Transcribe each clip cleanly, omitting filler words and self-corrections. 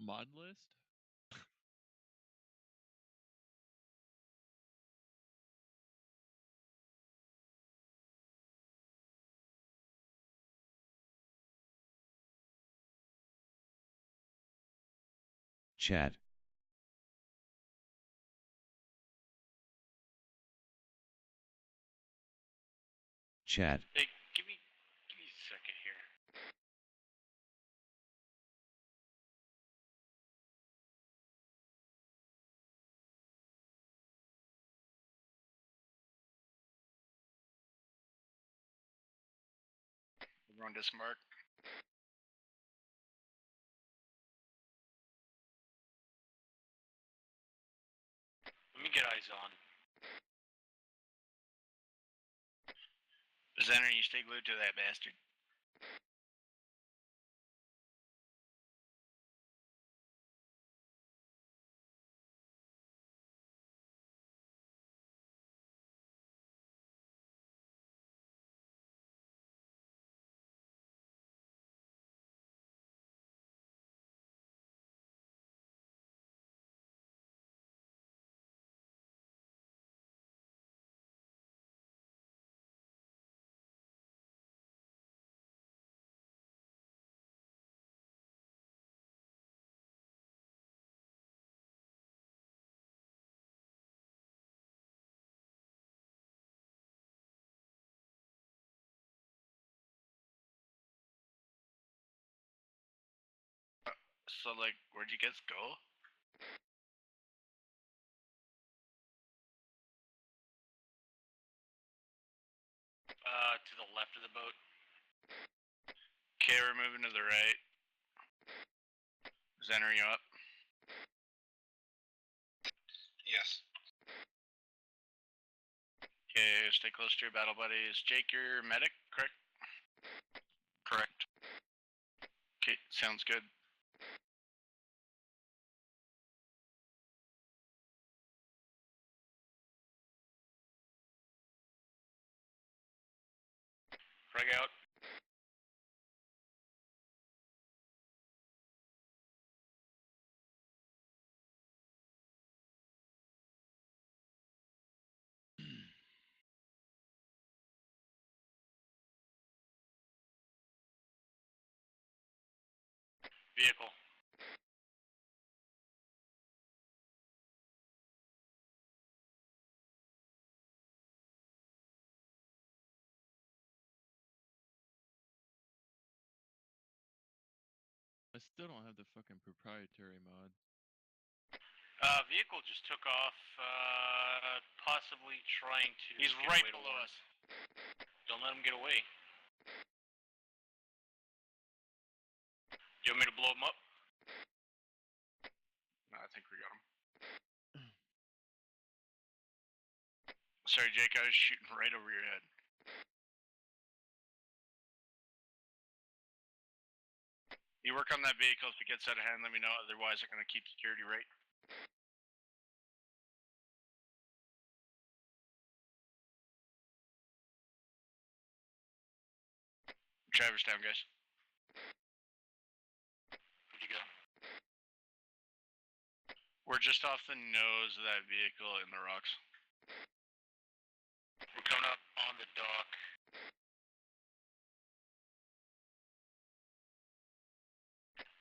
Mod list? Chat. Chat. Hey, give me a second here. Everyone dismark. Let me get eyes on. Zenner, you stay glued to that bastard. So, like, where'd you guys go? To the left of the boat. Okay, we're moving to the right. Zenner, you up? Yes. Okay, stay close to your battle buddies. Jake, you're medic, correct? Correct. Okay, sounds good. Frag out. Vehicle. I still don't have the fucking proprietary mod. Vehicle just took off, possibly trying to. He's right below us. Don't let him get away. You want me to blow him up? No, I think we got him. Sorry, Jake, I was shooting right over your head. You work on that vehicle. If it gets out of hand, let me know. Otherwise, I'm going to keep security right. Driver's down, guys. Where'd you go? We're just off the nose of that vehicle in the rocks. We're coming up on the dock.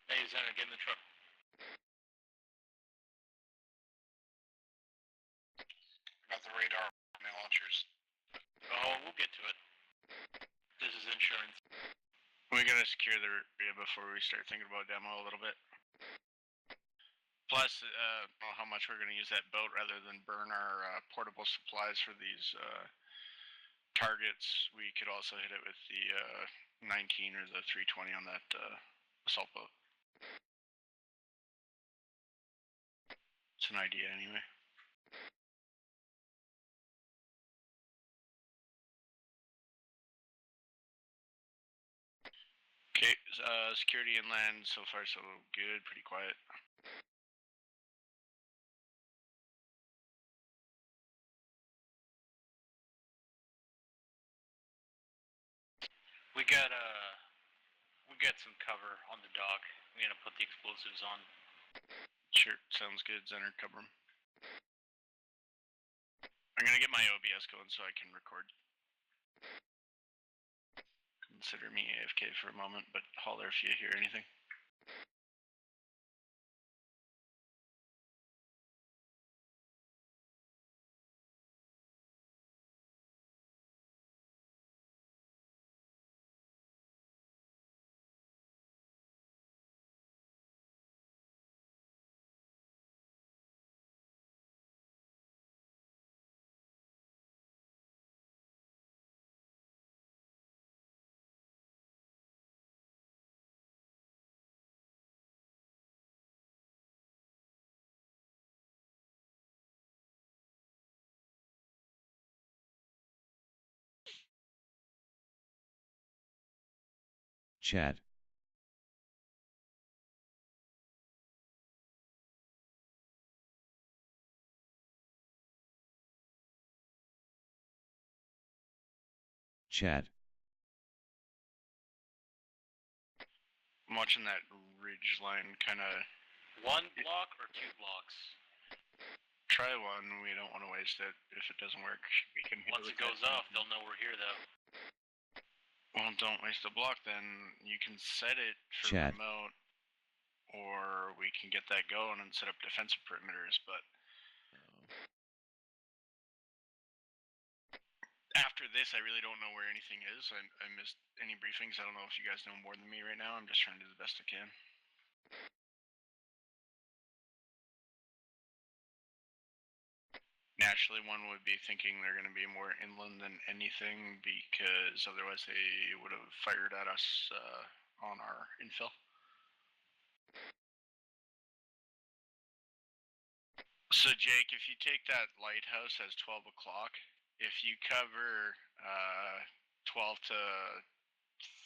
Hey, Zenner, get in the truck. Got the radar on the launchers. Oh, we'll get to it. This is insurance. We gotta secure the area before we start thinking about demo a little bit. Plus, I don't know how much we're gonna use that boat rather than burn our portable supplies for these targets. We could also hit it with the 19 or the 320 on that assault boat. It's an idea anyway. Okay, security inland, so far so good, pretty quiet. We got some cover on the dock. We're gonna put the explosives on. Sure, sounds good. Zenner, cover him. I'm gonna get my OBS going so I can record. Consider me AFK for a moment, but holler if you hear anything. Chat. Chat. I'm watching that ridge line kind of. 1 block or 2 blocks? Try one. We don't want to waste it. If it doesn't work, we can. Once it goes off, they'll know we're here, though. Well, don't waste a block. Then you can set it for Chat. remote, or we can get that going and set up defensive perimeters. But after this, I really don't know where anything is. I missed any briefings. I don't know if you guys know more than me right now. I'm just trying to do the best I can. Naturally, one would be thinking they're going to be more inland than anything, because otherwise they would have fired at us on our infill. So Jake, if you take that lighthouse as 12 o'clock, if you cover 12 to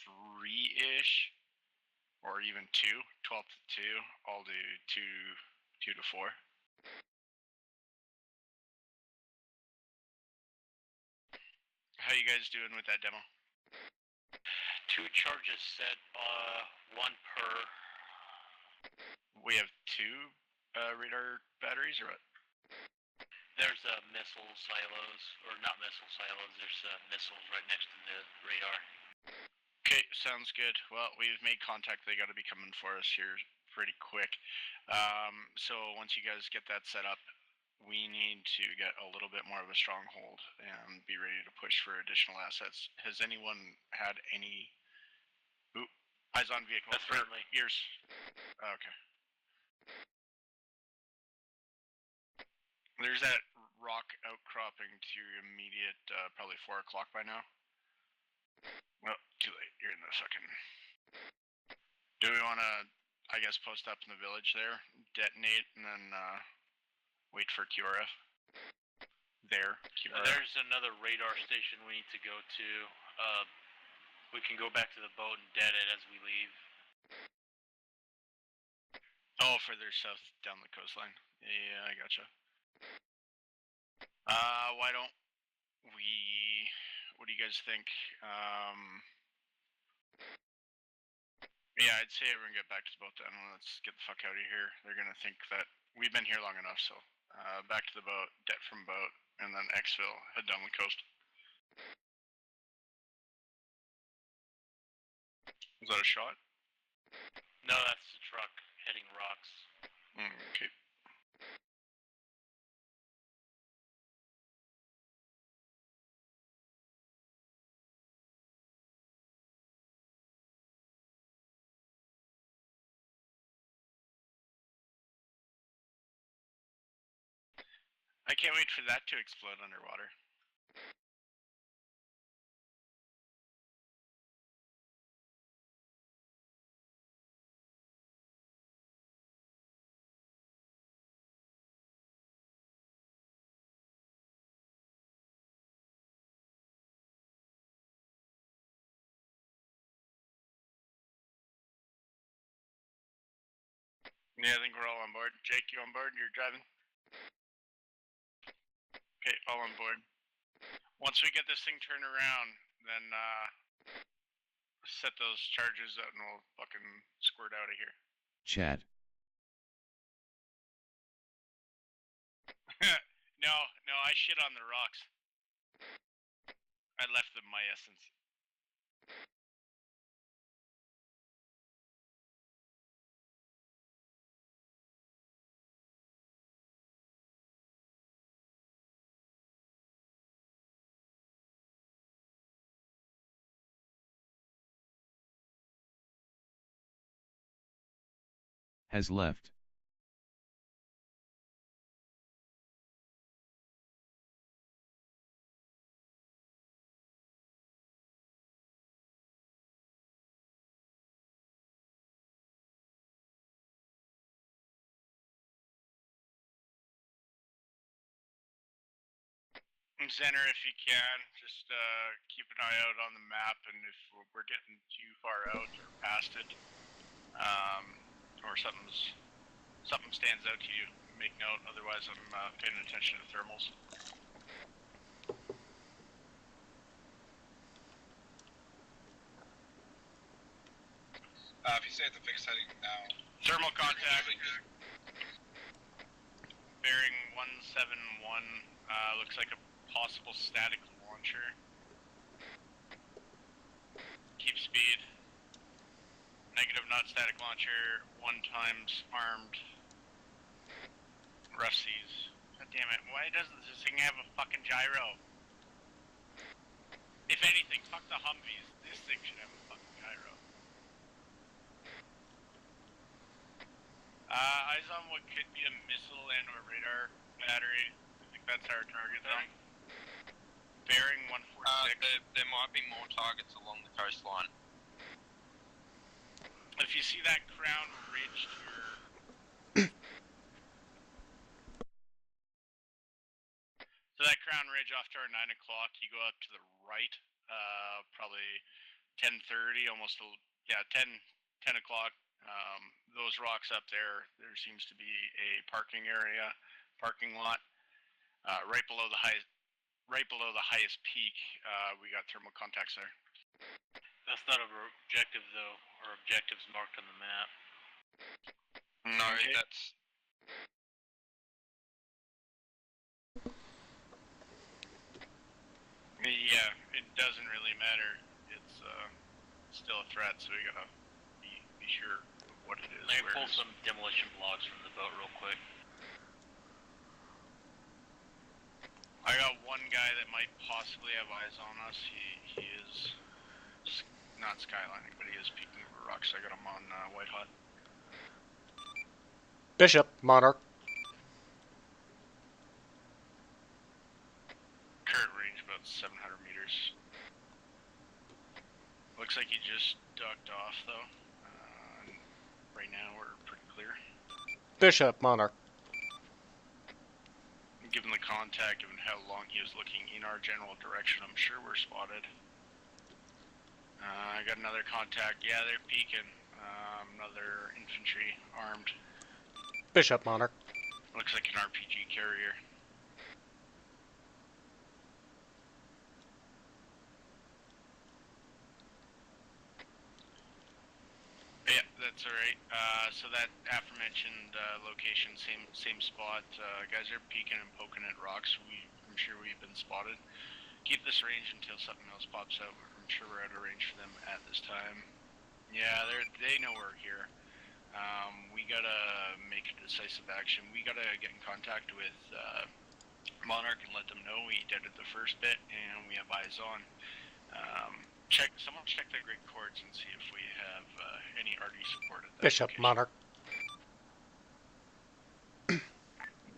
3-ish, or even 2, 12 to 2, I'll do 2 to 4. How you guys doing with that demo? 2 charges set, 1 per. We have 2 radar batteries, or what? There's missile silos, or not missile silos, there's missiles right next to the radar. Okay, sounds good. Well, we've made contact. They got to be coming for us here pretty quick. So once you guys get that set up, we need to get a little bit more of a stronghold and be ready to push for additional assets. Has anyone had any... Ooh, eyes on vehicle. That's friendly. Ears. Okay. There's that rock outcropping to your immediate, probably 4 o'clock by now. Well, too late. You're in the fucking... Do we want to, I guess, post up in the village there, detonate, and then wait for QRF? There, QRF. There's another radar station we need to go to. We can go back to the boat and dead it as we leave. Oh, further south down the coastline. Yeah, I gotcha. Why don't we... What do you guys think? Yeah, I'd say everyone get back to the boat then. Let's get the fuck out of here. They're gonna think that we've been here long enough, so back to the boat, det from boat, and then exfil, head down the coast. Was that a shot? No, that's the truck heading rocks. Okay. I can't wait for that to explode underwater. Yeah, I think we're all on board. Jake, you on board? You're driving? Okay, all on board. Once we get this thing turned around, then set those charges out and we'll fucking squirt out of here. Chat. No, I shit on the rocks. I left them my essence. Has left. Center, if you can, just keep an eye out on the map, and if we're getting too far out or past it, or something stands out to you, make note. Otherwise, I'm paying attention to thermals. If you say the fixed heading now. Thermal contact. Bearing 171. Looks like a possible static launcher. Keep speed. Negative, not static launcher. 1 times armed. Rough seas. God damn it, why doesn't this thing have a fucking gyro? If anything, fuck the Humvees. This thing should have a fucking gyro. Eyes on what could be a missile and or radar battery. I think that's our target though. Bearing 146. There might be more targets along the coastline. If you see that crown ridge to your... So that crown ridge off to our 9 o'clock, you go up to the right, probably 10:30, almost, 10 o'clock. Those rocks up there, there seems to be a parking area, parking lot, right below the highest peak. We got thermal contacts there. That's not our objective, though. Our objective's marked on the map. No, Okay. that's... Yeah, it doesn't really matter. It's still a threat, so we gotta be sure of what it is. Let me pull some demolition blocks from the boat real quick. I got one guy that might possibly have eyes on us. He is not skylining, but he is peeking over rocks. I got him on white hot. Bishop, Monarch. Current range about 700 meters. Looks like he just ducked off though. Right now we're pretty clear. Bishop, Monarch. Given the contact, given how long he was looking in our general direction, I'm sure we're spotted. I got another contact. Yeah, they're peeking. Another infantry, armed. Bishop, Monarch. Looks like an RPG carrier. Yeah, that's alright. So that aforementioned location, same spot. Guys are peeking and poking at rocks. I'm sure we've been spotted. Keep this range until something else pops out. I'm sure we're out of range for them at this time. Yeah, they know we're here. We gotta make a decisive action. We gotta get in contact with Monarch and let them know we deaded the first bit and we have eyes on. Someone check the grid coords and see if we have any RD support at that Bishop, location. Monarch.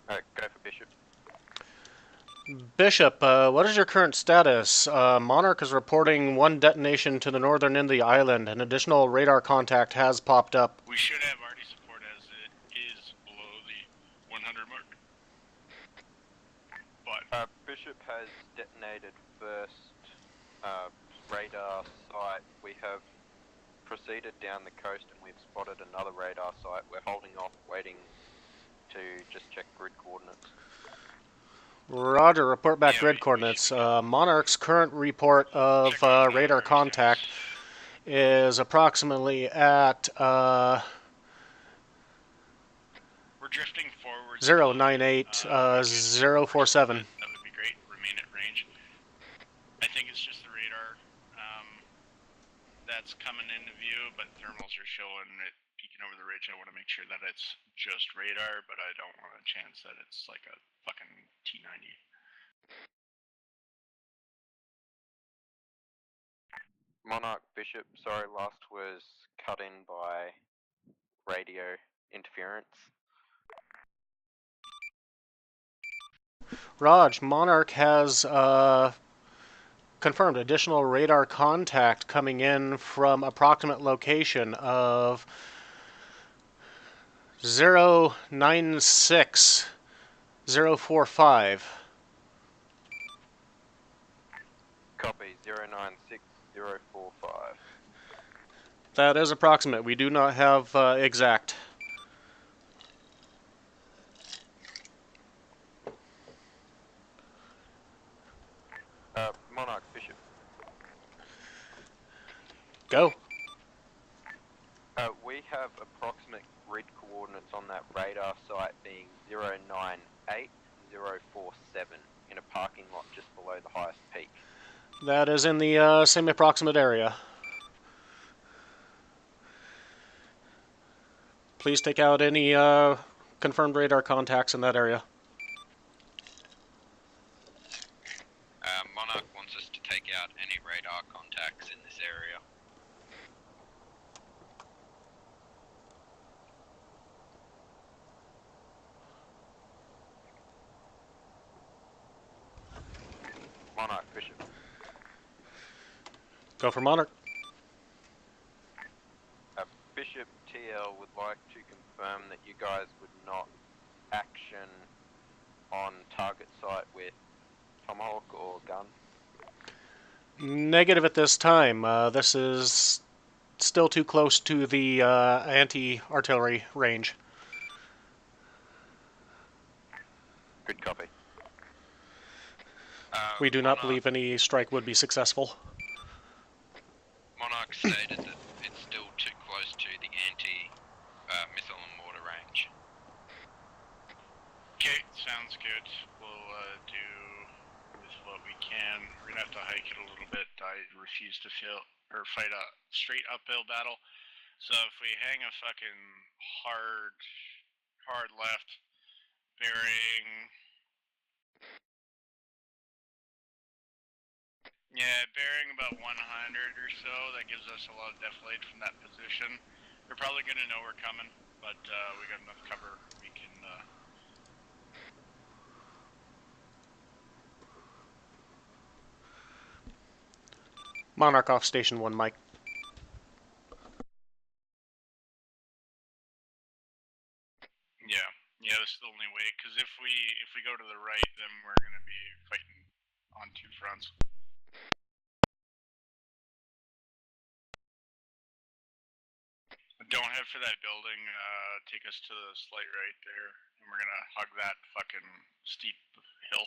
go for Bishop. Bishop, what is your current status? Monarch is reporting one detonation to the northern end of the island. An additional radar contact has popped up. We should have RD support as it is below the 100 mark. But Bishop has detonated first radar site. We have proceeded down the coast and we've spotted another radar site. We're holding off, waiting to just check grid coordinates. Roger, report back Yeah, grid we coordinates. should Monarch's current report of check on the radar radars, contact is approximately at we're drifting forward. 098 047. That would be great. Remain at range. I think it's just the radar that's coming into view, but thermals are showing it peeking over the ridge. I want to make sure that it's just radar, but I don't want a chance that it's like a fucking T-90. Monarch Bishop, sorry, last was cut in by radio interference. Raj, Monarch has confirmed additional radar contact coming in from approximate location of 096045. Copy, 096045. That is approximate. We do not have exact. Monarch Bishop. Go. We have approximate grid coordinates on that radar site being 098047 in a parking lot just below the highest peak. That is in the same approximate area. Please take out any confirmed radar contacts in that area. Monarch wants us to take out any radar contacts in this area. Monarch Bishop. Go for Monarch. Bishop TL would like to confirm that you guys would not action on target site with tomahawk or gun. Negative at this time. This is still too close to the anti-artillery range. Good copy. We do not believe any strike would be successful. Monarch stated that it's still too close to the anti-missile and mortar range. Okay, sounds good. We'll do with what we can. We're gonna have to hike it a little bit. I refuse to fight a straight uphill battle. So if we hang a fucking hard left, bearing. Yeah, bearing about 100 or so. That gives us a lot of deflate from that position. They're probably gonna know we're coming, but we got enough cover. We can. Monarch off Station 1, Mike. Yeah, this is the only way. Because if we go to the right, then we're gonna be fighting on two fronts. Don't head for that building. Take us to the slight right there, and we're gonna hug that fucking steep hill.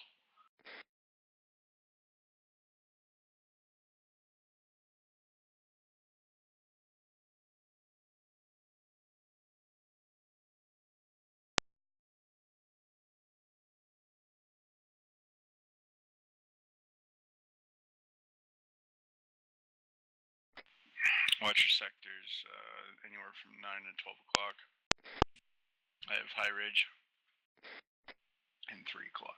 Watch your sectors, anywhere from 9 to 12 o'clock. I have High Ridge and 3 o'clock.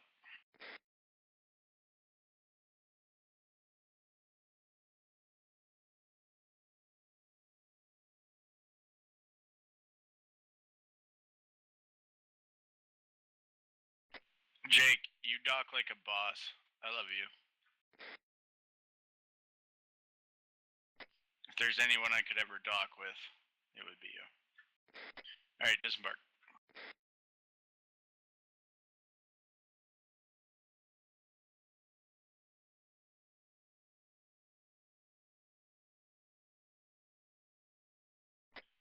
Jake, you dock like a boss. I love you. If there's anyone I could ever dock with, it would be you. Alright, disembark.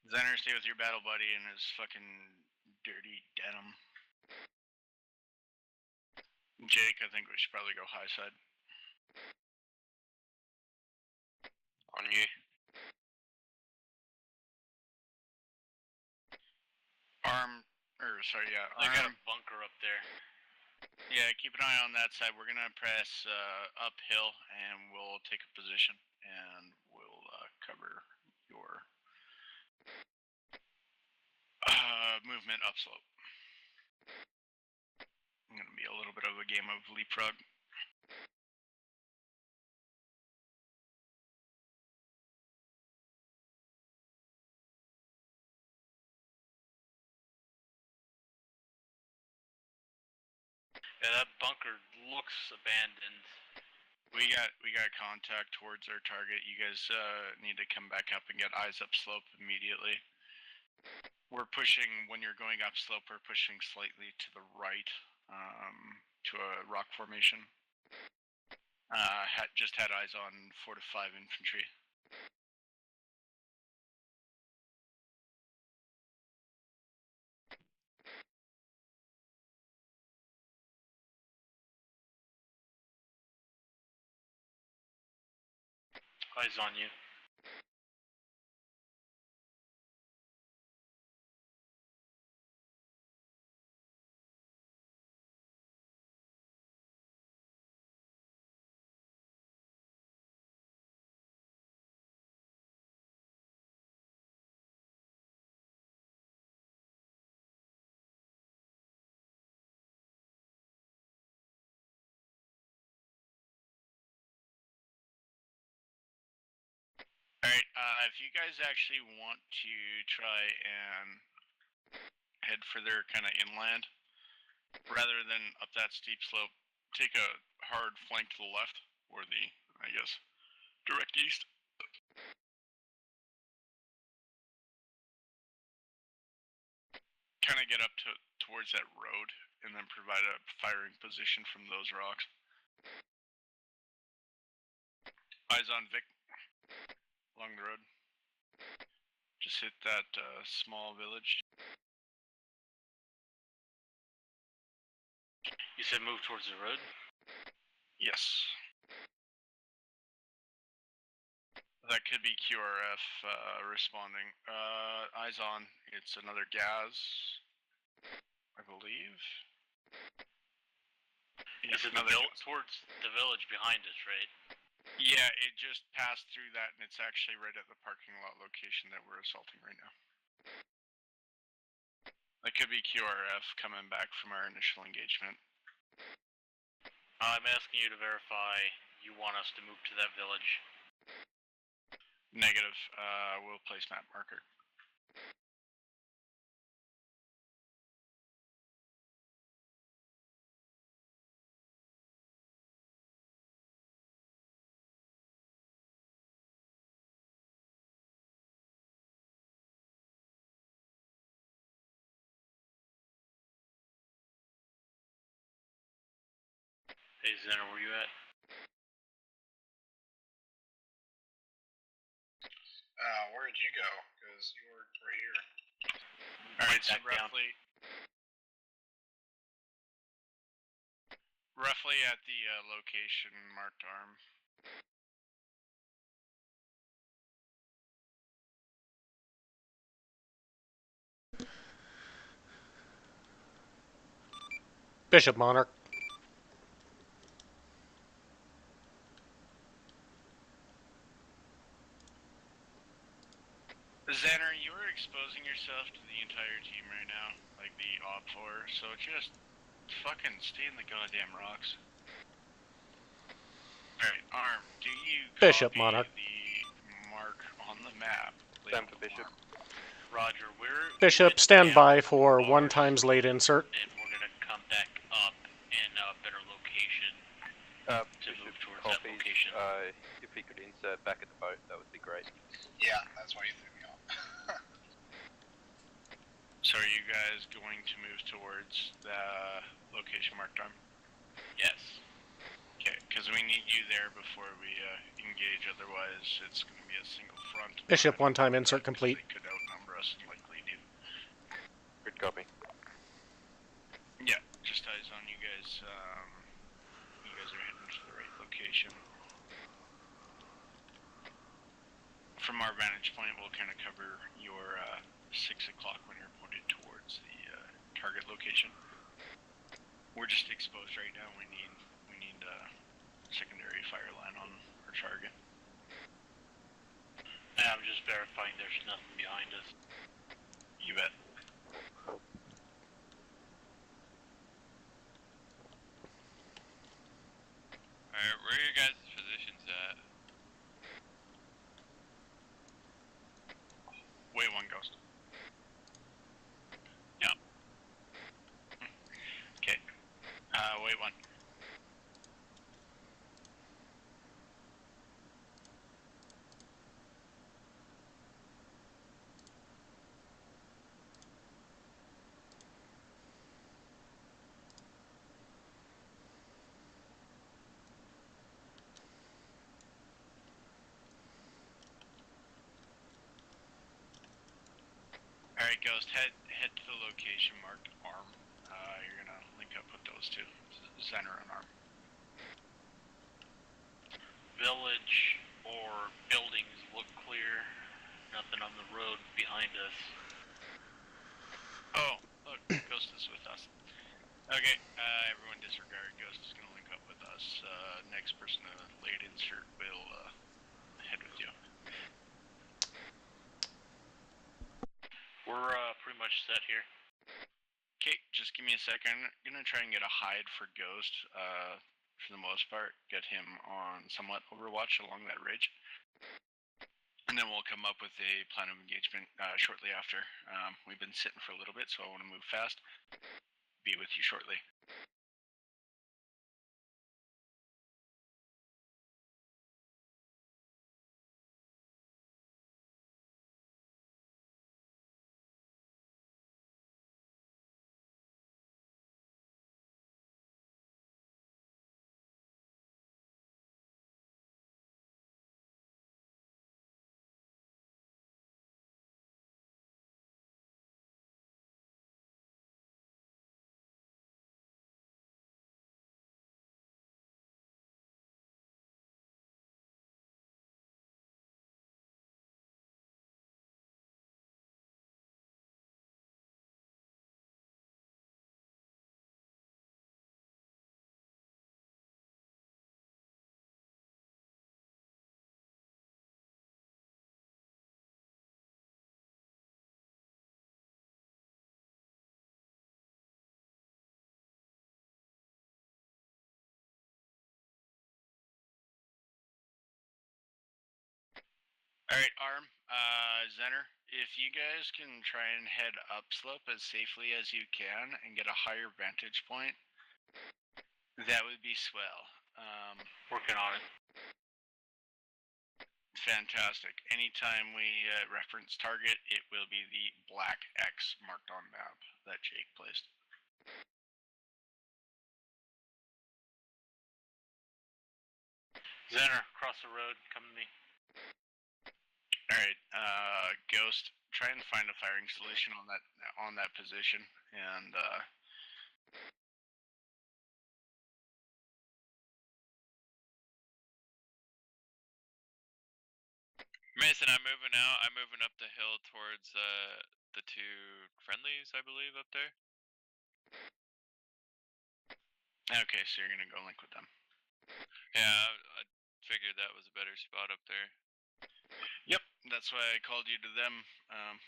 Zenner, stay with your battle buddy and his fucking dirty denim. Jake, I think we should probably go high side. On you. Arm, They got a bunker up there. Yeah, keep an eye on that side. We're gonna press uphill, and we'll take a position, and we'll cover your movement upslope. I'm gonna be a little bit of a game of leapfrog. Yeah, that bunker looks abandoned. We got contact towards our target. You guys need to come back up and get eyes upslope immediately. We're pushing, when you're going upslope, we're pushing slightly to the right, to a rock formation. Just had eyes on 4 to 5 infantry. Eyes on you. Alright, if you guys actually want to try and head further kind of inland, rather than up that steep slope, take a hard flank to the left, or the, I guess, direct east. Kind of get up towards that road, and then provide a firing position from those rocks. Eyes on Vic, along the road. Just hit that small village. You said move towards the road? Yes. That could be QRF responding. Eyes on. It's another gas, I believe. Is it towards the village behind us, right? Yeah, it just passed through that, and it's actually right at the parking lot location that we're assaulting right now. That could be QRF coming back from our initial engagement. I'm asking you to verify you want us to move to that village. Negative. We'll place map marker. Hey, Zenner, where you at? Where'd you go? Because you were right here. Alright, so roughly at the location marked arm. Bishop Monarch. Xander, you are exposing yourself to the entire team right now, like the op4, so just fucking stay in the goddamn rocks. Alright, Arm, do you Bishop copy Monarch. the mark on the map? Stand for Bishop. Roger, we're... Bishop, stand by for 1 times late insert. And we're gonna come back up in a better location to Bishop move towards copies, that location. if he could insert back at the boat, that would be great. Yeah, that's why you threw me off. So are you guys going to move towards the location marked arm? Yes. Okay, because we need you there before we engage, otherwise it's going to be a single front. Bishop, 1 time insert complete. They could outnumber us and likely do. Good copy. Yeah, just eyes on you guys. You guys are heading to the right location. From our vantage point, we'll kind of cover your 6 o'clock when you're pointed towards the target location. We're just exposed right now. We need secondary fire line on our target. Yeah, I'm just verifying there's nothing behind us. You bet. Alright, where are your guys' positions at? Wait one, Ghost. Yeah. Okay. Wait one. Alright, Ghost, head to the location marked Arm. You're gonna link up with those two, Zener and Arm. Village or buildings look clear. Nothing on the road behind us. Oh, look, Ghost is with us. Okay, everyone disregard. Ghost is gonna link up with us. Next person to late insert will head with you. We're pretty much set here. Okay, just give me a second. I'm gonna try and get a hide for Ghost. For the most part, get him on somewhat overwatch along that ridge. And then we'll come up with a plan of engagement shortly after. We've been sitting for a little bit, so I want to move fast. Be with you shortly. Alright, Arm, Zener, if you guys can try and head upslope as safely as you can and get a higher vantage point, that would be swell. Working on it. Fantastic. Anytime we reference target, it will be the black X marked on map that Jake placed. Zener, cross the road, come to me. Alright, Ghost, try and find a firing solution on that position, and Mason, I'm moving out. I'm moving up the hill towards the two friendlies, I believe, up there. okay, so you're gonna go link with them. Yeah, I figured that was a better spot up there. Yep, that's why I called you to them.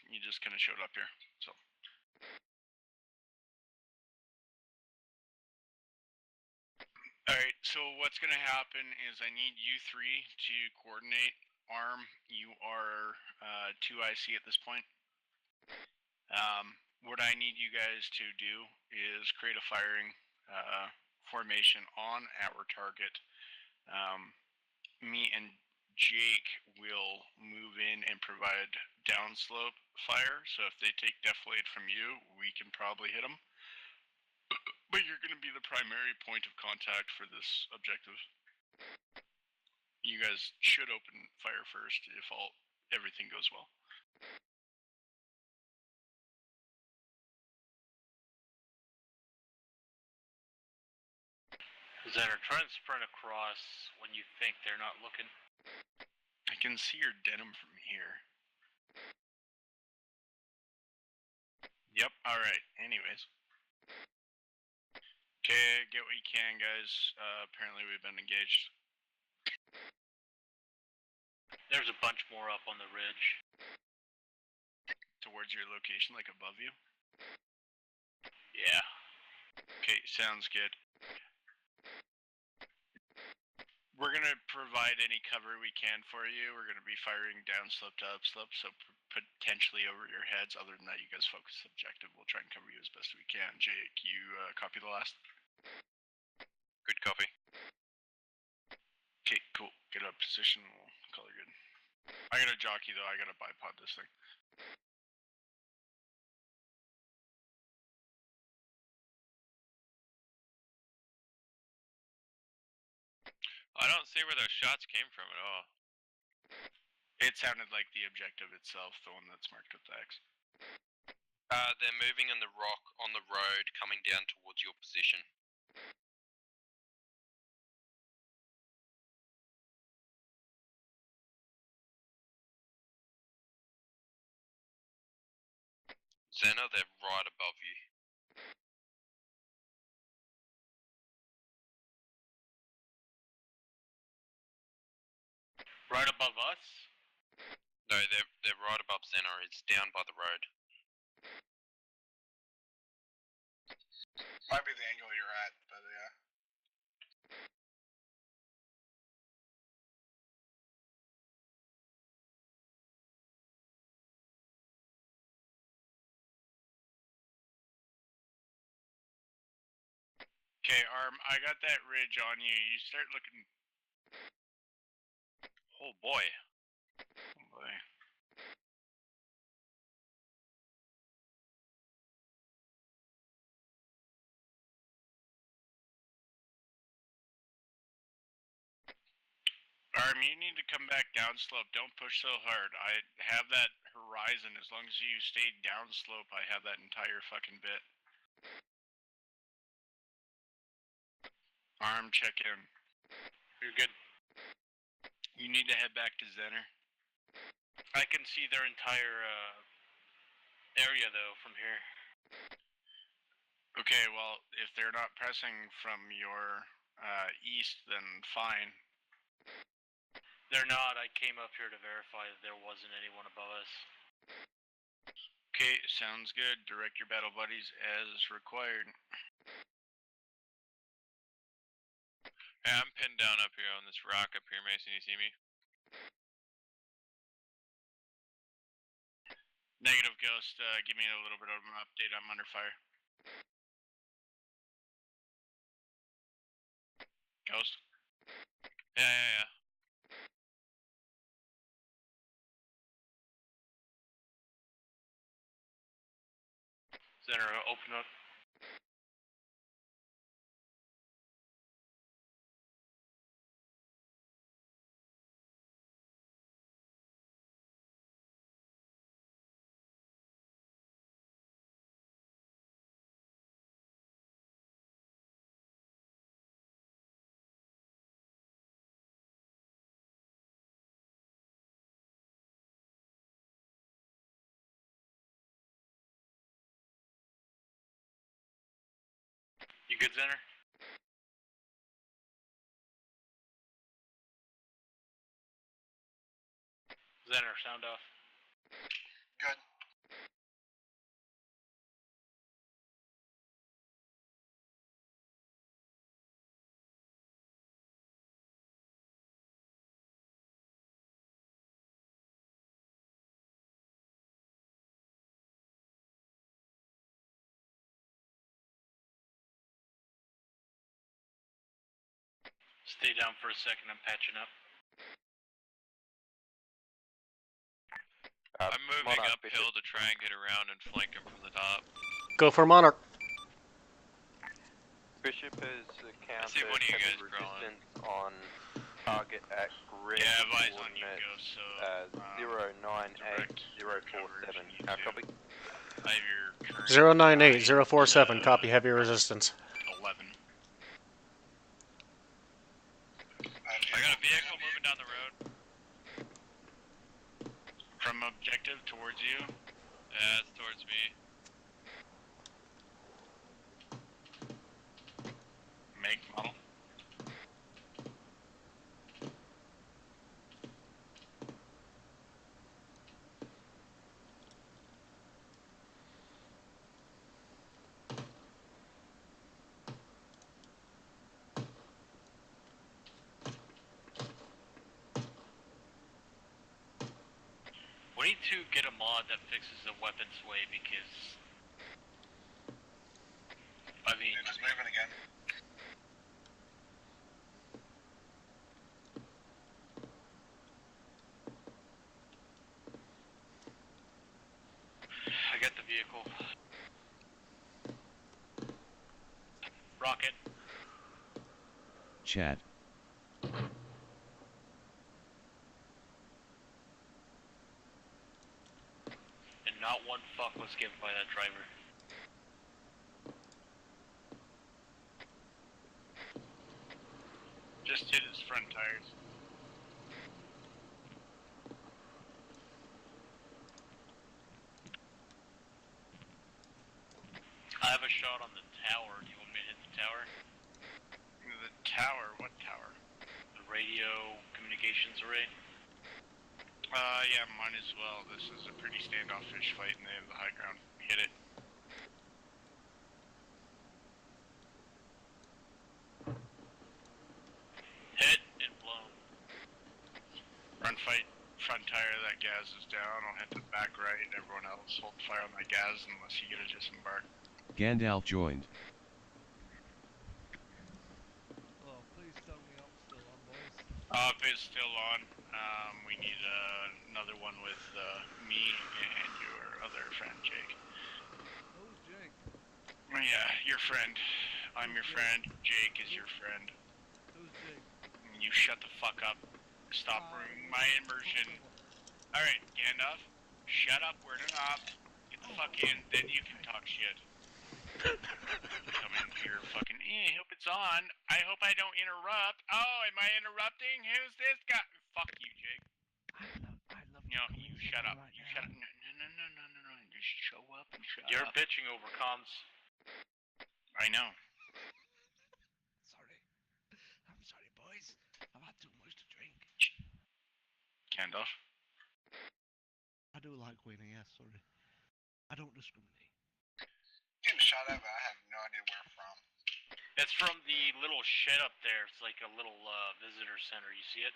You just kind of showed up here, so. Alright, so what's going to happen is I need you three to coordinate. Arm, you are 2IC at this point. What I need you guys to do is create a firing formation on our target. Me and Jake will move in and provide downslope fire, so if they take deflate from you, we can probably hit them. But you're going to be the primary point of contact for this objective. You guys should open fire first if everything goes well. Zener, try and sprint across when you think they're not looking. I can see your denim from here. Yep, alright. Anyways, Okay, get what you can, guys. Apparently we've been engaged. There's a bunch more up on the ridge. Towards your location, like above you? Yeah. Okay, sounds good. We're gonna provide any cover we can for you. We're gonna be firing downslope to upslope, so potentially over your heads. Other than that, you guys focus objective. We'll try and cover you as best we can. Jake, you copy the last? Good copy. Okay, cool. Get up position. We'll call it good. I got a jockey though. I gotta bipod this thing. I don't see where those shots came from at all. It sounded like the objective itself, the one that's marked with the X. They're moving in the rock on the road coming down towards your position. Zena, they're right above you. Right above us? No, they're right above Zena. It's down by the road. Might be the angle you're at, but yeah. Okay, Arm, I got that ridge on you. You start looking. Oh boy. Oh boy. Arm, you need to come back downslope. Don't push so hard. I have that horizon. As long as you stay downslope, I have that entire fucking bit. Arm, check in. You're good. You need to head back to Zener. I can see their entire area though from here. Okay, well, if they're not pressing from your east, then fine. They're not. I came up here to verify that there wasn't anyone above us. Okay, sounds good. Direct your battle buddies as required. Hey, I'm pinned down up here on this rock up here, Mason. You see me? Negative, Ghost. Give me a little bit of an update. I'm under fire. Ghost? Yeah. Center, open up. You good, Center? Center, sound off. Good. Stay down for a second, I'm patching up. I'm moving Monarch, uphill to try and get around and flank him from the top. Go for Monarch. Bishop has see one of you guys encountered crawling. resistance on target at grid Yeah, I've eyes on you, coordinates Ghost, so 098-047. How copy? I have your current 098-047. Copy. Heavy resistance. 11. I got a vehicle moving down the road. From objective towards you. Yeah, it's towards me. Make, model. We need to get a mod that fixes the weapon sway because, I mean, It's moving again. I got the vehicle. Rocket. Chat. And not one fuck was given by that driver. Just hit his front tires. I have a shot on the tower. Do you want me to hit the tower? The tower? What tower? The radio communications array? Yeah, mine as well. This is a pretty standoffish fight and they have the high ground. Hit it. Hit and blown. Run fight. Front tire of that gas is down. I'll hit the back right. Everyone else hold fire on that gas unless you get a disembark. Gandalf joined. Oh, please tell me I'm still on, boys. If it's still on, we need another one with me and your other friend, Jake. Who's Jake? Yeah, your friend. I'm your friend. Jake is your friend. Who's Jake? You shut the fuck up. Stop ruining my immersion. Alright, Gandalf, shut up, we're in an op. Get the fuck in, then you can talk shit. Come in here, fucking, I hope it's on. I hope I don't interrupt. Oh, am I interrupting? Who's this guy? Fuck you, Jake. I love No, you shut up. You shut up. No. Just show up and shut You're up. bitching over comms. I know. Sorry. I'm sorry, boys. I've had too much to drink. Gandalf. I do like weenie, yes, sorry. I don't discriminate. Getting shot at, but I have no idea where from. It's from the little shed up there. It's like a little visitor center. You see it?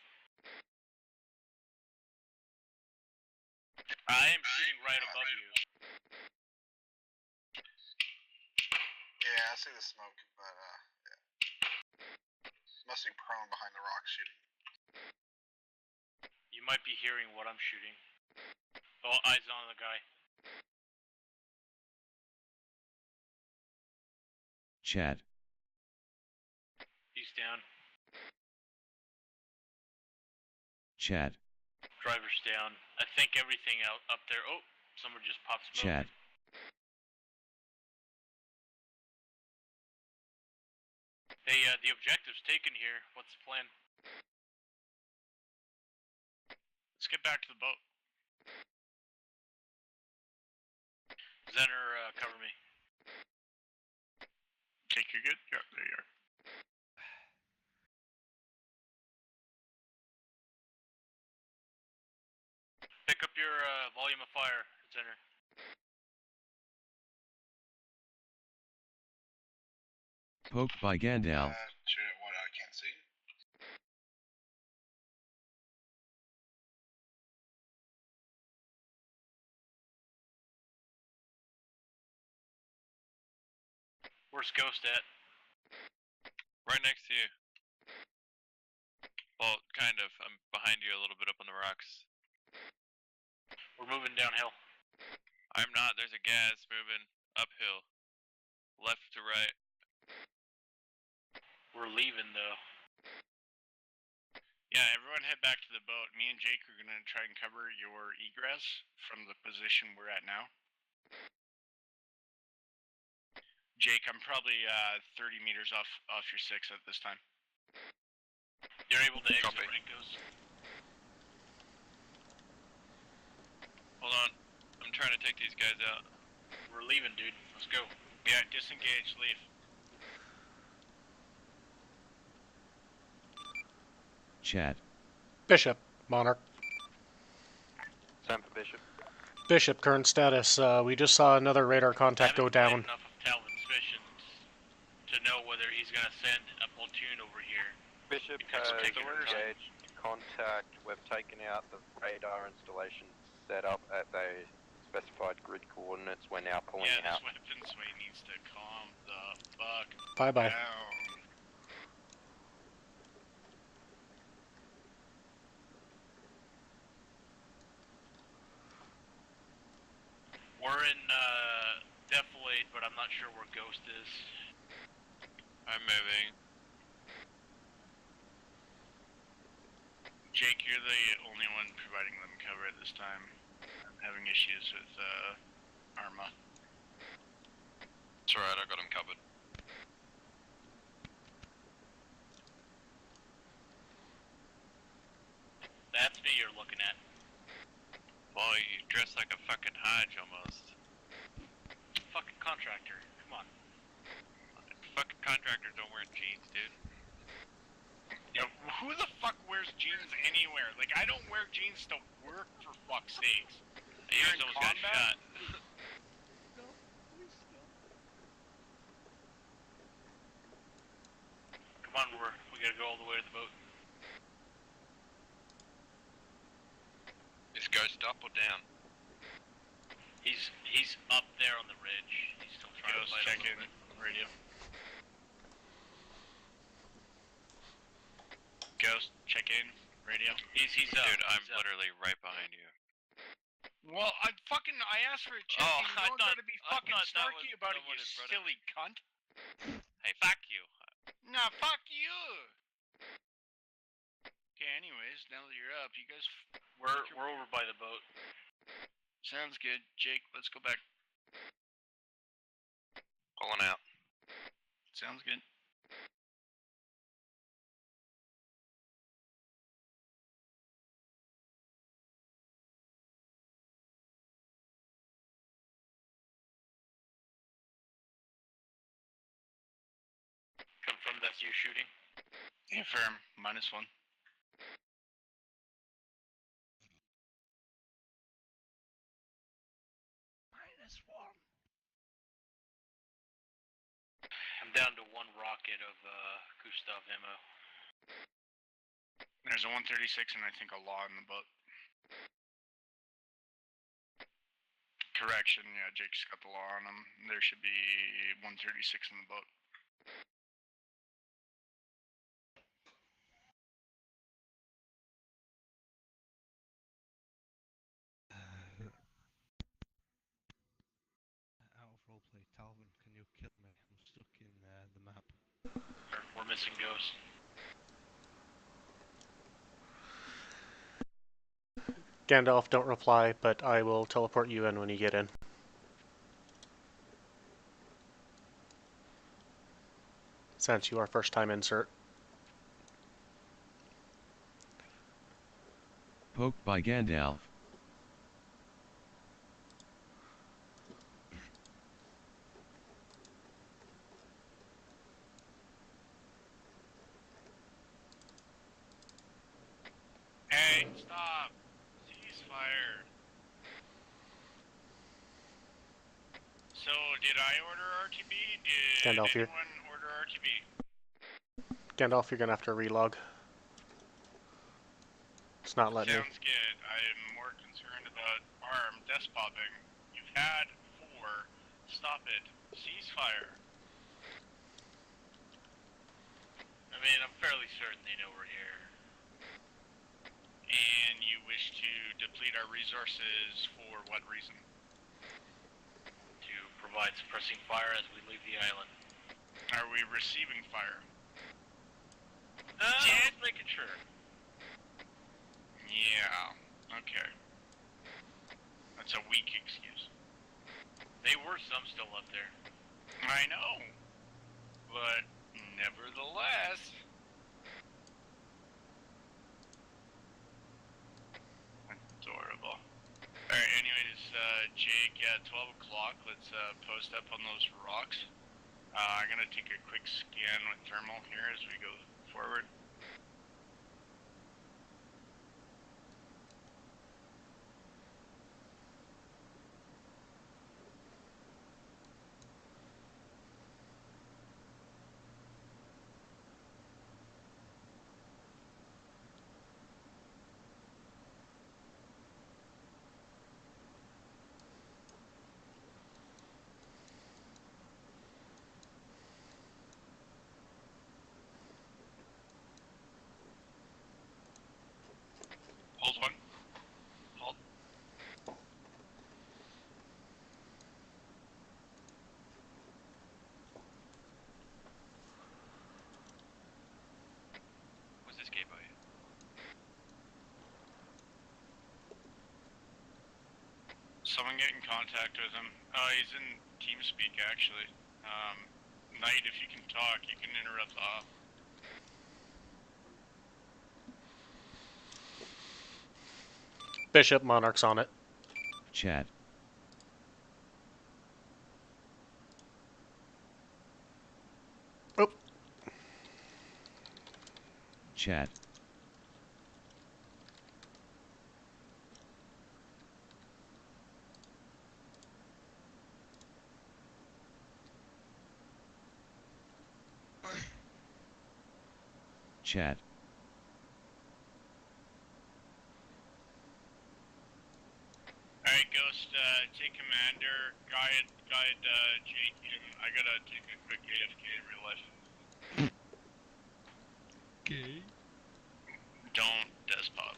I am shooting right above you. Yeah, I see the smoke, but yeah. Must be prone behind the rock shooting. You might be hearing what I'm shooting. Oh, eyes on the guy. Chat. He's down. Chat. Driver's down. I think everything out up there. Oh, someone just popped smoke. Chat. Hey, the objective's taken here. What's the plan? Let's get back to the boat. Zenner, cover me. Jake, you're good? Yeah, there you are. Pick up your volume of fire, Zenner. Poked by Gandalf. Shoot at what I can't see. Where's Ghost at? Right next to you. Well, kind of. I'm behind you a little bit up on the rocks. We're moving downhill. I'm not. There's a gas moving uphill. Left to right. We're leaving though. Yeah, everyone head back to the boat. Me and Jake are gonna try and cover your egress from the position we're at now. Jake, I'm probably 30 meters off your 6 at this time. You're able to exit, Copy. right, Ghost? Hold on. I'm trying to take these guys out. We're leaving, dude. Let's go. Yeah, disengage, leave. Chat. Bishop, Monarch. Same for Bishop. Bishop, current status. We just saw another radar contact go Haven't played down. enough of Talvin's missions to know whether he's gonna send a platoon over here. Bishop Because has taking her time. engaged contact. We've taken out the radar installation set up at the specified grid coordinates. We're now pulling Yeah, out. this weapon sway needs to calm the fuck Bye-bye. down. We're in Defilade, but I'm not sure where Ghost is. I'm moving. Jake, you're the only one providing them cover at this time. I'm having issues with Arma. It's alright, I got him covered. That's me you're looking at. Well, you dress like a fucking Hodge almost. Fucking contractor. Come on. Fucking contractors don't wear jeans, dude. Yeah, who the fuck wears jeans anywhere? Like, I don't wear jeans to work, for fuck's sakes. You You're in almost got combat? shot. Come on, we gotta go all the way to the boat. Is Ghost up or down? He's up there on the ridge. He's still trying Ghost, to fight check a in. little bit. Radio. Ghost, check in. Radio. He's up. Dude, I'm he's up. literally right behind you. Well, I asked for a check. Oh, You I don't thought- gotta be I fucking thought that snarky was about it, someone you in front of silly cunt. Hey, fuck you. Nah, fuck you. Okay, anyways, now that you're up, you guys. We're over by the boat. Sounds good. Jake, let's go back. Pulling out. Sounds good. Confirm that's you shooting. Affirm. -1. I'm down to one rocket of Gustav ammo. There's a 136 and I think a law in the boat. Correction, yeah, Jake's got the law on him. There should be 136 in the boat. Out of roleplay, Talvin, can you kill me? I'm stuck in the map. We're missing Ghost. Gandalf, don't reply, but I will teleport you in when you get in. Since you are first time insert. Poked by Gandalf. Hey, stop! Ceasefire! So, did I order RTB? Did Gandalf here. anyone order RTB? Gandalf, you're gonna have to relog. It's not letting me. Sounds good. I'm more concerned about arm desk popping. You've had 4. Stop it. Ceasefire. I mean, I'm fairly certain they know we're here. And you wish to deplete our resources for what reason? To provide suppressing fire as we leave the island. Are we receiving fire? Just making sure. Yeah. Okay. That's a weak excuse. They were some still up there. I know. But nevertheless. Adorable. Alright, anyways, Jake, yeah, 12 o'clock, let's post up on those rocks. I'm gonna take a quick scan with thermal here as we go forward. skate by you. Someone get in contact with him. He's in TeamSpeak actually. Knight, if you can talk, you can interrupt off. Bishop, Monarch's on it. Chat. Oh. Chat. Chat. Alright, Ghost, take commander, guide Jake in. I gotta take a quick AFK in real life. Okay. Don't despot.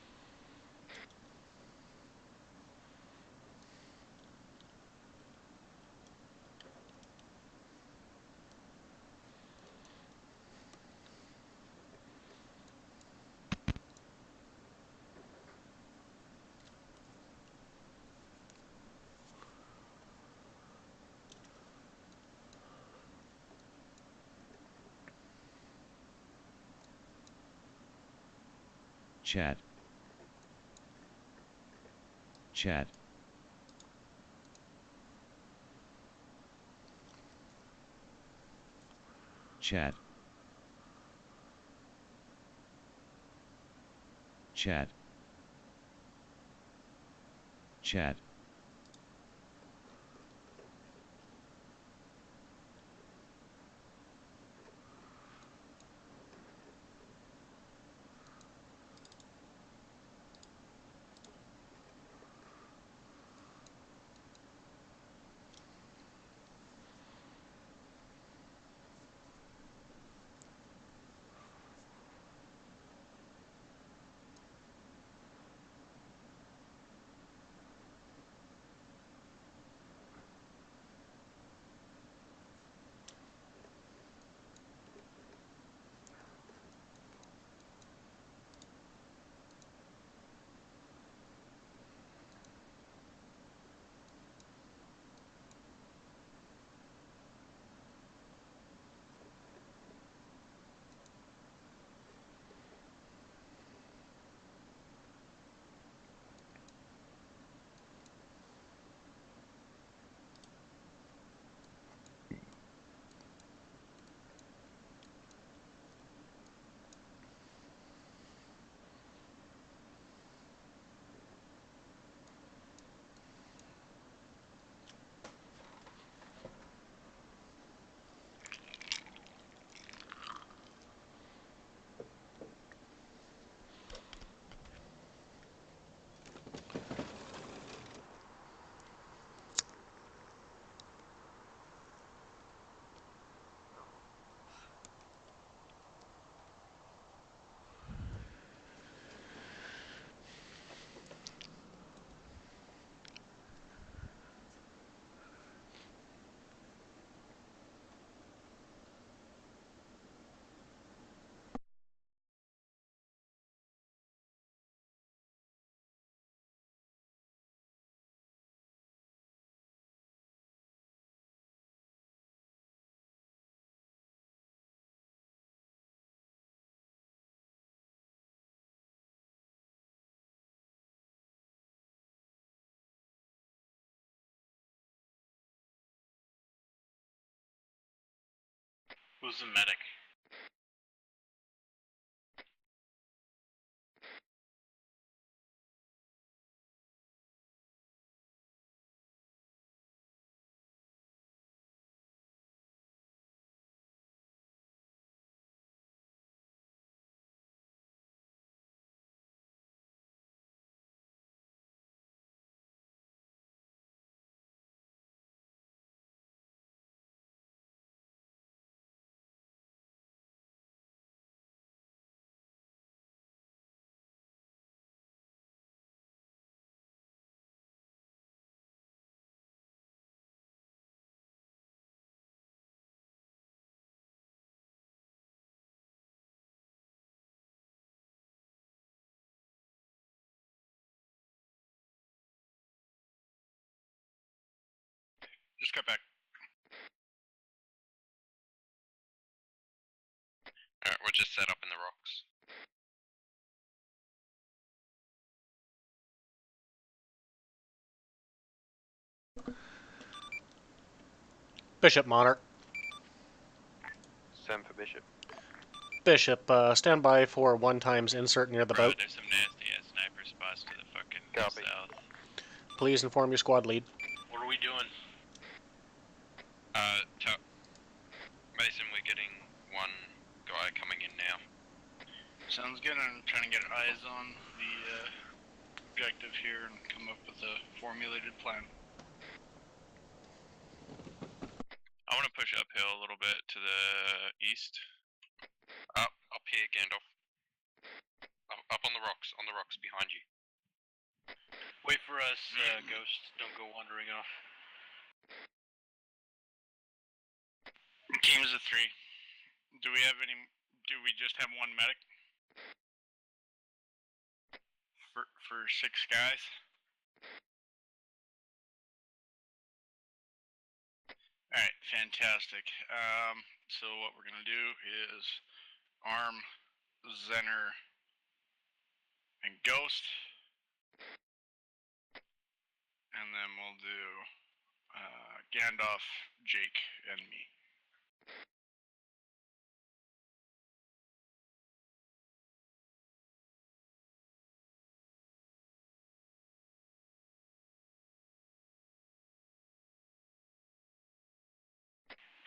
Chat. Chat. Chat. Chat. Chat. Who's the medic? Just cut back. Alright, we'll just set up in the rocks. Bishop, Monarch. Send for Bishop. Bishop, stand by for 1 times insert near the Bro, boat. there's some nasty ass sniper spots to the fucking Copy. south. Please inform your squad lead. What are we doing? Mason, we're getting one guy coming in now. Sounds good. I'm trying to get eyes on the objective here and come up with a formulated plan. I want to push uphill a little bit to the east. Up here, Gandalf. Up on the rocks behind you. Wait for us, Ghost. Don't go wandering off. Teams of 3. Do we just have 1 medic? For 6 guys? Alright, fantastic. So what we're gonna do is arm Zenner and Ghost. And then we'll do Gandalf, Jake, and me.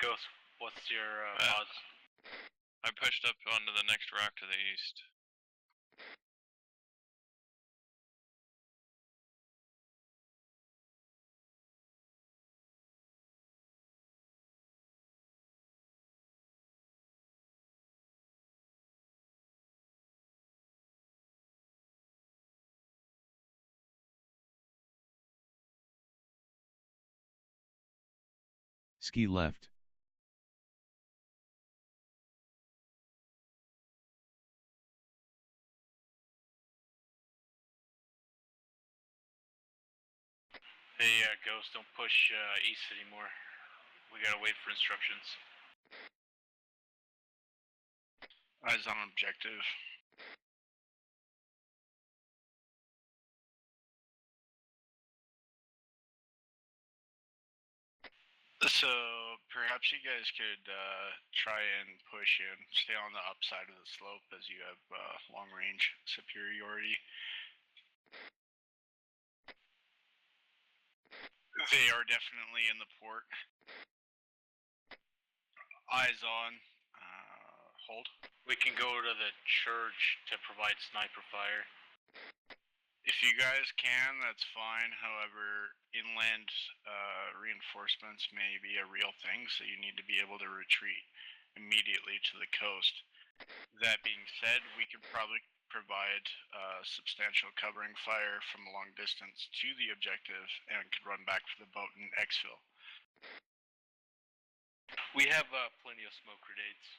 Ghost, what's your odds? I pushed up onto the next rock to the east. Ski left. Hey, Ghost, don't push east anymore. We gotta wait for instructions. Eyes on objective. So perhaps you guys could try and push in, stay on the upside of the slope as you have long range superiority. They are definitely in the port. Eyes on. Hold. We can go to the church to provide sniper fire. If you guys can, that's fine. However, inland reinforcements may be a real thing, so you need to be able to retreat immediately to the coast. That being said, we could probably provide substantial covering fire from a long distance to the objective and could run back for the boat and exfil. We have plenty of smoke grenades.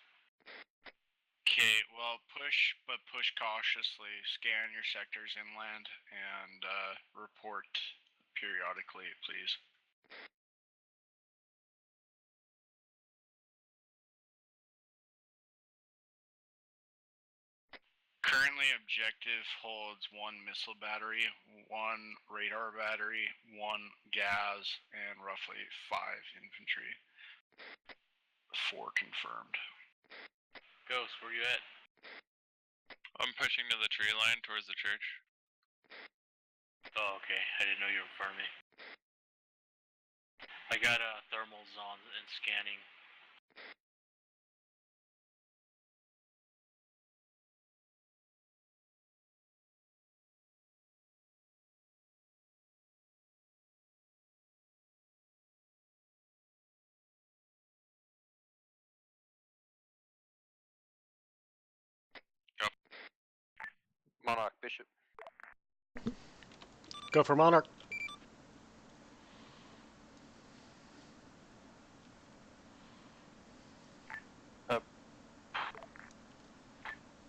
Okay, well, push, but push cautiously. Scan your sectors inland and report periodically, please. Currently, objective holds 1 missile battery, 1 radar battery, 1 gas, and roughly 5 infantry. 4 confirmed. Ghost, where you at? I'm pushing to the tree line towards the church. Oh, okay. I didn't know you were in front of me. I got thermals on and scanning. Monarch, Bishop. Go for Monarch.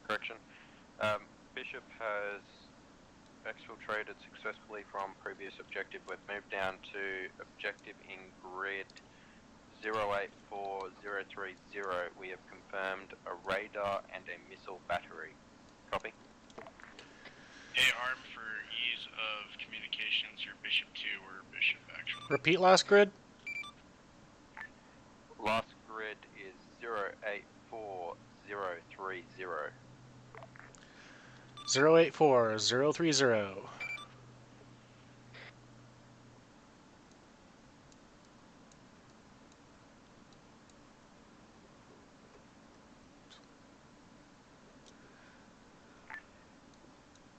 Correction. Bishop has exfiltrated successfully from previous objective We've moved down to objective in grid 084030. We have confirmed a radar and a missile battery. Copy. Hey, Arm, for ease of communications, you're Bishop 2 or Bishop actually. Repeat last grid. Last grid is 084030. 084030.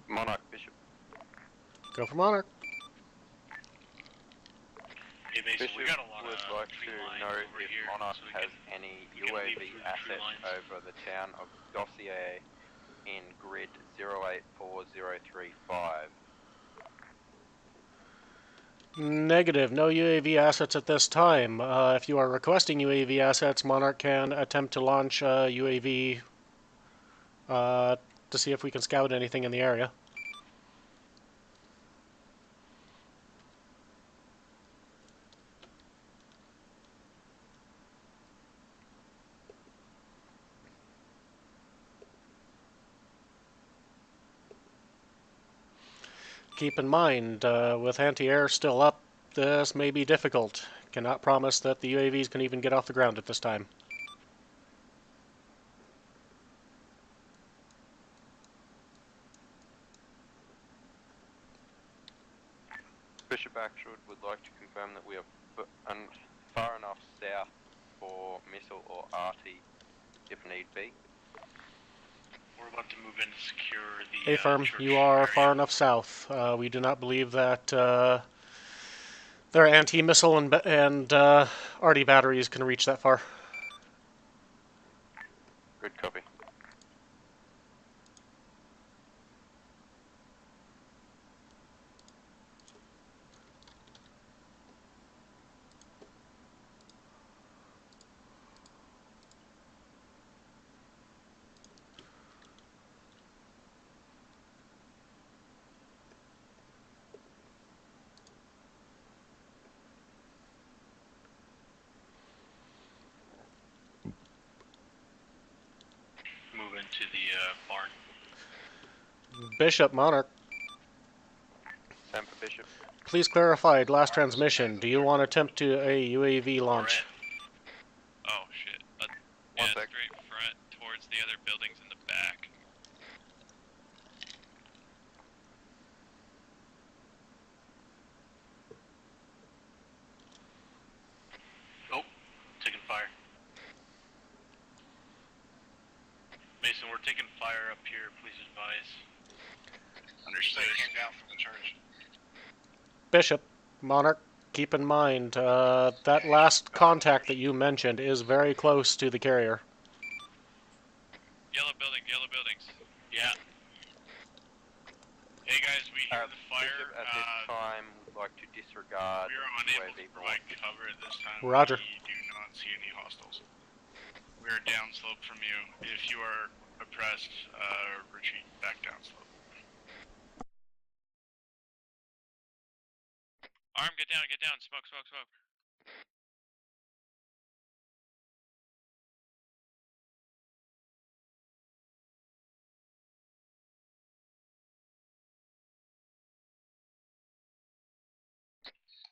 Monarch Bishop. Go for Monarch. Hey, Mason, Bishop we got a lot would of like tree to lines know over if here, Monarch so we has can- any we can leave UAV through the tree assets lines. over the town of Gossier in grid 084035. Negative. No UAV assets at this time. If you are requesting UAV assets, Monarch can attempt to launch a UAV to see if we can scout anything in the area. Keep in mind, with anti-air still up, this may be difficult. Cannot promise that the UAVs can even get off the ground at this time. Bishop Actual would like to confirm that we are far enough south for missile or arty if need be. We're about to move in to secure the Affirm, church you are area. far enough south. We do not believe that their anti-missile and arty batteries can reach that far. Good copy. Move into the barn. Bishop, Monarch, Same for Bishop. please clarify last transmission. Do you want to attempt to a UAV launch? Oh shit. One Yeah, sec. straight front towards the other buildings in the back. Oh, taking fire. Mason, we're taking fire up here. Please advise. Understood. They came down from the church. Bishop, Monarch, keep in mind that last contact that you mentioned is very close to the carrier. Yellow buildings. Yeah. Hey guys, we hear the fire. Bishop at this time would like to disregard We are unable UAV to provide launch. cover at this time. Roger. We do not see any hostiles. We are downslope from you. If you are oppressed, retreat back downslope. Arm, get down. Smoke.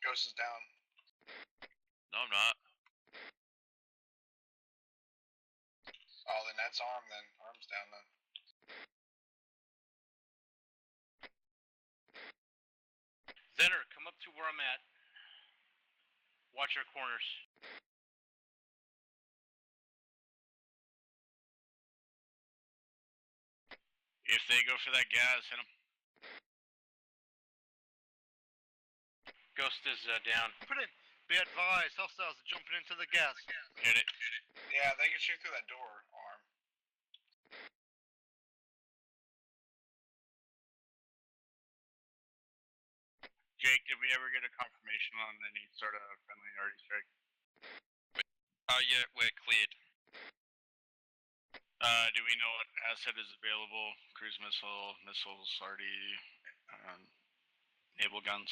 Ghost is down. No, I'm not. Oh, then that's Arm then. Arm's down then. Zenner, come up to where I'm at. Watch our corners. If they go for that gas, hit them. Ghost is down. Put in. Be advised, hostiles are jumping into the gas. Hit it. Yeah, they can shoot through that door, Arm. Jake, did we ever get a confirmation on any sort of friendly arty strike? Yeah, we're cleared. Do we know what asset is available? Cruise missile, missiles, arty, naval guns?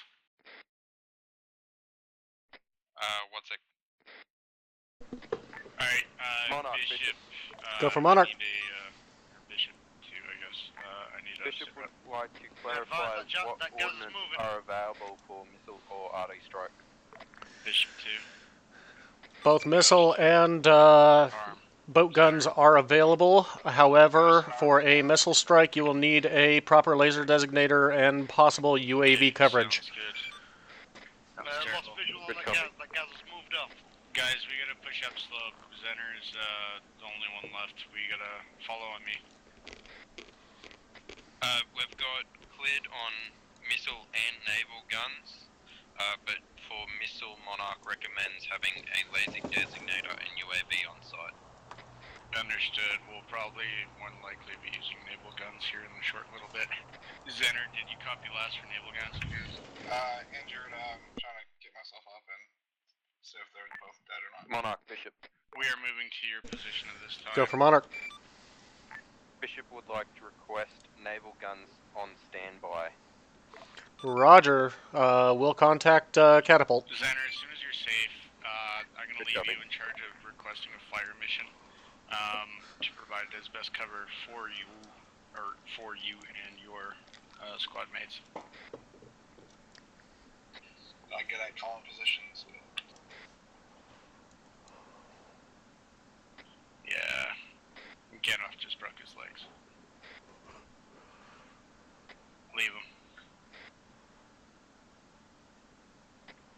One sec. Alright, Monarch, Bishop. Go for Monarch. I need or Bishop too, I guess. I need Bishop a would like to clarify that what that gas is ordnance moving. are available for missile or artillery strike. Bishop too. Both missile and Arm. boat guns are available. However, for a missile strike, you will need a proper laser designator and possible UAV coverage. Sounds good. Lost Terrible. visual on Good that copy. gas. That gas has moved off. Guys, we gotta push up slope. Zenner's the only one left. We gotta follow on me. We've got cleared on missile and naval guns, but for missile, Monarch recommends having a laser designator and UAV on site. Understood. We'll probably more than likely be using naval guns here in a short little bit. Zenner, did you copy last for naval guns? Injured. Trying to get myself up and see if they're both dead or not. Monarch, Bishop. We are moving to your position at this time. Go for Monarch. Bishop would like to request naval guns on standby. Roger. We'll contact Catapult. Zenner, as soon as you're safe, I'm gonna Good leave copy. you in charge of requesting a fire mission to provide as best cover for you, and your squad mates. I get at calling positions. Yeah. Gandalf just broke his legs. Leave him.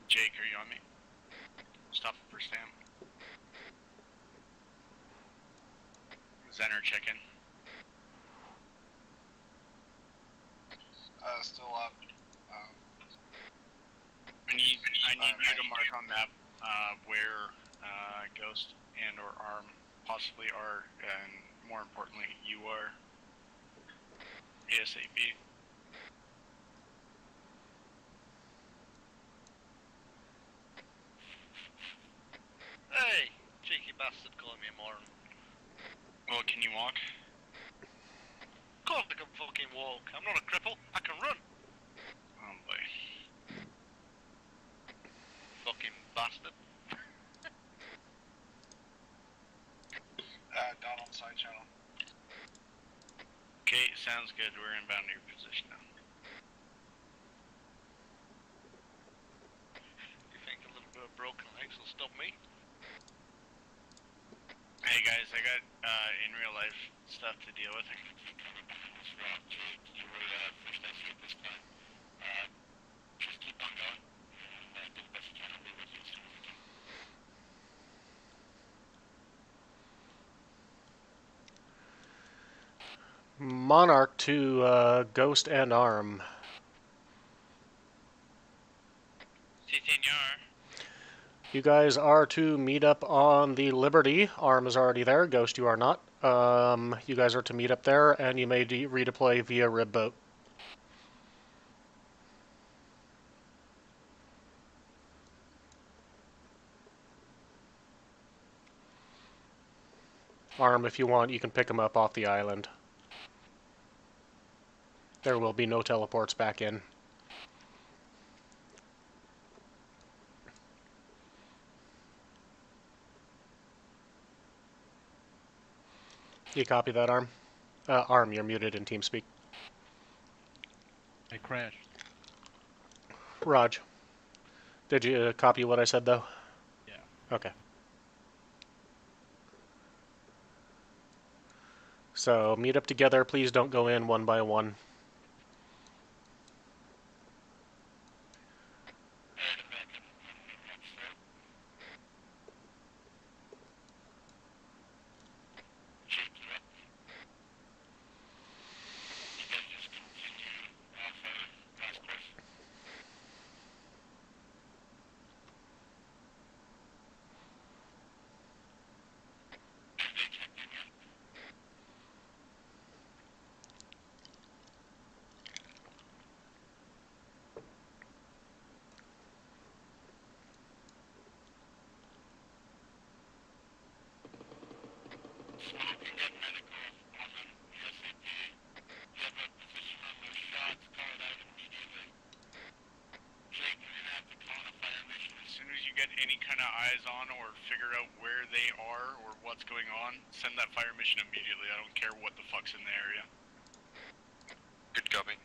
Jake, are you on me? Stop for Stam. Zenner, check in. Still up. I need you to mark on map where Ghost and or Arm possibly are, and more importantly, you are. ASAP. Hey, cheeky bastard calling me a moron. Well, can you walk? Of course I can fucking walk. I'm not a cripple. I can run. Oh boy. Fucking bastard. Down on side channel. Okay, sounds good. We're inbound to your position now. You think a little bit of broken legs will stop me? Hey guys, I got in real life stuff to deal with. Just keep on going. And do the best you can and be with you. Monarch to Ghost and Arm. Si, senor. You guys are to meet up on the Liberty. Arm is already there. Ghost, you are not. You guys are to meet up there, and you may redeploy via rib boat. Arm, if you want, you can pick them up off the island. There will be no teleports back in. You copy that, Arm? Arm, you're muted in TeamSpeak. I crashed. Raj. Did you copy what I said, though? Yeah. Okay. So, meet up together. Please don't go in one by one. get any kind of eyes on or figure out where they are or what's going on, send that fire mission immediately. I don't care what the fuck's in the area. Good copy.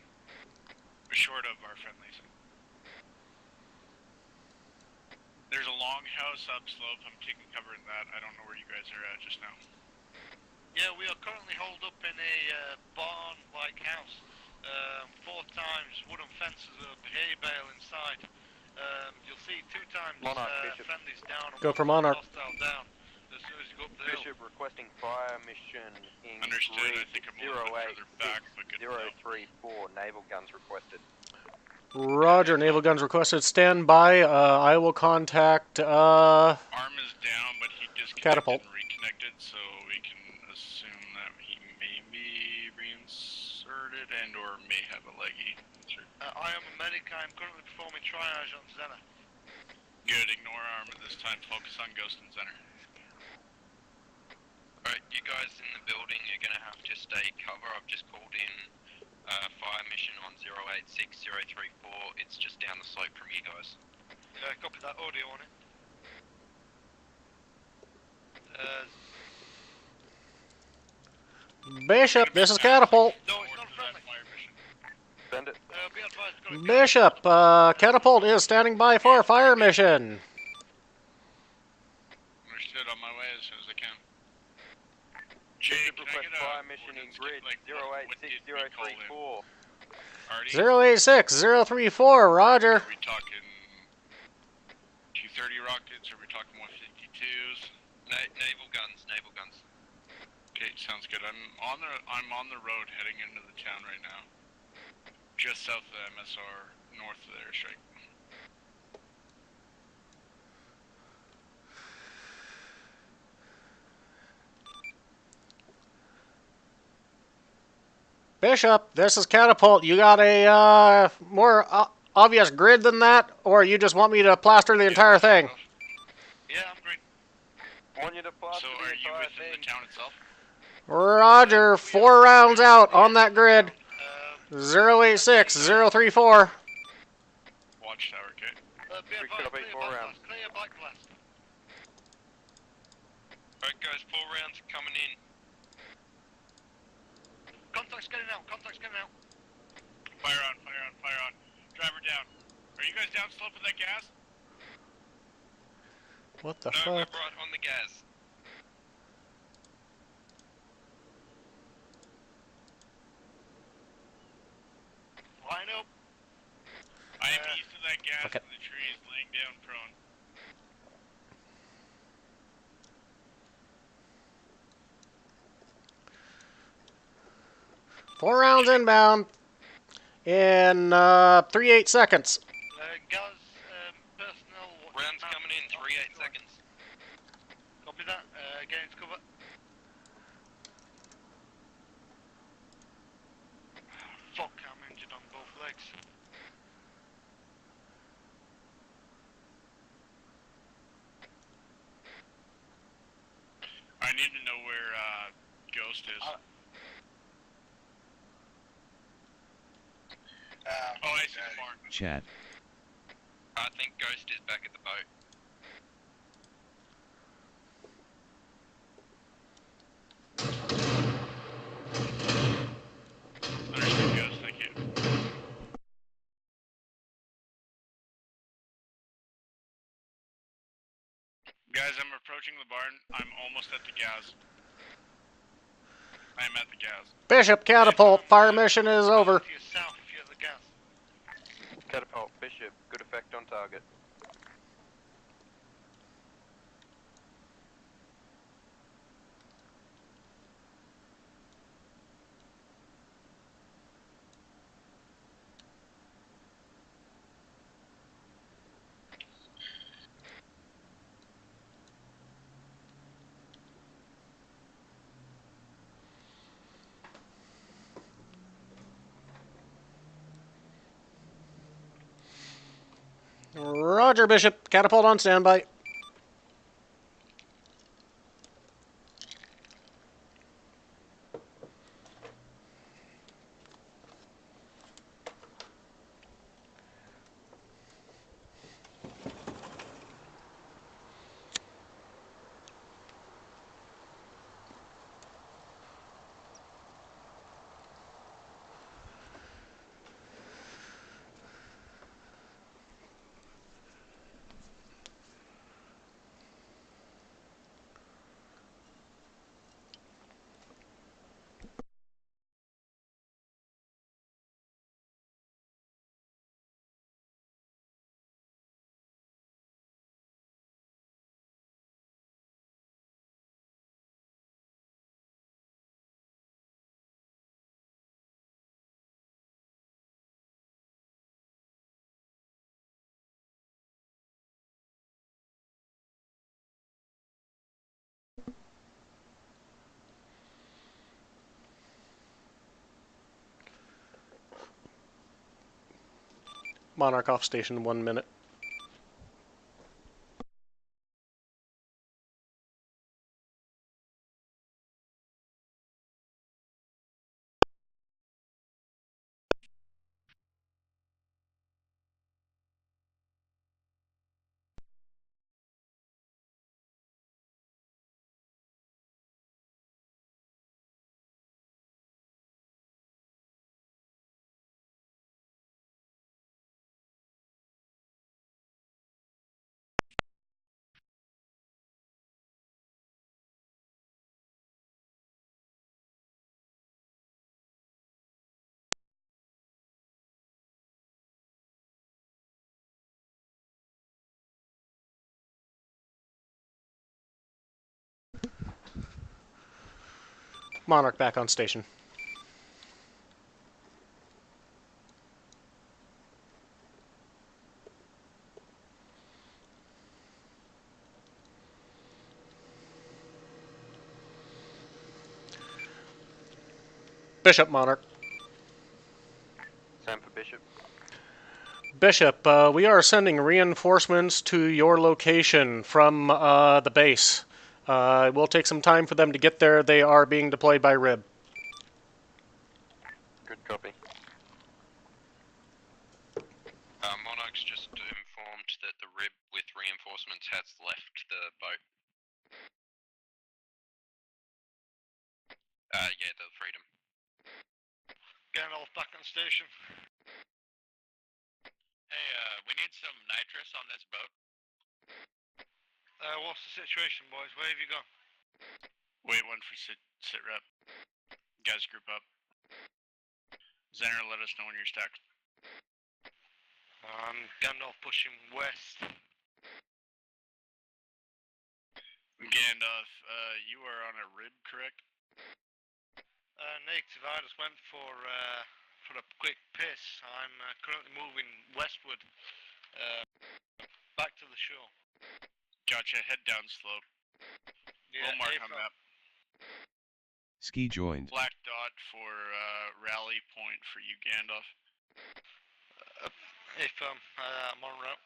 Short of our friendlies. There's a long house upslope. I'm taking cover in that. I don't know where you guys are at just now. Yeah, we are currently holed up in a barn-like house. 4 times wooden fences with a hay bale inside. You'll see 2 times Monarch, Bishop. friendlies down. And Go for Monarch. hostile down. As soon as you go up the hill. Bishop requesting fire mission in Understood. I grid think I'm a little bit further back, but good to know. 034. Naval guns requested. Roger, naval guns requested. Stand by. I will contact. Arm is down, but he disconnected Catapult. and reconnected, so we can assume that he may be reinserted and or may have a leggy. I am a medic. I am currently performing triage on Zena. Good. Ignore Arm at this time. Focus on Ghost and Center. Alright, you guys in the building are gonna have to stay cover. I've just called in fire mission on 086034. It's just down the slope from you guys. Copy that audio on it. Bishop, this is Catapult. No, it's not friendly. Send it. Be advised, got a Bishop, Catapult is standing by for a fire mission. Understood. On my way as soon as I can. Bishop can I request get a fire mission in coordinates, grid like, what did we call him? 086034. Artie? 086034, Roger. Are we talking 230 rockets? Are we talking 152s? Naval guns, naval guns. Okay, sounds good. I'm on the road heading into the town right now. Just south of the MSR, north of the airstrike. Bishop, this is Catapult. You got a more obvious grid than that, or you just want me to plaster the entire thing? Yeah, I'm green. Want you to plaster So the are you entire within thing. the town itself? Roger, 4 rounds out on that grid. 086034. Watchtower, okay? Be We advised, could have clear 4 bike rounds. blast. Clear bike blast. Alright guys, 4 rounds are coming in. Contact's getting out. Contact's getting out. Fire on, fire on, fire on. Driver down. Are you guys down slope with that gas? What the No, fuck? we're right on the gas. Line up. I am east of that gas Okay. in the trees, laying down prone. Four rounds inbound in 3-8 seconds. Gas, personnel. Rounds coming in, 3-8 seconds. Copy that. Get into cover. Fuck, I'm injured on both legs. I need to know where Ghost is. Oh, I see the barn. Chat. I think Ghost is back at the boat. Understood, Ghost. Thank you. Guys, I'm approaching the barn. I'm almost at the gas. I'm at the gas. Bishop, Catapult, fire mission is over. To your south if you have the gas. Catapult, Bishop, good effect on target. Roger, Bishop. Catapult on standby. Monarch off station 1 minute. Monarch back on station. Bishop, Monarch. Same for Bishop. Bishop, we are sending reinforcements to your location from the base. It will take some time for them to get there. They are being deployed by RIB. Good copy. Monarch's just informed that the RIB with reinforcements has left the boat. Yeah, the Freedom. Gandalf back on station. Hey, we need some nitrous on this boat. What's the situation, boys? Where have you gone? Wait one for sit rep. Guys, group up. Zener, let us know when you're stacked. Gandalf pushing west. Gandalf, you are on a RIB, correct? Negative. I just went for a quick piss. I'm currently moving westward, back to the shore. Gotcha. Head down slope. Yeah, We'll mark on April. map. Ski joined. Black dot for rally point for you, Gandalf. If I'm on route.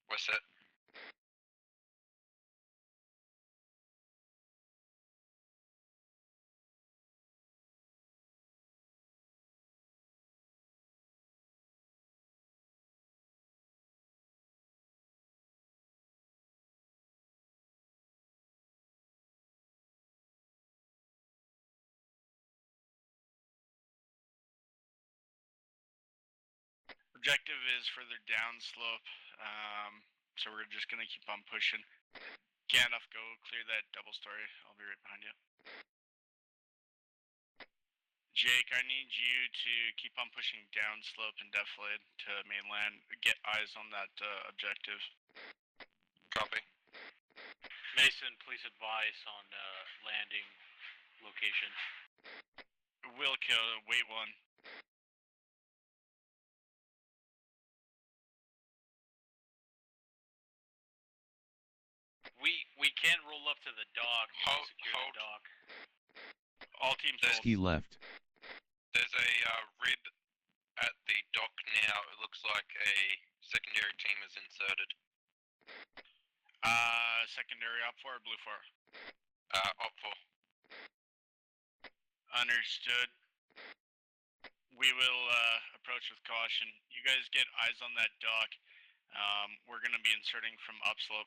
We're set. Objective is further downslope, so we're just gonna keep on pushing. Gandalf, go clear that double story. I'll be right behind you. Jake, I need you to keep on pushing downslope and deflate to mainland. Get eyes on that objective. Copy. Mason, please advise on landing location. Will kill, wait one. We can roll up to the dock and secure hold. the dock. All teams hold. Ski left. There's a rib at the dock now. It looks like a secondary team is inserted. Secondary op 4 or blue 4? Op 4. Understood. We will approach with caution. You guys get eyes on that dock. We're going to be inserting from upslope.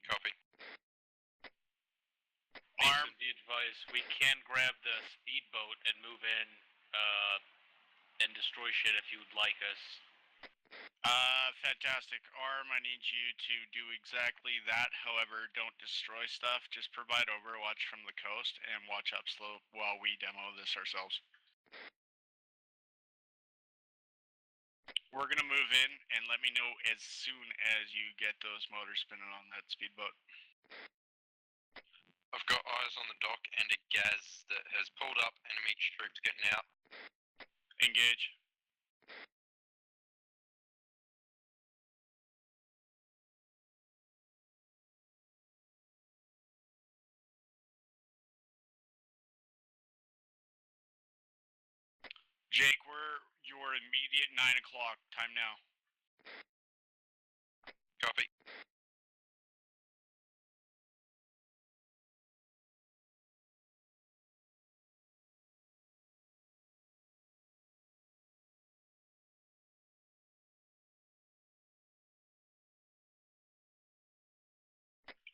Copy. Mason, be advised, we can grab the speedboat and move in and destroy shit if you would like us. Fantastic. Arm, I need you to do exactly that. However, don't destroy stuff. Just provide overwatch from the coast and watch upslope while we demo this ourselves. We're gonna move in and let me know as soon as you get those motors spinning on that speedboat. I've got eyes on the dock and a gas that has pulled up. Enemy troops getting out. Engage. Jake, we're your immediate 9 o'clock. Time now. Copy.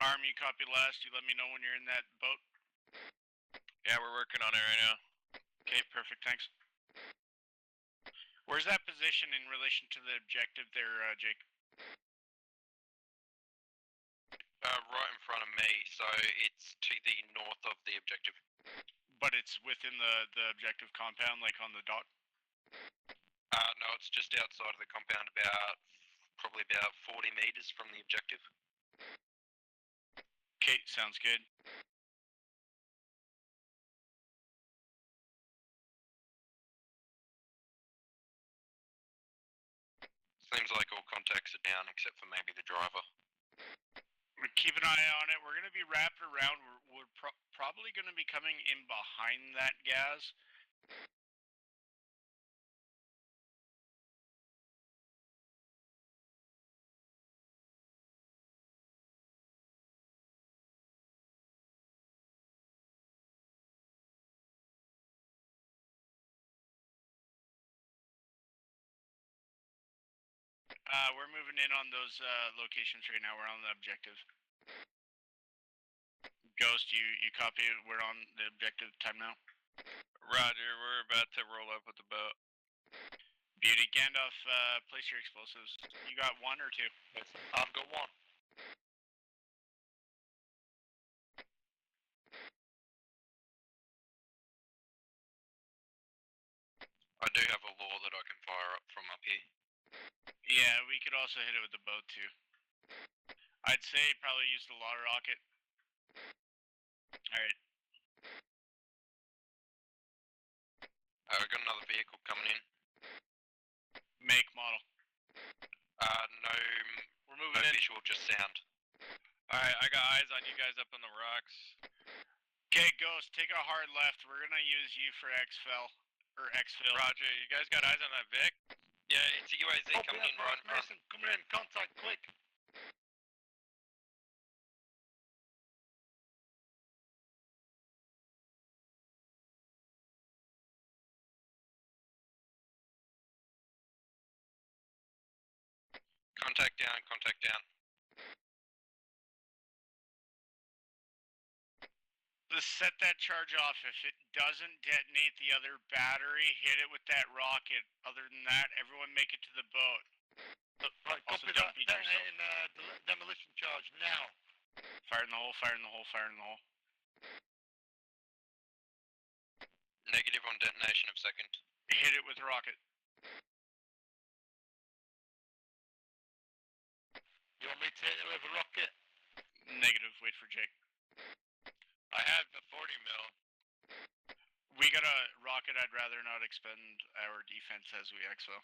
Arm, you copy last. You let me know when you're in that boat. Yeah, we're working on it right now. Okay, perfect. Thanks. Where's that position in relation to the objective there, Jake? Right in front of me, so it's to the north of the objective. But it's within the objective compound, like on the dock? No, it's just outside of the compound, probably about 40 meters from the objective. Okay, sounds good. Seems like all contacts are down except for maybe the driver. Keep an eye on it. We're going to be wrapped around. We're probably going to be coming in behind that gas. We're moving in on those locations right now. We're on the objective. Ghost, you copy it? We're on the objective time now. Roger, we're about to roll up with the boat. Beauty. Gandalf, place your explosives. You got one or two? I've got one. I do have a law that I can fire up from up here. Yeah, we could also hit it with the boat too. I'd say probably use the water rocket. Alright. We've got another vehicle coming in. Make, model. No, We're moving in. visual, just sound. Alright, I got eyes on you guys up on the rocks. Okay, Ghost, take a hard left. We're gonna use you for exfil. Or exfil. Roger, you guys got eyes on that Vic? Yeah, it's a UAZ coming in right in front. Mason, coming in, contact, quick. Contact down, contact down. Let's set that charge off. If it doesn't detonate the other battery, hit it with that rocket. Other than that, everyone make it to the boat. Right, Also, copy don't that. beat yourself. Detonating demolition charge now. Fire in the hole, fire in the hole, fire in the hole. Negative on detonation of second. Hit it with a rocket. You want me to hit it with a rocket? Negative, wait for Jake. I have the 40 mil. We got a rocket, I'd rather not expend our defense as we exfil.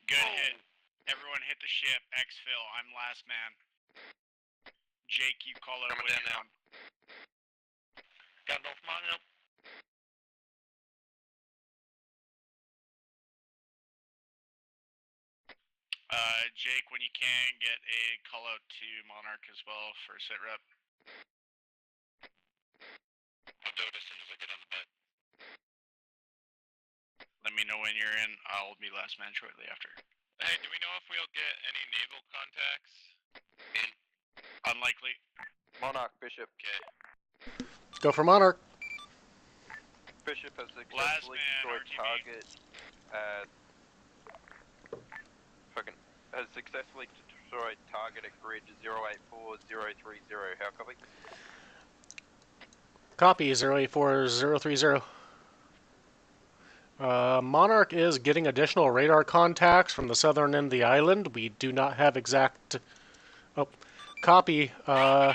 Good hit. Everyone hit the ship, exfil, I'm last man. Jake, you call out Coming when down you're now. on. Gandalf, mine up. Jake, when you can, get a call out to Monarch as well for sit rep. I'll do it as soon as I get on the boat. Let me know when you're in. I'll be last man shortly after. Hey, do we know if we'll get any naval contacts? In. Unlikely. Monarch, Bishop. Okay. Let's go for Monarch. Bishop has Last successfully man, destroyed RTB. target at... has successfully destroyed target at grid 084030. How copy? Copy 084030. Monarch is getting additional radar contacts from the southern end of the island. We do not have exact... Oh, copy. Oh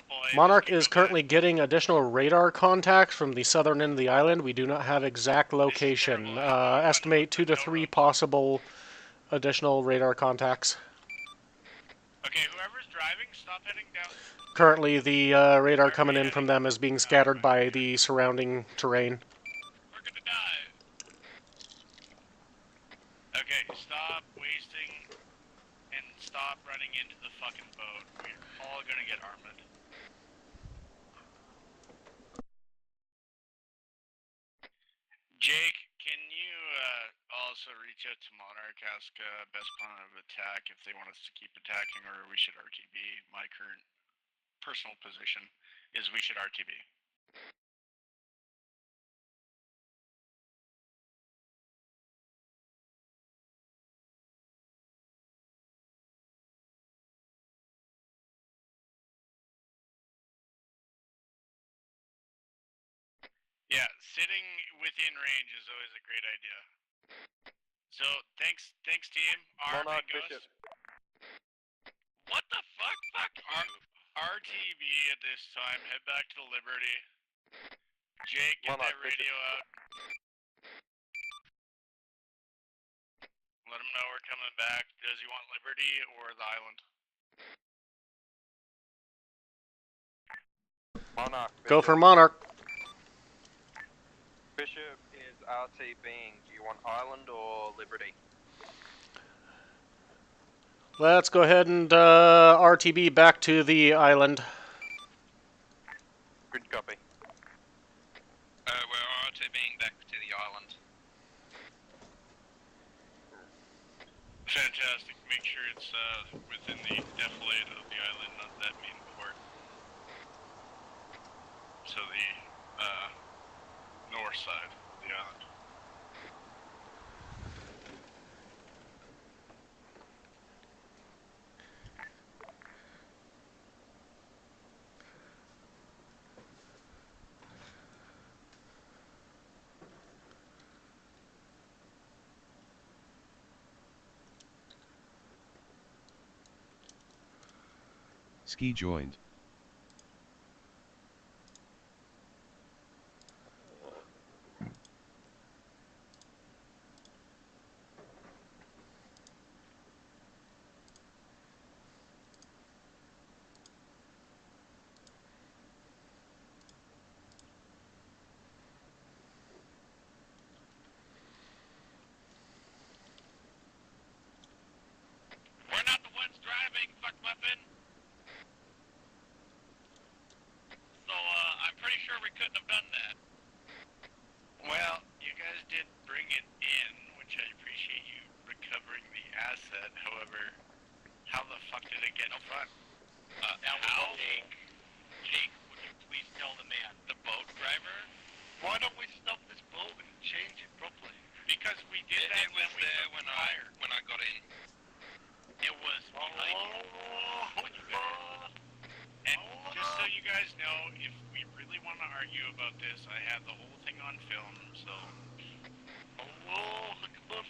boy. Monarch this could is go currently bad. getting additional radar contacts from the southern end of the island. We do not have exact location. terrible. Estimate 2 to 3 possible additional radar contacts. Okay, whoever's driving, stop heading down. Currently, the radar coming in from them is being scattered by the surrounding terrain. We're gonna die. Okay, stop wasting and stop running into the fucking boat. We're all gonna get armored. Jake, can you also reach out to Monarch, ask best plan of attack if they want us to keep attacking or we should RTB? My current personal position is we should RTB. Yeah, sitting within range is always a great idea. So thanks team. Arma Monarch, and Ghost. Bishop. What the fuck? Fuck you. RTB at this time. Head back to the Liberty. Jake, get Monarch, that radio out. Let him know we're coming back. Does he want Liberty or the island? Monarch, Bishop. Go for Monarch. Bishop is RTBing. Do you want Island or Liberty? Let's go ahead and RTB back to the island. Good copy. We're RTBing back to the island. Fantastic. Make sure it's within the defilade of the island, not that main port. So the north side of the island. Ski joined. However, how the fuck did it get up front? How? Jake, would you please tell the man, the boat driver? Why don't we stop this boat and change it properly? Because we did that. It was there when I got in. It was behind you when you got in. And just so you guys know, if we really want to argue about this, I have the whole thing on film, so... Allah Akbar.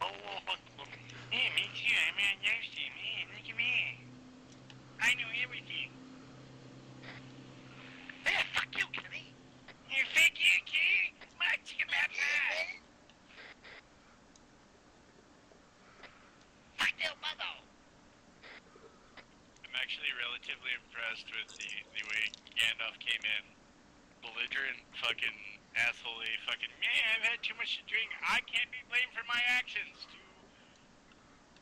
Allah Akbar. Yeah, me too. I'm on Yoshi, man. Look at me. I know everything. Hey, fuck you, Kenny. You fuck you, kid. Much about that. Fuck you, mother. I'm actually relatively impressed with the way Gandalf came in. Belligerent, fucking asshole-y, fucking, man, I've had too much to drink. I can't be blamed for my actions.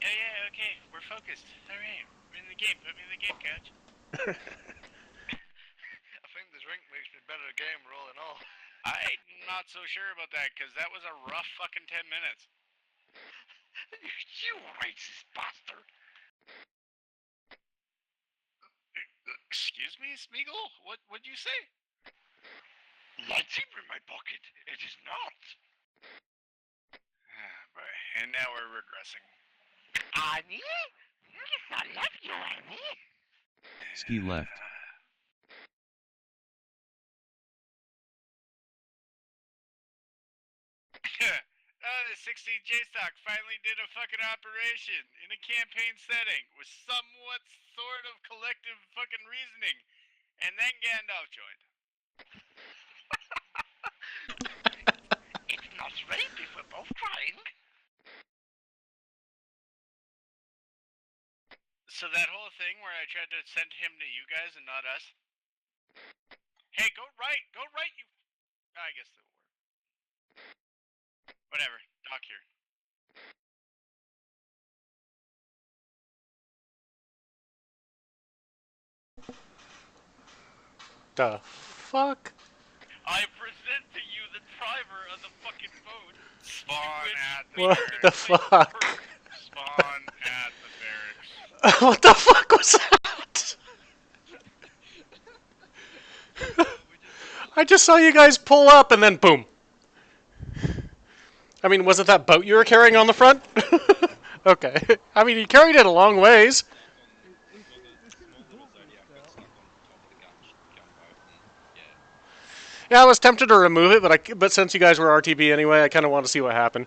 Yeah, okay, we're focused. Alright, we're in the game. Put me in the game, coach. I think the drink makes me better game roll and all. I'm not so sure about that, because that was a rough fucking 10 minutes. You racist bastard. Excuse me, Smeagol? What'd you say? Lightsaber in my pocket. It is not. Boy, and now we're regressing. Annie? Yes, I love you, Annie. Ski left. The 16th JSOC finally did a fucking operation in a campaign setting with somewhat sort of collective fucking reasoning. And then Gandalf joined. It's not rape if we're both trying. So that whole thing where I tried to send him to you guys and not us. Hey, go right, you. I guess that will work. Whatever, dock here. The fuck? I present to you the driver of the fucking boat. Spawn at the What barracks. the fuck? Spawn at the barracks. What the fuck was that? I just saw you guys pull up and then boom. I mean, was it that boat you were carrying on the front? Okay. I mean, you carried it a long ways. Yeah, I was tempted to remove it, but since you guys were RTB anyway, I kind of wanted to see what happened.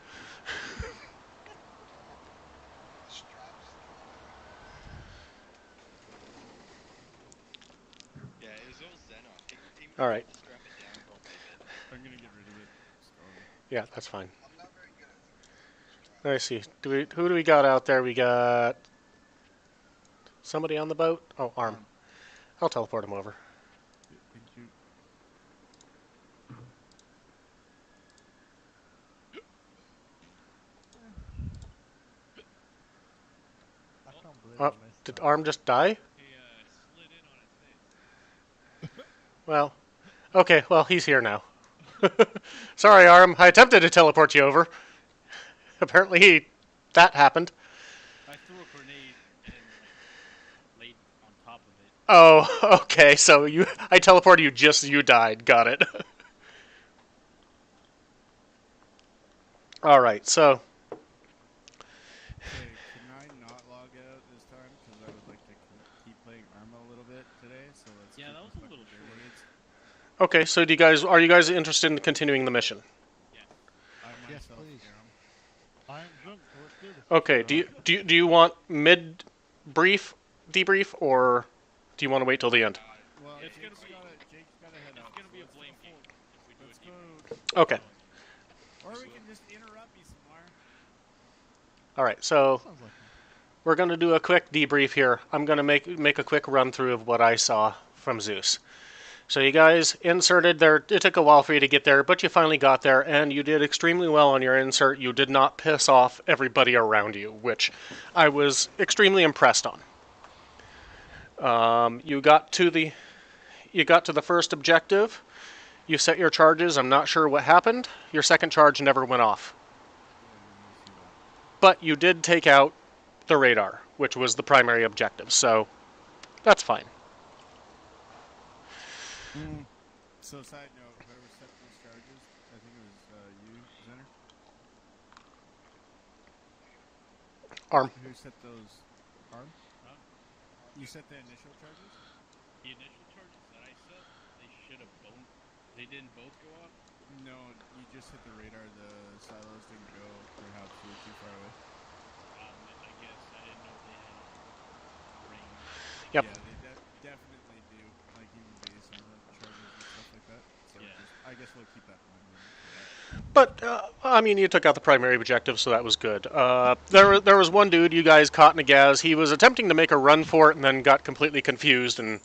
Yeah, it was all Zeno. He All right. to strap it down properly, but I'm gonna get rid of it. Sorry. Yeah, that's fine. Let me see. Who do we got out there? We got somebody on the boat. Oh, Arm. I'll teleport him over. Thank you. I can't believe Oh, I missed did that. Arm just die? He slid in on his face. Well, okay. Well, he's here now. Sorry, Arm. I attempted to teleport you over. Apparently, that happened. I threw a grenade and laid on top of it. Oh, okay. So I teleported you just as you died. Got it. All right. So. Hey, can I not log out this time? Because I would like to keep playing Arma a little bit today. So let's. Yeah, that was a little dirty. Okay. So are you guys interested in continuing the mission? Yes. Yes, please. I'm good. Let's do this. Okay. Do you want mid brief debrief or do you want to wait till the end? Well, Jake's gotta head out. It's gonna be a blame game if we do Let's it. Okay. Or we can just interrupt me somewhere. All right. So Sounds like we're going to do a quick debrief here. I'm going to make a quick run through of what I saw from Zeus. So you guys inserted there. It took a while for you to get there, but you finally got there, and you did extremely well on your insert. You did not piss off everybody around you, which I was extremely impressed on. You got to the first objective. You set your charges. I'm not sure what happened. Your second charge never went off. But you did take out the radar, which was the primary objective, so that's fine. So, side note, whoever set those charges, I think it was you, Zenner? Arm. Who set those? Arm? Huh? You set the initial charges? The initial charges that I set, they should have both. They didn't both go off? No, you just hit the radar. The silos didn't go. Perhaps you were too far away. I guess I didn't know if they had range. Yep. Yeah, they definitely do. Like even base armor charges and stuff like that. So Yeah. I guess we'll keep that in mind. But, I mean, you took out the primary objective, so that was good. There was one dude you guys caught in a gas. He was attempting to make a run for it and then got completely confused and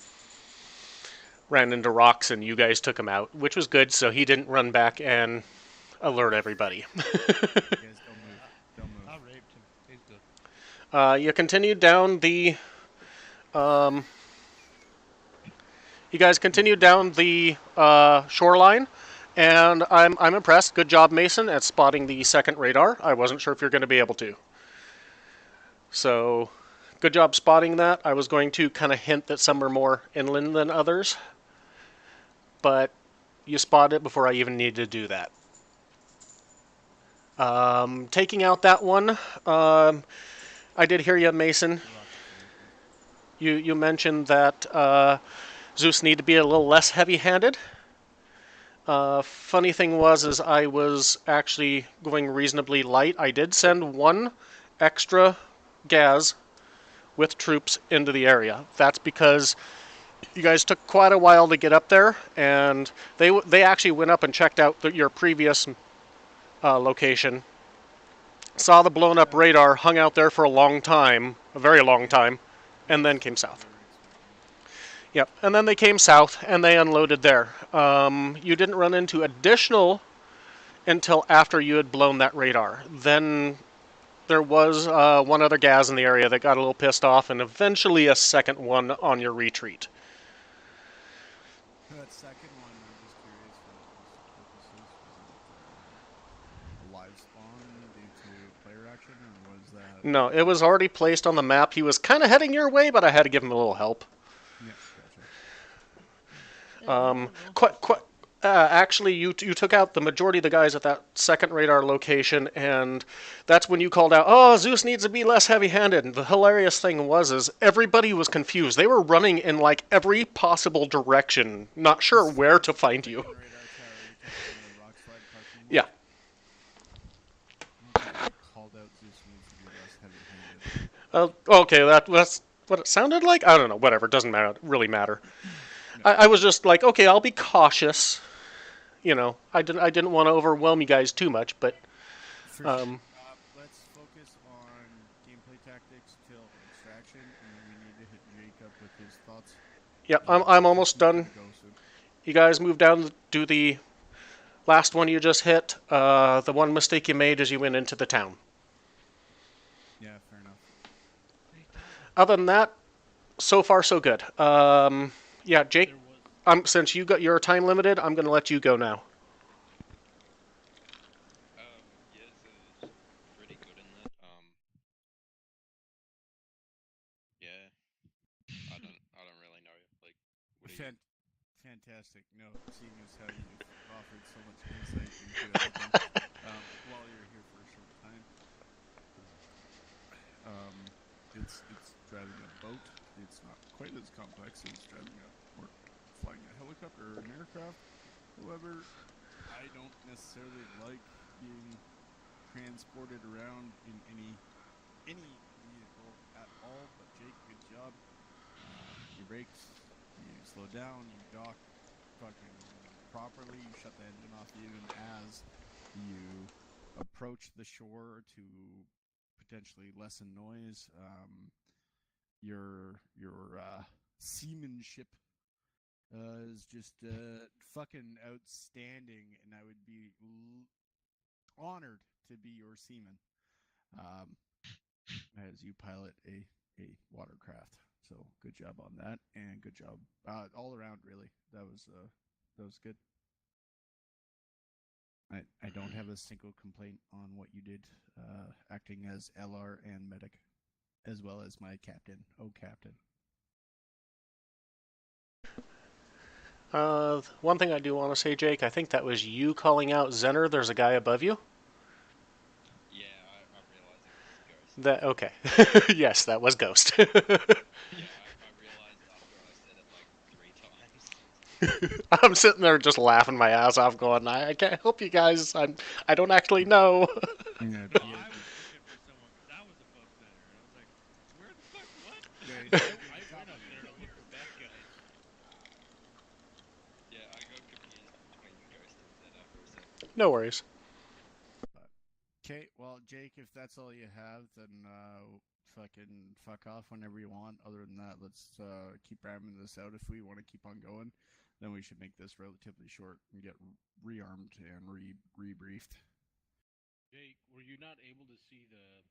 ran into rocks, and you guys took him out, which was good, so he didn't run back and alert everybody. You guys don't move. Don't move. I raped him. He's good. You continued down the... you guys continued down the shoreline, and I'm impressed. Good job, Mason, at spotting the second radar. I wasn't sure if you're going to be able to. So, good job spotting that. I was going to kind of hint that some are more inland than others, but you spotted it before I even needed to do that. Taking out that one, I did hear you, Mason. You mentioned that Zeus needed to be a little less heavy-handed. Funny thing was I was actually going reasonably light. I did send one extra Gaz with troops into the area. That's because you guys took quite a while to get up there, and they actually went up and checked out your previous location, saw the blown up radar, hung out there for a long time, a very long time, and then came south. Yep, and then they came south and they unloaded there. You didn't run into additional until after you had blown that radar. Then there was one other Gaz in the area that got a little pissed off, and eventually a second one on your retreat. That second one, I'm just curious for purposes, was it a live spawn due to player action, or was that... No, it was already placed on the map. He was kind of heading your way, but I had to give him a little help. Yeah, gotcha. Actually, you took out the majority of the guys at that second radar location, and that's when you called out, "Oh, Zeus needs to be less heavy-handed." And the hilarious thing was everybody was confused. They were running in like every possible direction, not sure where to find you. Yeah. Called out Zeus needs to be less heavy-handed. Okay, that's what it sounded like. I don't know. Whatever, doesn't matter. Really matter. No. I was just like, okay, I'll be cautious. You know, I didn't want to overwhelm you guys too much, but let's focus on gameplay tactics till extraction, and then we need to hit Jacob with his thoughts. Yeah, I'm almost done. You guys move down to the last one you just hit. The one mistake you made is you went into the town. Yeah, fair enough. Other than that, so far so good. Yeah, Jake. Since you got your time limited, I'm going to let you go now. Yeah, so pretty good in that. Yeah, I don't really know. Like, what do you... Fantastic. No, seeing as how you've offered so much insight into everything while you're here for a short time. It's driving a boat. It's not quite as complex as driving or flying a helicopter or an aircraft. However, I don't necessarily like being transported around in any vehicle at all. But Jake, good job. You brakes, you slow down, you dock fucking properly, you shut the engine off even as you approach the shore to potentially lessen noise. Your seamanship is just fucking outstanding, and I would be honored to be your seaman as you pilot a watercraft. So good job on that, and good job all around. Really, that was good. I don't have a single complaint on what you did, acting as LR and medic, as well as my captain. Oh, captain. One thing I do want to say, Jake, I think that was you calling out Zener. There's a guy above you. Yeah, I realised it was Ghost. That okay. Yes, that was Ghost. Yeah, I realised after I said it like 3 times. I'm sitting there just laughing my ass off, going, I can't help you guys. I don't actually know. Yeah, No, yeah, I was looking for someone because I was above center, and I was like, "Where the fuck? What?" I went up there to look for bad guys. Yeah, I got confused between Ghost and Zeta for a sec. No worries. Okay, well, Jake, if that's all you have, then fucking fuck off whenever you want. Other than that, let's keep ramming this out. If we want to keep on going, then we should make this relatively short and get rearmed and rebriefed. Jake, were you not able to see the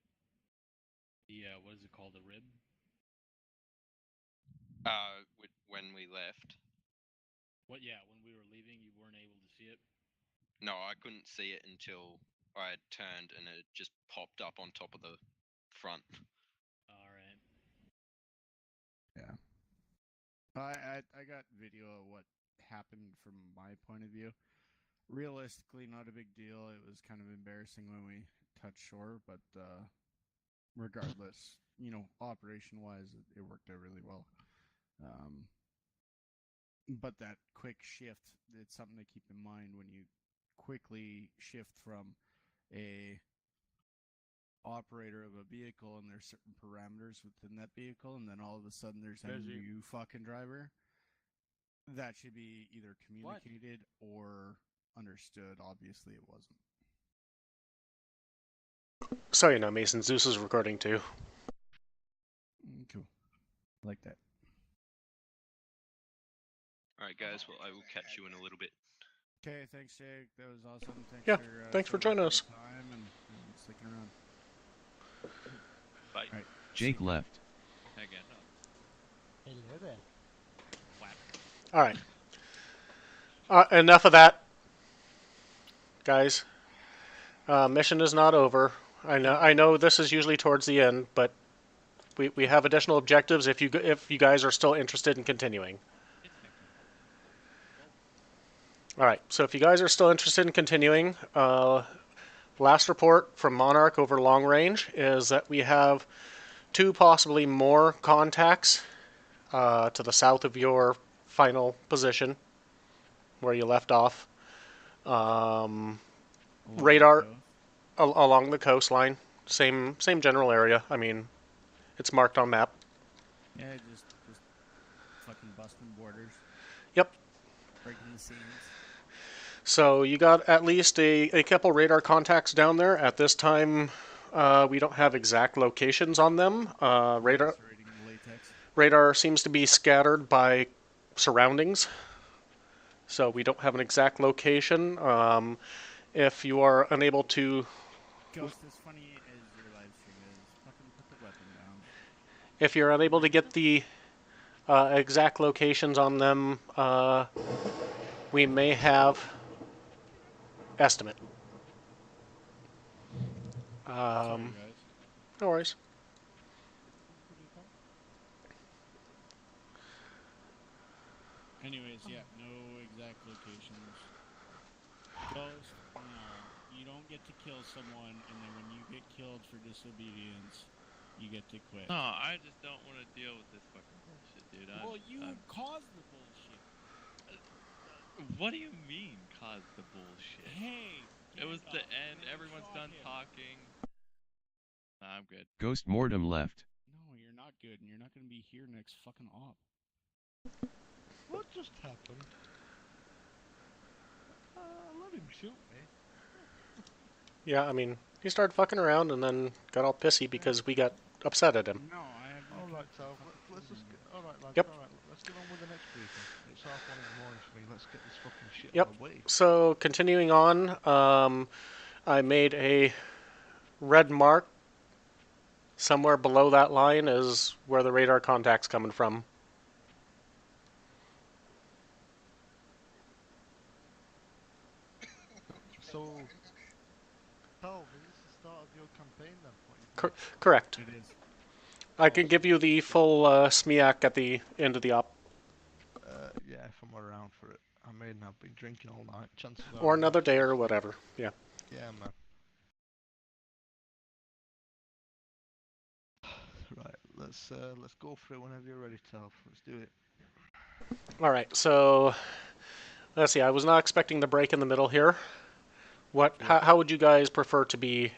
what is it called, the rib? When we left. What? Yeah, when we were leaving, you weren't able to see it. No, I couldn't see it until I had turned and it just popped up on top of the front. All right. Yeah. I got video of what happened from my point of view. Realistically, not a big deal. It was kind of embarrassing when we touched shore, but regardless, operation-wise, it worked out really well. But that quick shift, it's something to keep in mind when you quickly shift from a operator of a vehicle and there's certain parameters within that vehicle, and then all of a sudden there's a new fucking driver. That should be either communicated or understood. Obviously, it wasn't. So you know, Mason, Zeus is recording too. Cool. Like that. Alright guys, well I will catch you in a little bit. Okay, thanks, Jake. That was awesome. Thanks Yeah, for thanks for joining us. Time and sticking around. Bye. All right. Jake left. Again. Hello there. All right. Enough of that, guys. Mission is not over. I know this is usually towards the end, but we have additional objectives if you guys are still interested in continuing. All right. So if you guys are still interested in continuing, last report from Monarch over long range is that we have 2, possibly more contacts to the south of your final position where you left off. Radar along the coastline, same general area. I mean, it's marked on map. Yeah, just fucking busting borders. Yep. Breaking the scenes. So you got at least a couple radar contacts down there. At this time, we don't have exact locations on them. Radar seems to be scattered by surroundings, so we don't have an exact location. If you are unable to... Ghost, as funny as your live stream is, fucking put the weapon down. If you're unable to get the exact locations on them, we may have estimate. Sorry, guys. No worries. Anyways, yeah, no exact locations. Ghost, no. You don't get to kill someone, and then when you get killed for disobedience, you get to quit. No, I just don't want to deal with this fucking bullshit, dude. Well, you caused the bullshit. What do you mean, caused the bullshit? Hey! It was the end. Everyone's done talking. Nah, I'm good. Ghost Mortem left. No, you're not good, and you're not going to be here next fucking op. What just happened? Let him shoot me. Yeah, I mean, he started fucking around and then got all pissy because we got upset at him. No, I have no... Alright, so let's just get... Alright, lads, Yep. alright, let's get on with the next briefing. It's 1:30 in the morning for me. Let's get this fucking shit Yep. on the way. So, continuing on, I made a red mark. Somewhere below that line is where the radar contact's coming from. So, Tal, is this the start of your campaign then? What you think? Correct. It is. I can give you the full SMIAC at the end of the op. Yeah, if I'm around for it. I may not be drinking all night. Chances are. Or I'm another not day fall or asleep. whatever. Yeah. Yeah, man. Right, let's go through whenever you're ready, Tal. Let's do it. All right. So let's see. I was not expecting the break in the middle here. What? Sure. How would you guys prefer to be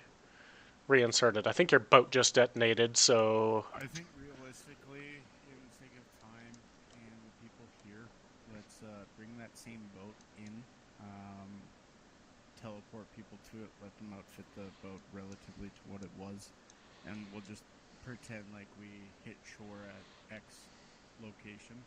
reinserted? I think your boat just detonated, so I think realistically, in the sake of time and the people here, let's bring that same boat in, teleport people to it, let them outfit the boat relatively to what it was, and we'll just pretend like we hit shore at X location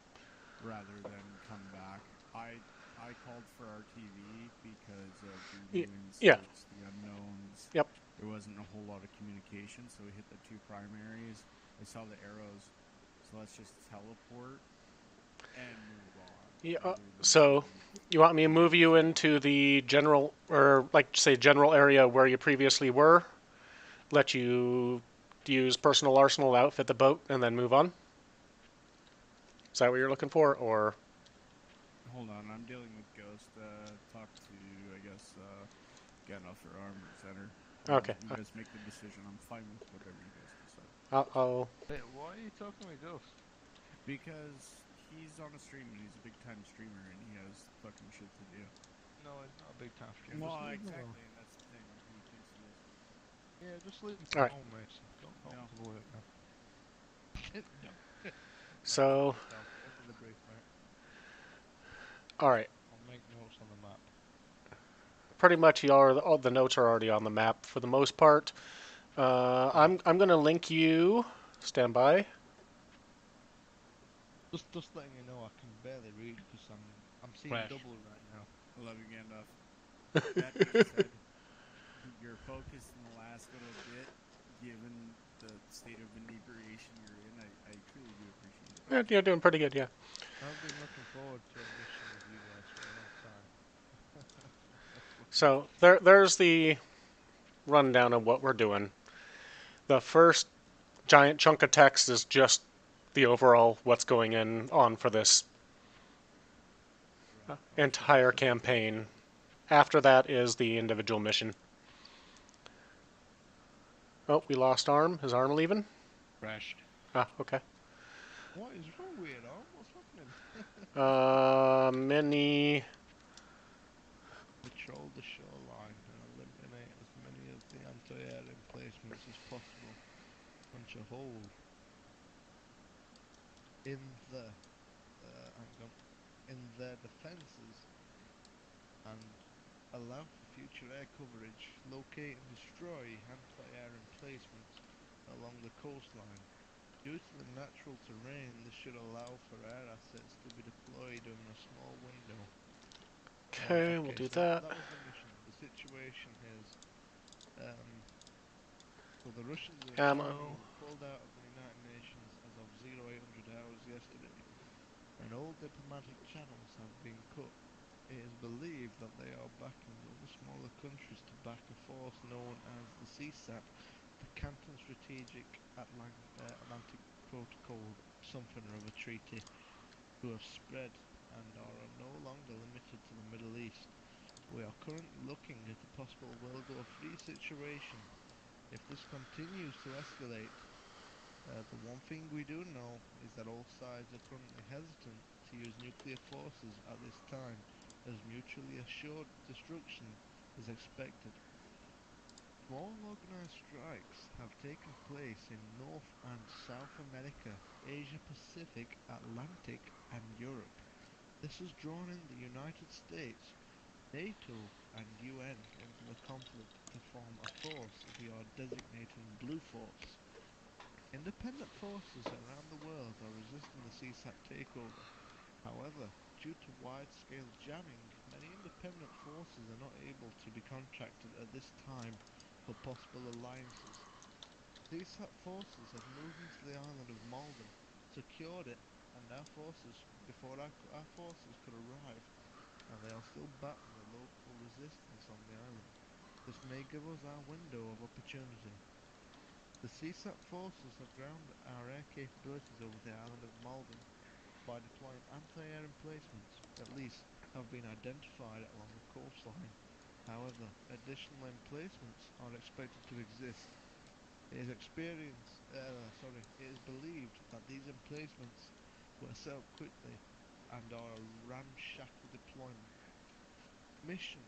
rather than come back. I called for RTV because of the new yeah. inserts, the unknowns. Yep. There wasn't a whole lot of communication, so we hit the two primaries. I saw the arrows, so let's just teleport and move on. Yeah. So you want me to move you into the general, or like say general area where you previously were? Let you use personal arsenal to outfit the boat and then move on? Is that what you're looking for, or? Hold on, I'm dealing with Ghost. Talk to, I guess, Gandalf or Arma Center. Okay. You guys make the decision. I'm fine with whatever you guys decide. I'll. Wait, why are you talking with Ghost? Because he's on a stream and he's a big time streamer and he has fucking shit to do. No, he's not a big time streamer. Well, exactly, and that's the thing. He thinks he is. Yeah, just leave him All right. home, Mason. Don't talk to the work now. No. So. End of the brief, mate. All right. I'll make notes on the map. Pretty much, all the notes are already on the map for the most part. I'm gonna link you. Stand by. Just letting you know, I can barely read because I'm seeing double right now. I love you, Gandalf. That being said, your focus in the last little bit, given the state of inebriation you're in, I truly do appreciate it. Yeah, you're doing pretty good, yeah. I've been looking forward to a mission with you guys for a long time. So there's the rundown of what we're doing. The first giant chunk of text is just the overall what's going on for this entire campaign. After that is the individual mission. Oh, we lost Arm. Is Arm leaving? Crashed. Ah, okay. What is wrong with it, Arm? What's happening? Many. Patrol the shoreline and eliminate as many of the anti-air emplacements as possible. Punch a hole in the in their defences and allow for future air coverage. Locate and destroy anti-air emplacements along the coastline. Due to the natural terrain, this should allow for air assets to be deployed in a small window. Okay, we'll do so that. that was the mission. The situation is, so the Russians are informing we pulled out of the United Nations as of 0800 hours yesterday, and all diplomatic channels have been cut. It is believed that they are backing other smaller countries to back a force known as the CSAT, the Canton Strategic Atlantic Protocol, something or other treaty, who have spread and are no longer limited to the Middle East. We are currently looking at a possible World War III situation. If this continues to escalate, the one thing we do know is that all sides are currently hesitant to use nuclear forces at this time, as mutually assured destruction is expected. Small organized strikes have taken place in North and South America, Asia Pacific, Atlantic, and Europe. This has drawn in the United States, NATO, and UN into the conflict to form a force we are designating Blue Force. Independent forces around the world are resisting the CSAT takeover. However, due to wide-scale jamming, many independent forces are not able to be contracted at this time for possible alliances. CSAT forces have moved into the island of Malden, secured it, and before our forces could arrive, and they are still battling the local resistance on the island. This may give us our window of opportunity. The CSAT forces have grounded our air capabilities over the island of Malden by deploying anti-air emplacements, at least have been identified along the coastline. However, additional emplacements are expected to exist. It is believed that these emplacements were set up quickly and are a ramshackle deployment. Mission: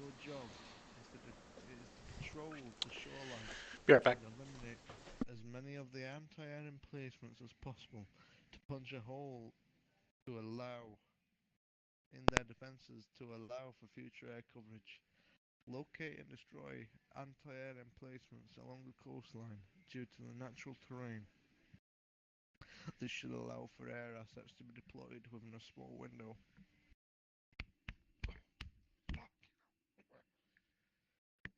your job is to patrol the shoreline Be right back. and eliminate as many of the anti-air emplacements as possible to punch a hole to allow in their defenses to allow for future air coverage. Locate and destroy anti-air emplacements along the coastline due to the natural terrain. This should allow for air assets to be deployed within a small window.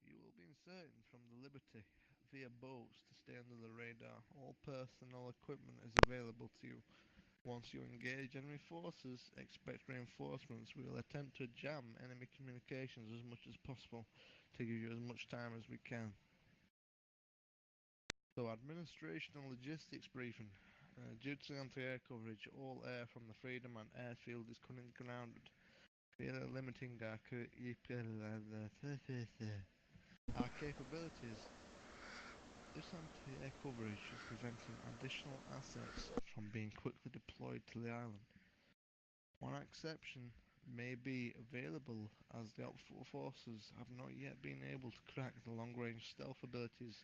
You will be inserting from the Liberty via boats to stay under the radar. All personnel equipment is available to you. Once you engage enemy forces, expect reinforcements. We will attempt to jam enemy communications as much as possible to give you as much time as we can. So, administration and logistics briefing. Due to the anti-air coverage, all air from the Freedom and airfield is currently grounded. We are limiting our capabilities. This anti-air coverage is preventing additional assets from being quickly deployed to the island. One exception may be available as the Op forces have not yet been able to crack the long-range stealth abilities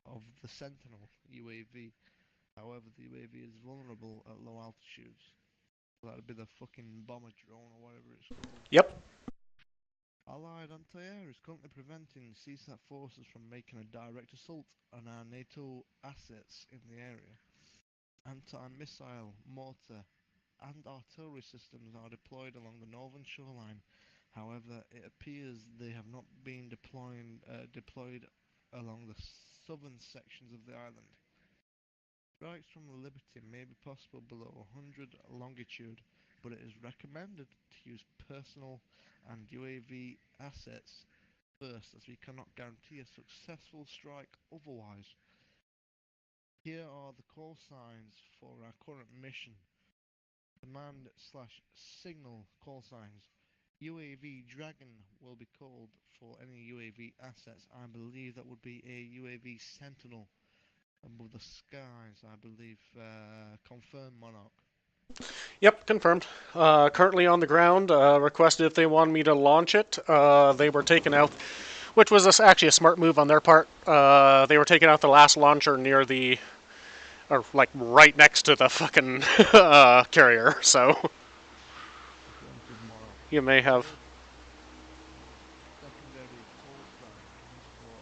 of the Sentinel UAV. However, the UAV is vulnerable at low altitudes. So that'd be the fucking bomber drone or whatever it's called. Yep. Allied anti-air is currently preventing CSAT forces from making a direct assault on our NATO assets in the area. Anti-missile, mortar, and artillery systems are deployed along the northern shoreline. However, it appears they have not been deployed along the southern sections of the island. Strikes from the Liberty may be possible below 100 longitude, but it is recommended to use personal and UAV assets first, as we cannot guarantee a successful strike otherwise. Here are the call signs for our current mission. Command/signal call signs. UAV Dragon will be called for any UAV assets. I believe that would be a UAV Sentinel above the skies, I believe. Confirm, Monarch. Yep, confirmed. Currently on the ground. Requested if they wanted me to launch it. They were taken out, which was actually a smart move on their part. They were taking out the last launcher near the, or like right next to the fucking carrier. So you may have. Secondary call sign is for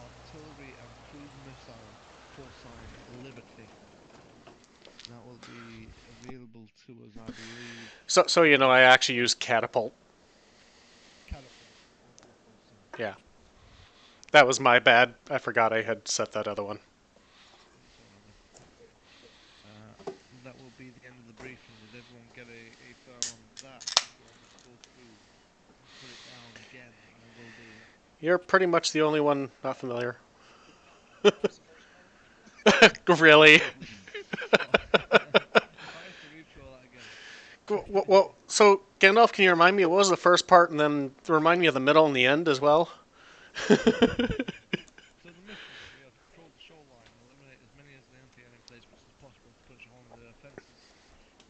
artillery and cruise missile call sign Liberty. That will be available to us, I believe. So you know, I actually use catapult. Catapult. Yeah. That was my bad. I forgot I had set that other one. That will be the end of the briefing. Did everyone get a file on that? Or do you want me to go through and put it down again? I will do that. You're pretty much the only one not familiar. What's the first part? Really? If I have to retro that again. Well, so Gandalf, can you remind me what was the first part, and then remind me of the middle and the end as well? So the mission, we are to patrol the shoreline and eliminate as many of the anti-air emplacements as possible to punch a hole in their defences.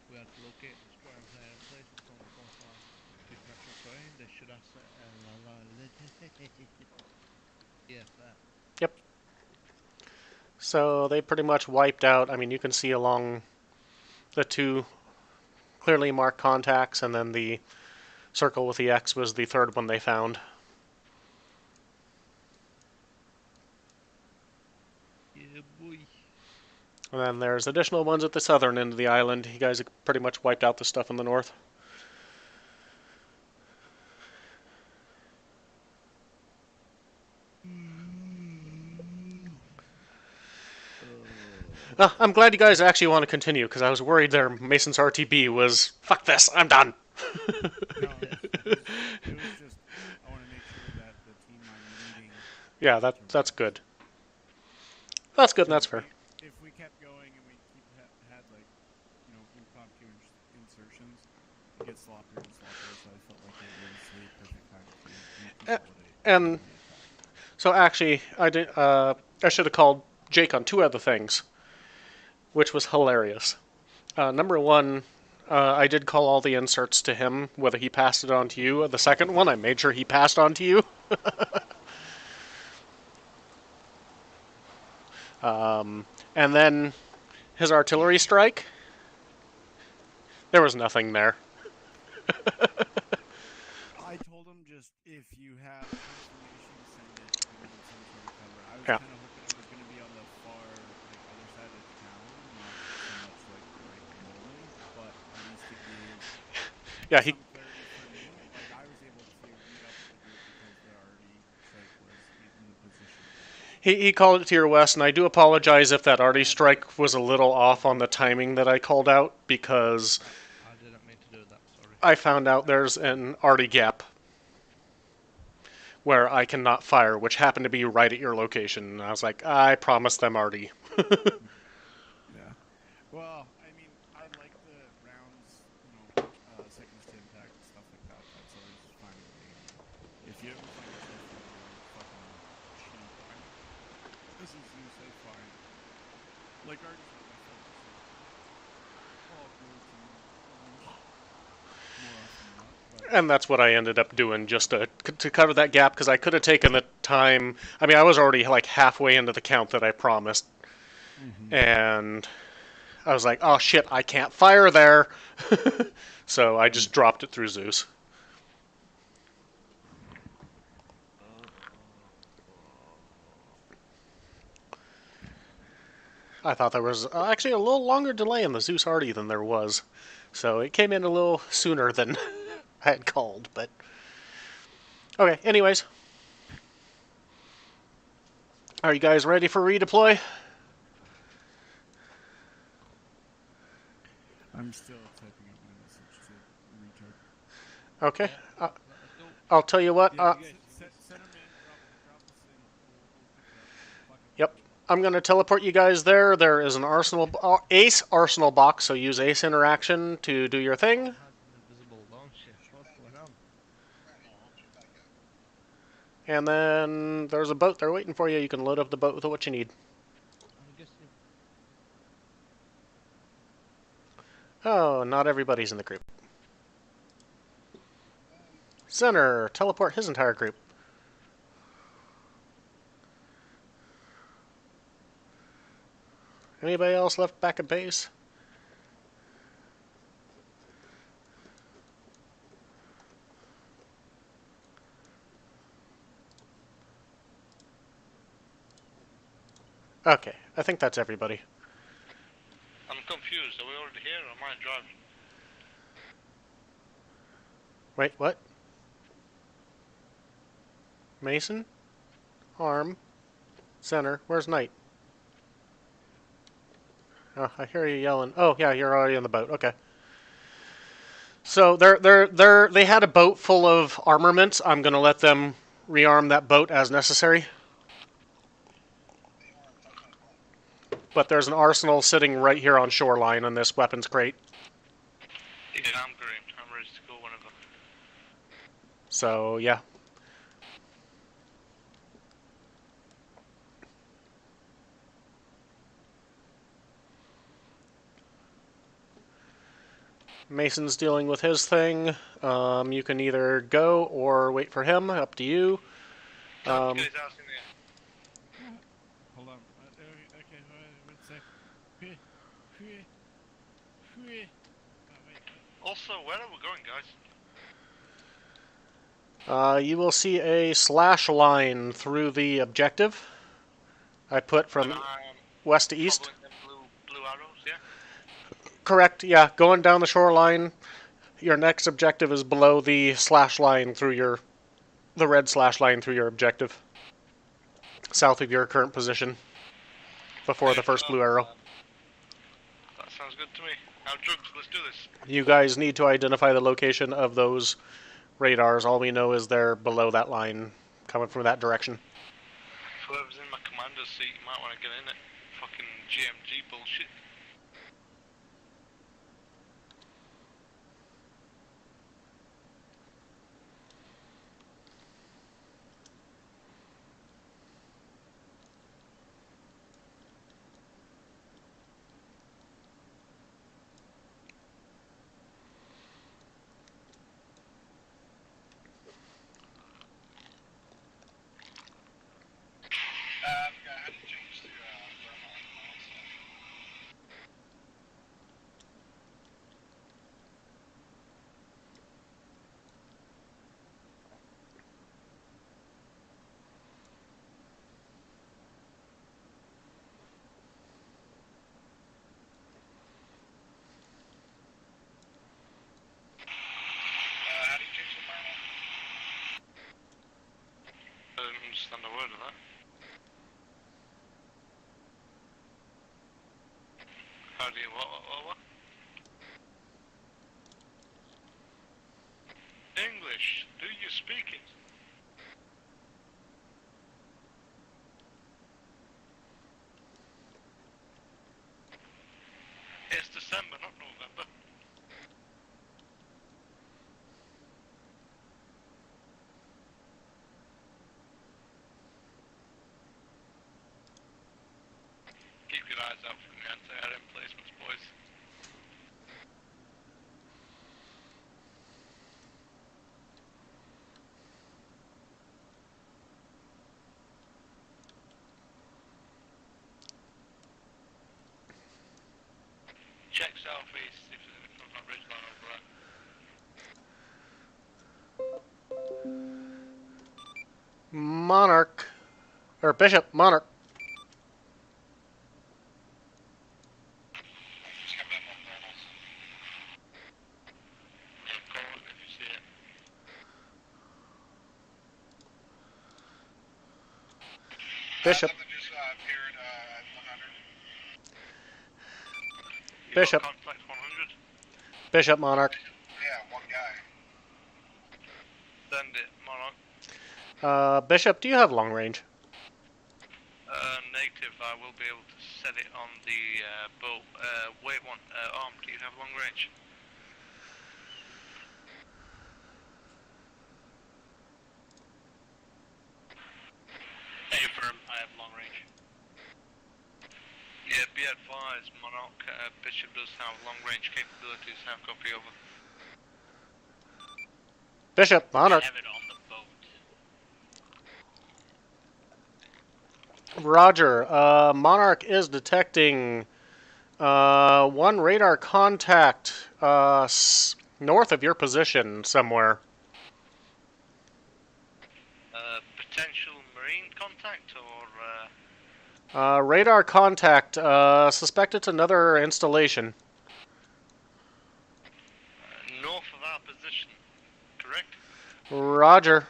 We are to locate and destroy anti-air emplacements along the coastline. Due to natural terrain, they should yes, that. Yep. So they pretty much wiped out. I mean, you can see along the two clearly marked contacts, and then the circle with the X was the third one they found. Yeah, boy. And then there's additional ones at the southern end of the island. You guys have pretty much wiped out the stuff in the north. I'm glad you guys actually want to continue, because I was worried their Mason's RTB was, fuck this, I'm done. No, it was Yeah, that's good. That's good, and that's fair. If we kept going and we had like, impromptu insertions, it gets sloppier and sloppier. So I felt like it was a perfect time to reconsolidate. And so actually, I should have called Jake on two other things, which was hilarious. Number one, I did call all the inserts to him, whether he passed it on to you. The second one, I made sure he passed on to you. And then his artillery strike, there was nothing there. I told him just if you have confirmation, send it. We need some sort of cover. I was Yeah. kind of hoping it was going to be on the far, other side of town, not so much right below me, but at least to give Yeah, some clarity for me. Like I was able to meet up with the group because the arty strike was in the position. He called it to your west, and I do apologize if that arty strike was a little off on the timing that I called out, because I didn't mean to do that, sorry. I found out there's an arty gap where I cannot fire, which happened to be right at your location. And I was like, I promised them arty. Yeah. Well, I mean, I like the rounds, seconds to impact and stuff like that. That's always fine with me. If you ever find yourself fucking cheap, this is usually fine. Like arty's not my favorite, so I'll go to more often than not. But And that's what I ended up doing, just to cover that gap, because I could have taken the time. I mean, I was already like halfway into the count that I promised, and I was like, oh shit, I can't fire there. So I just dropped it through Zeus. I thought there was actually a little longer delay in the Zeus arty than there was, so it came in a little sooner than I had called, but okay, anyways. Are you guys ready for redeploy? I'm still typing up my message to retard. Okay. I'll tell you what. Send them in, drop us in. We'll pick it up. Yep. I'm going to teleport you guys there. There is an Ace Arsenal box, so use Ace Interaction to do your thing. Has an invisible launch shift. What's going on? And then there's a boat there waiting for you. You can load up the boat with what you need. I'm guessing. Oh, not everybody's in the group. Center, teleport his entire group. Anybody else left back at base? Okay, I think that's everybody. I'm confused. Are we already here or am I driving? Wait, what? Mason? Arm? Center? Where's Knight? Oh, I hear you yelling. Oh, yeah, you're already on the boat. Okay. So they had a boat full of armaments. I'm going to let them rearm that boat as necessary. But there's an arsenal sitting right here on shoreline on this weapons crate. Yeah, I'm green. I'm ready to go whenever. So, yeah. Mason's dealing with his thing. You can either go or wait for him. Up to you. Guys asking me. Hold on. Okay, one sec. Also, where are we going, guys? You will see a slash line through the objective. I put from west to east. Following them blue arrows, yeah? Correct, yeah. Going down the shoreline, your next objective is below the slash line through the red slash line through your objective. South of your current position. Before the first blue arrow. That sounds good to me. Now, drugs, let's do this. You guys need to identify the location of those radars. All we know is they're below that line, coming from that direction. whoever's in my commander's seat, you might want to get in it. Fucking GMG bullshit. Yeah, how do you change to Arma? How do you change the Arma? I didn't understand a word of that. How do you what? English, do you speak it? It's December, not November. Keep your eyes out for the anti-air emplacements, boys. Check southeast, see if there's anything on that ridgeline over there. Monarch. Or Bishop, Monarch. Just got that more thermals. Yeah, call it if you see it. Bishop. Something just appeared at 100. You Bishop. got contact 100? Bishop, Monarch. Yeah, one guy. Send it, Monarch. Bishop, do you have long range? Negative, I will be able to set it on the boat. Wait one, Arm, do you have long range? Affirm, I have long range. Yeah, be advised, Monarch, Bishop does have long range capabilities, have copy over. Bishop, Monarch. I have it on the boat. Roger. Monarch is detecting one radar contact north of your position somewhere. Potential marine contact or Radar contact. Suspect it's another installation. north of our position, correct? Roger.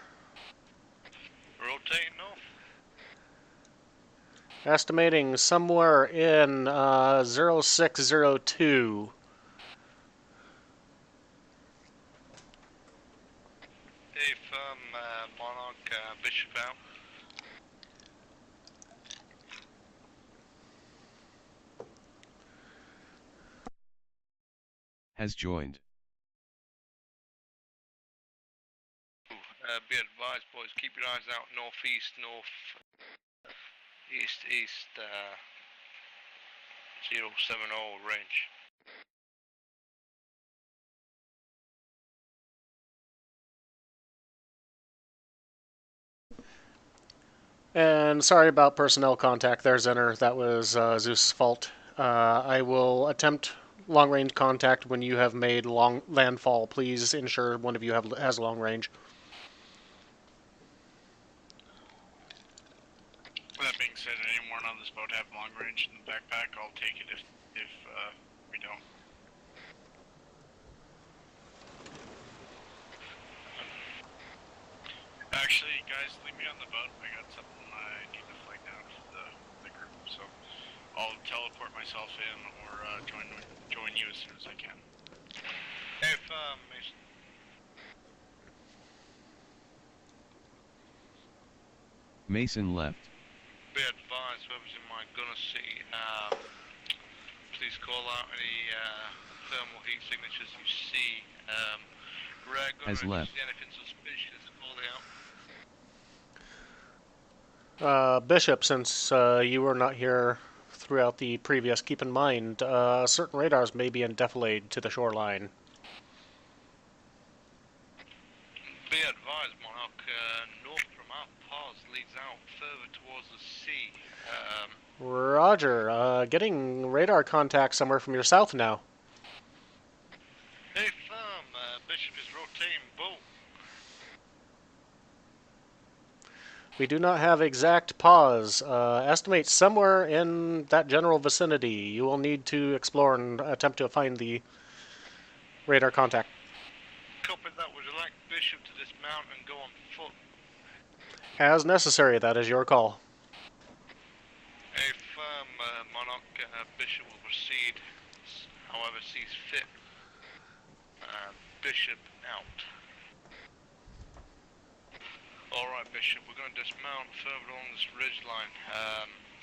Rotating north. Estimating somewhere in 0602. Affirm, Monarch, Bishop out. Has joined. Be advised, boys, keep your eyes out northeast, east, 070 range. And sorry about personnel contact there, Zenner. That was Zeus' fault. I will attempt long-range contact when you have made long landfall. Please ensure one of you has long range. That being said, anyone on this boat have long range in the backpack? I'll take it if we don't. Actually, guys, leave me on the boat. I got something I need to flag down for the group, so I'll teleport myself in or join you as soon as I can. Mason. Mason left. Be advised, whoever's in my gunner seat, please call out any thermal heat signatures you see. Rear gunner, As if you left. see anything suspicious, call it out. Bishop, since you were not here throughout the previous, keep in mind certain radars may be in defilade to the shoreline. Be advised, Monarch, north from our pass leads out further towards the sea. Roger. Getting radar contact somewhere from your south now. Hey, firm, Bishop is rotating boat. We do not have exact pause. Estimate somewhere in that general vicinity. You will need to explore and attempt to find the radar contact. Copy that. Would you like Bishop to dismount and go on foot? As necessary, that is your call. A firm, Monarch, Bishop will proceed however sees fit. Bishop out. Alright, Bishop, we're going to dismount further along this ridgeline.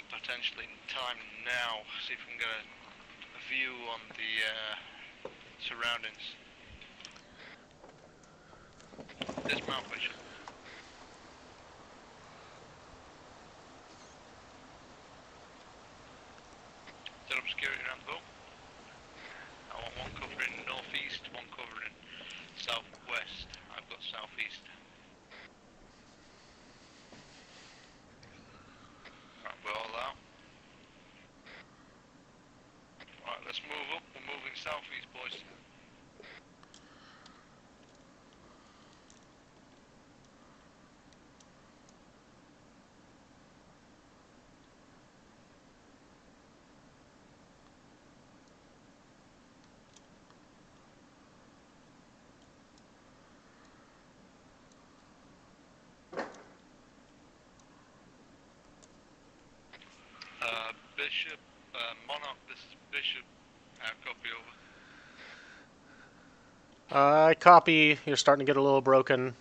Potentially in time now. See if we can get a view on the surroundings. Dismount, Bishop. Set up security around the boat. I want one covering northeast, one covering southwest. I've got southeast. Right, we're all out. Right, let's move up. We're moving southeast, boys. Bishop, Monarch, this is Bishop. Copy over. I copy. You're starting to get a little broken.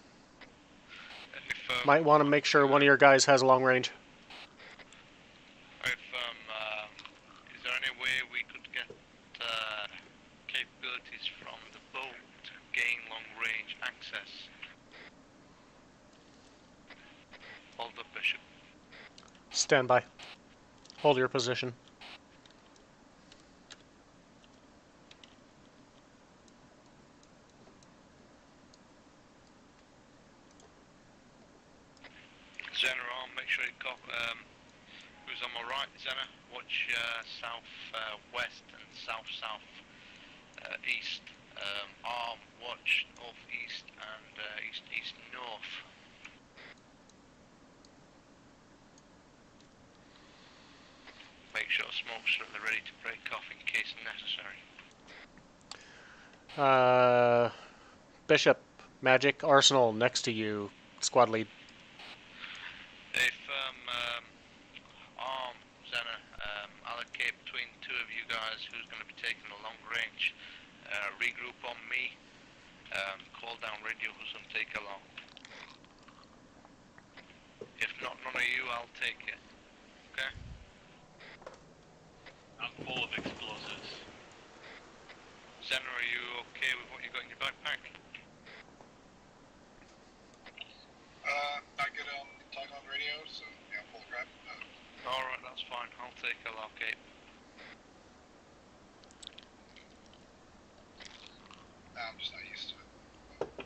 Might want to make sure one of your guys has a long range. If, is there any way we could get capabilities from the boat to gain long range access? Hold up, Bishop. Stand by. Hold your position. Zena on, make sure you cop, who's on my right, Zena, watch south-west and south-south east. Arm, watch north-east and east-east-north. Make sure smokes are ready to break off in case necessary. Bishop, Magic, Arsenal, next to you, squad lead. If, Arm, Zena, allocate between two of you guys who's going to be taking the long range. Regroup on me. Call down radio who's going to take along. If not, none of you, I'll take it. Okay? I'm full of explosives. Zena, are you okay with what you got in your backpack? Not good on talking on the radio, so yeah, I'm full of crap. Alright, that's fine. I'll take a locate. I'm just not used to it.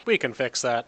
We can fix that.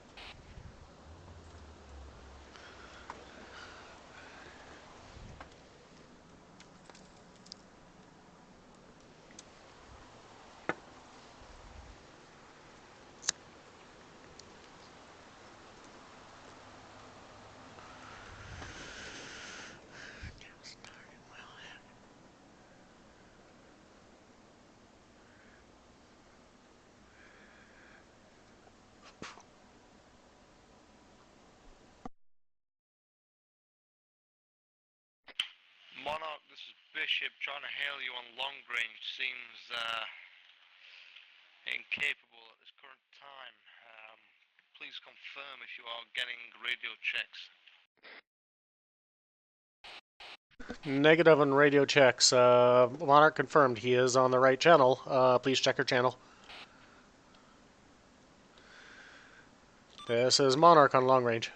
Monarch, this is Bishop trying to hail you on long range. Seems incapable at this current time. Please please confirm if you are getting radio checks? Negative on radio checks. Monarch confirmed he is on the right channel. Please check your channel. This is Monarch on long range.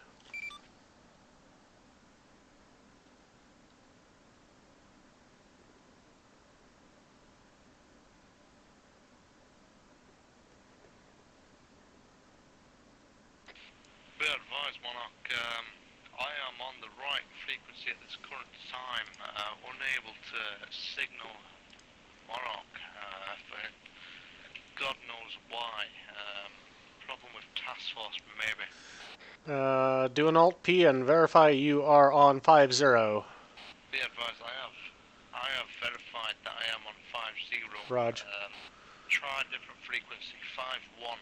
Be advised, Monarch, I am on the right frequency at this current time, unable to signal Monarch for God knows why. Problem with task force, maybe. Do an Alt-P and verify you are on 5-0. Be advised, I have verified that I am on 5-0. Rog. Try a different frequency, 5-1.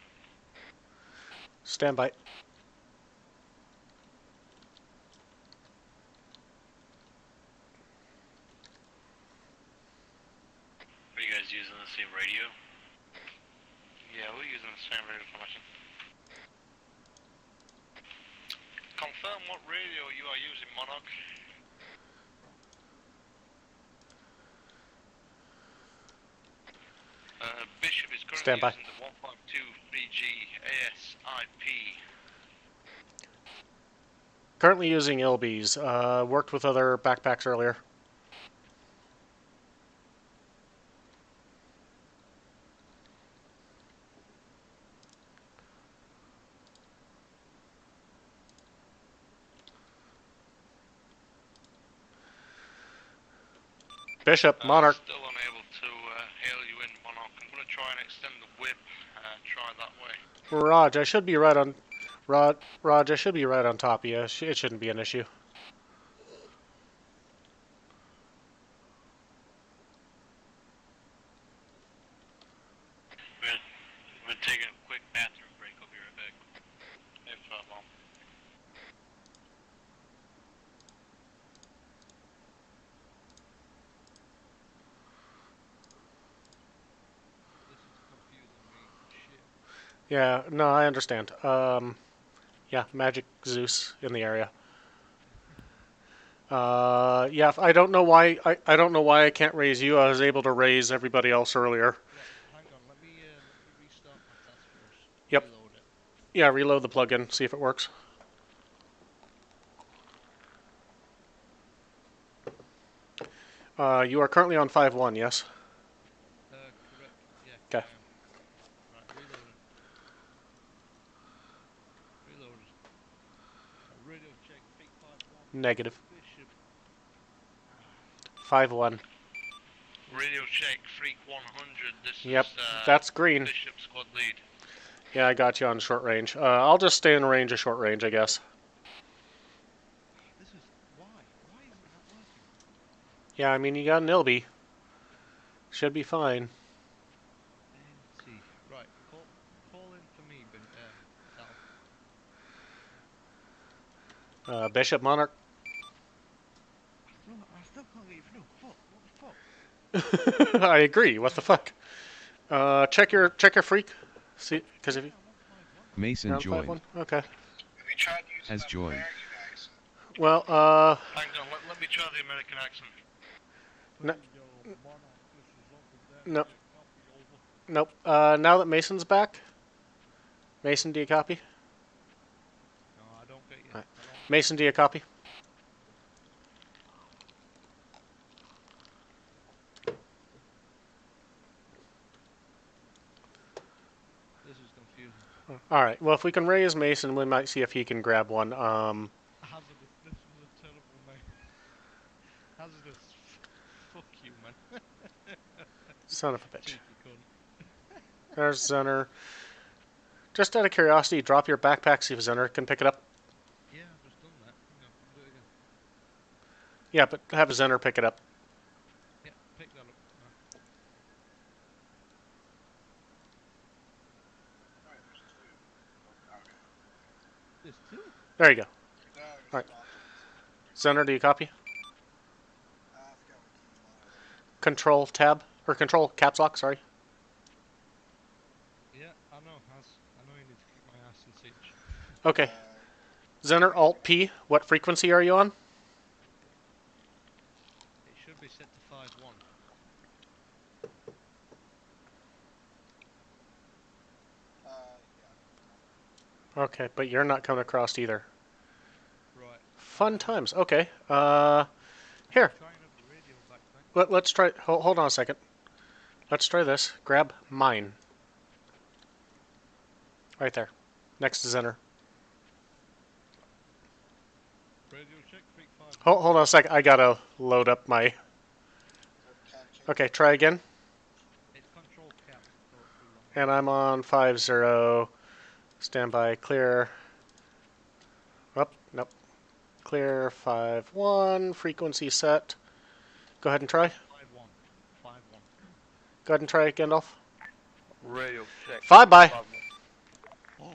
Stand by. Are you guys using the same radio? Yeah, we're using the same radio formation. Confirm what radio you are using, Monarch. Bishop is currently using the 152-3G ASIP. Currently using Ilbies. Worked with other backpacks earlier. Bishop, Monarch. Still unable to hail you in, Monarch. I'm going to try and extend the whip. Try that way. Raj, I should be right on. Raj, I should be right on top of you. It shouldn't be an issue. We're taking a quick bathroom break. I'll be right back. No problem. This is confusing me. Shit. Yeah, no, I understand. Yeah, Magic Zeus in the area. Yeah, I don't know why. I don't know why I can't raise you. I was able to raise everybody else earlier. Right, hang on. Let me restart my task force. Yep. Reload it. Yeah, reload the plugin. See if it works. You are currently on 5-1, yes? Correct. Yeah. Okay. I am. Right, reloading. Reloaded. Radio check. Fake 5-1. Negative. Bishop. 5-1. Radio check, Freak 100. This Yep, is that's green. Bishop squad lead. Yeah, I got you on short range. I'll just stay in range of short range, I guess. This is why? Why isn't that working? Yeah, I mean, you got an Ilby. Should be fine. NT. Right, call in for me, Sal. Bishop, Monarch. I still can't get you through. Fuck. What the fuck? I agree. What the fuck? Check your freak. See, because if you Mason on joined. 5-1? Okay. Have you tried using Has that joined. there, you guys? Well, Hang on, let me try the American accent. No. Please, Monarch, this is Uncle Dan. No. Copy, over. nope. Now that Mason's back, Mason, do you copy? No, I don't get you. Right. I don't. Mason, do you copy? This is confusing. All right. Well, if we can raise Mason, we might see if he can grab one. Hazardous. This was a terrible name. Hazardous. Fuck you, man. Son of a bitch. Cheeky cunt. There's Zenner. Just out of curiosity, drop your backpack, see if Zenner can pick it up. Yeah, I've just done that. Hang on, do it again. Yeah, but have Zenner pick it up. Yeah, pick that up. Alright, there's two. Okay. There's two. There you go. No, there's Alright. lots of Zenner, do you copy? I forgot what key you wanted. Control tab, or control caps lock, sorry. Yeah, I know, I know you need to kick my ass in siege. Okay. Zener Alt P, what frequency are you on? It should be set to 5.1. Okay, but you're not coming across either. Right. Fun times. Okay. Here. Trying up the radio back then. Let's try. Hold on a second. Let's try this. Grab mine. Right there, next to Zener. Radio check, freak 5. Hold on a second. I gotta load up my. Okay, try again. It's control cap. Too long. And I'm on 5-0. Standby. Clear. Oh, nope. Clear 5-1. Frequency set. Go ahead and try. 5.1. 5.1. Go ahead and try it, Gandalf. Radio check. 5-by. Oh.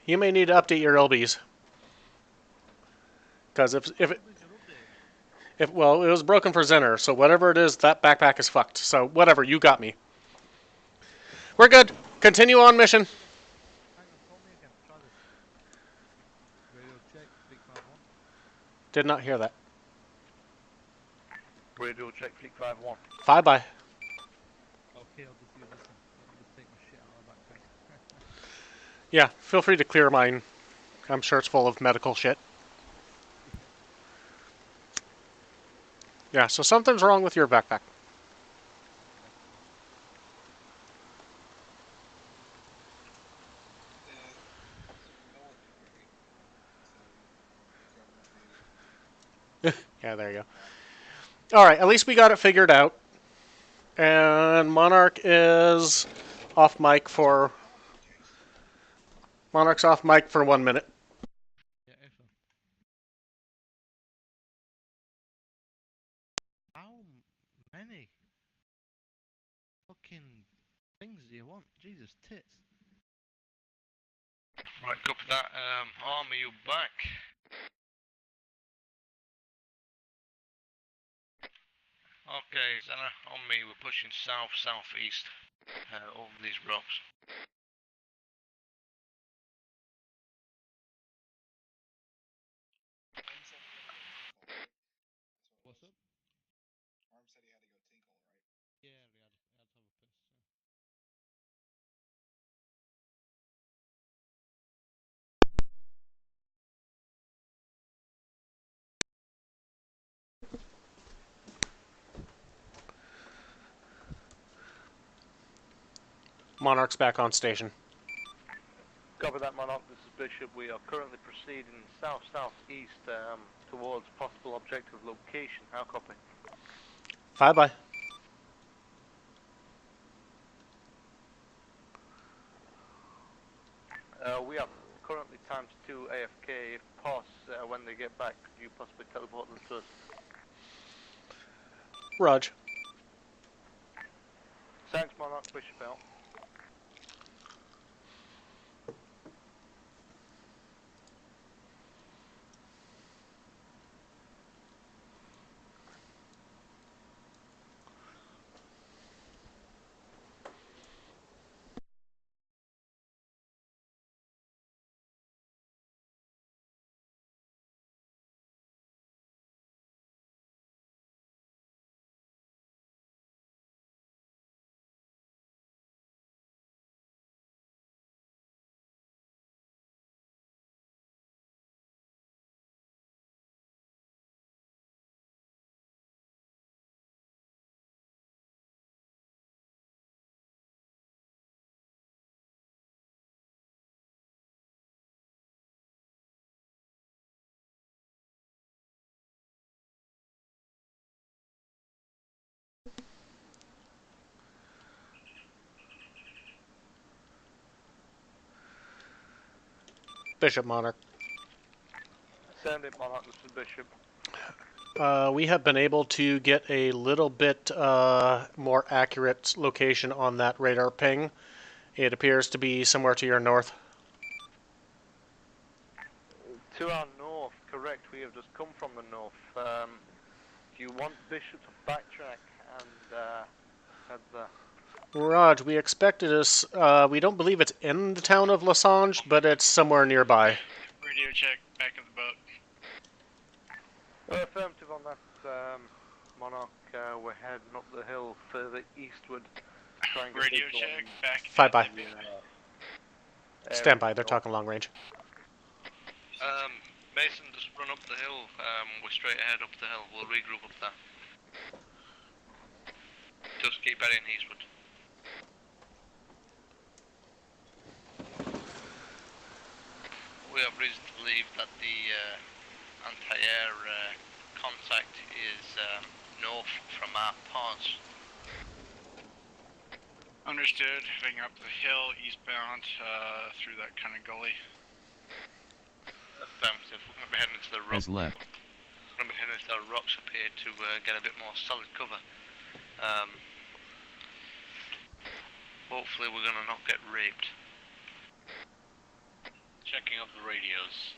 You may need to update your LBs. Because well, it was broken for Zener, so whatever it is, that backpack is fucked. So whatever, you got me. We're good. Continue on mission. Hang on, call me again. Try this. Radio check, freak 5.1. Did not hear that. Radio check, freak 5.1. 5-by. Okay, I'll just use this one. I'll just take my shit out of the backpack. Yeah, feel free to clear mine. I'm sure it's full of medical shit. Yeah, so something's wrong with your backpack. Yeah, there you go. Alright, at least we got it figured out. And Monarch is off mic for... Monarch's off mic for 1 minute. Yeah, info. How many fucking things do you want? Jesus tits. Right, copy that. Arma, you back? Okay, Zana, on me, we're pushing south-southeast over these rocks. What's up? Arm said he had to go tinkle, right? Yeah, we had to have a piss. Monarch's back on station. Copy that, Monarch. This is Bishop. We are currently proceeding south-southeast towards possible objective location. How copy? 5-by. We are currently ×2 AFK. If POS, when they get back, could you possibly teleport them to us? Raj. Thanks, Monarch. Bishop out. Bishop, Monarch. Send it, Monarch. This is Bishop. We have been able to get a little bit more accurate location on that radar ping. It appears to be somewhere to your north. To our north, correct. We have just come from the north. Do you want Bishop to backtrack and head there? Raj, we expect it is. We don't believe it's in the town of Lasange, but it's somewhere nearby. Radio check, back of the boat. Affirmative on that, Monarch. We're heading up the hill further eastward. Try and get Radio visual check, back. 5 by. on the, Stand by. They're north. talking long range. Mason, just run up the hill. We're straight ahead up the hill. We'll regroup up there. Just keep heading eastward. We have reason to believe that the anti-air contact is north from our pass. Understood. Heading up the hill, eastbound, through that kind of gully. Affirmative. We're going to be heading into the rocks. As left. We're going to be heading into the rocks up here to get a bit more solid cover. Hopefully we're going to not get raped. Checking up the radios.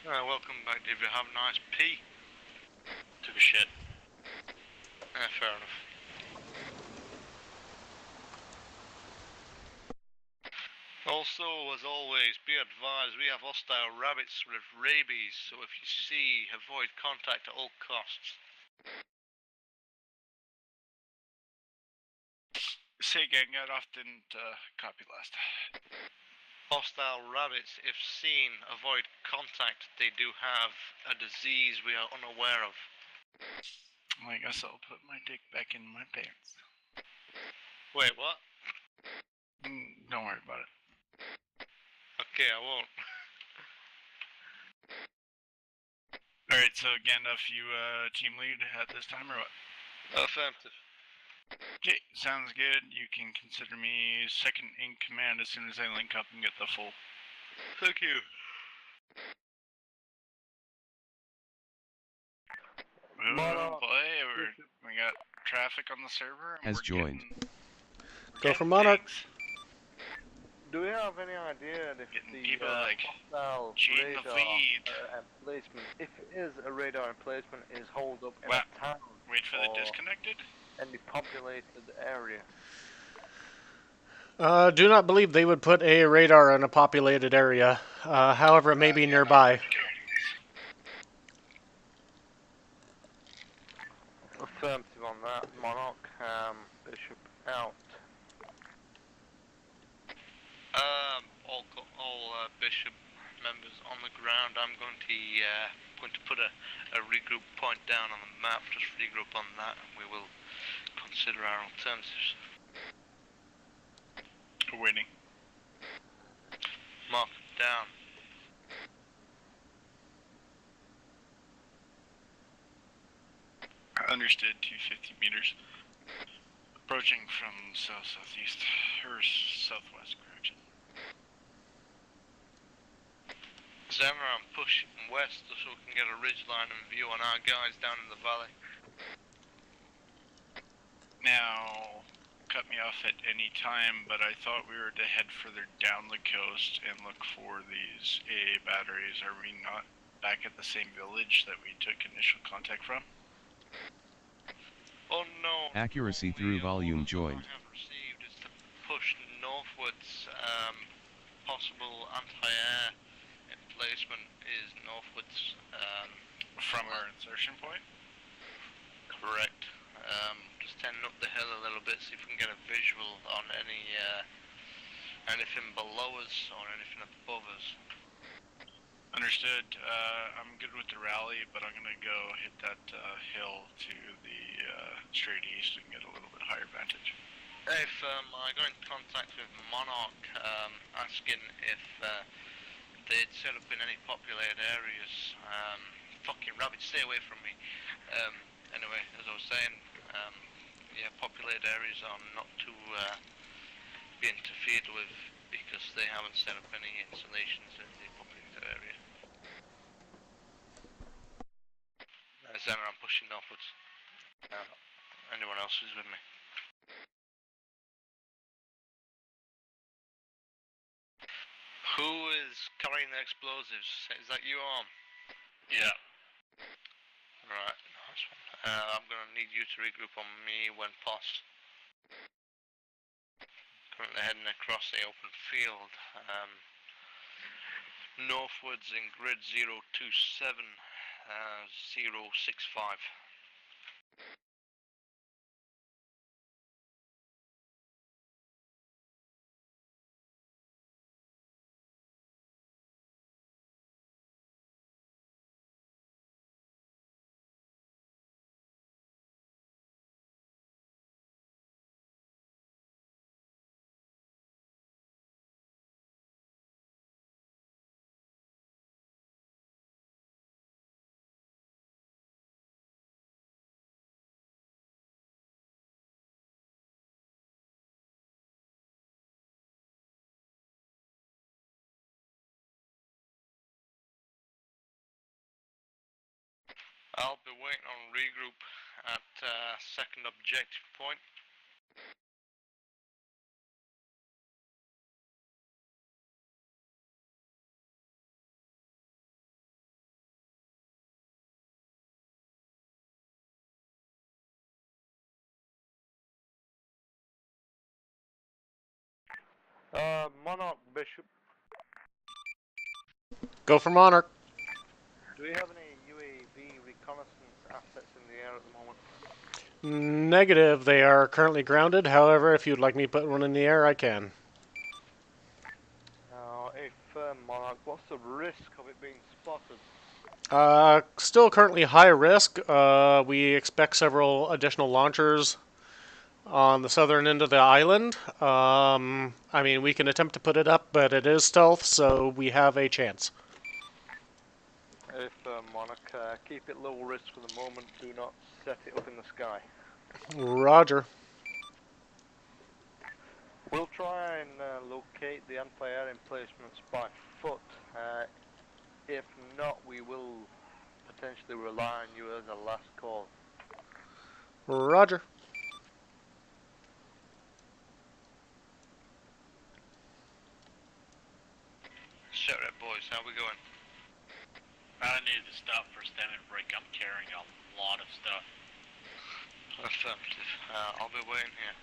Welcome back. Did you have a nice pee? Took a shit. Fair enough. Also, as always, be advised we have hostile rabbits with rabies, so if you see, avoid contact at all costs. Say again, got off, didn't copy last. Hostile rabbits, if seen, avoid contact. They do have a disease we are unaware of. Well, I guess I'll put my dick back in my pants. Wait, what? Don't worry about it. Okay, I won't. Alright, so Gandalf, you team lead at this time or what? Affirmative. Okay, sounds good. You can consider me second in command as soon as I link up and get the full. Thank you. Oh boy, we got traffic on the server. And Has joined. Go for Monarch. Do we have any idea if the people like hostile Gene the radar lead. emplacement, if it is a radar emplacement, is holed up in Wow. a town Wait for the or disconnected. any populated area? Do not believe they would put a radar in a populated area. However, it may be nearby. Affirmative on that, Monarch. Bishop out. All Bishop members on the ground. I'm going to put a regroup point down on the map. Just regroup on that, and we will consider our alternatives. Waiting. Mark down. Understood. 250 meters. Approaching from south-southeast or southwest, correction. Zemra, I'm pushing west so we can get a ridgeline and view on our guys down in the valley. Now, cut me off at any time, but I thought we were to head further down the coast and look for these AA batteries. Are we not back at the same village that we took initial contact from? Oh no. Accuracy through volume joined. I have received is to push northwards. Possible anti-air emplacement is northwards. From our insertion point? Correct. Just heading up the hill a little bit, see if we can get a visual on anything below us or anything above us. Understood. I'm good with the rally, but I'm gonna go hit that hill to the straight east and get a little bit higher vantage. If I got in contact with Monarch, asking if they'd set up in any populated areas. Fucking rabbits, stay away from me. Anyway, as I was saying, yeah, populated areas are not to be interfered with because they haven't set up any installations in the populated area. Zemmer, I'm pushing northwards. Anyone else who's with me? Who is carrying the explosives? Is that you, Arm? Yeah. Right, nice one. I'm gonna need you to regroup on me when possible. Currently heading across the open field. Northwards in grid 027, 065. I'll be waiting on regroup at second objective point. Monarch Bishop. Go for Monarch. Do we have any UAV reconnaissance assets in the air at the moment? Negative. They are currently grounded. However, if you'd like me to put one in the air, I can. If Monarch, what's the risk of it being spotted? Still currently high risk. We expect several additional launchers on the southern end of the island. I mean, we can attempt to put it up, but it is stealth, so we have a chance. If Monarch, keep it low risk for the moment. Do not set it up in the sky. Roger. We'll try and locate the anti-air emplacements by foot. If not, we will potentially rely on you as a last call. Roger. Shut up, boys. How we going? I need to stop for standing break. I'm carrying a lot of stuff. Affirmative. I'll be waiting here.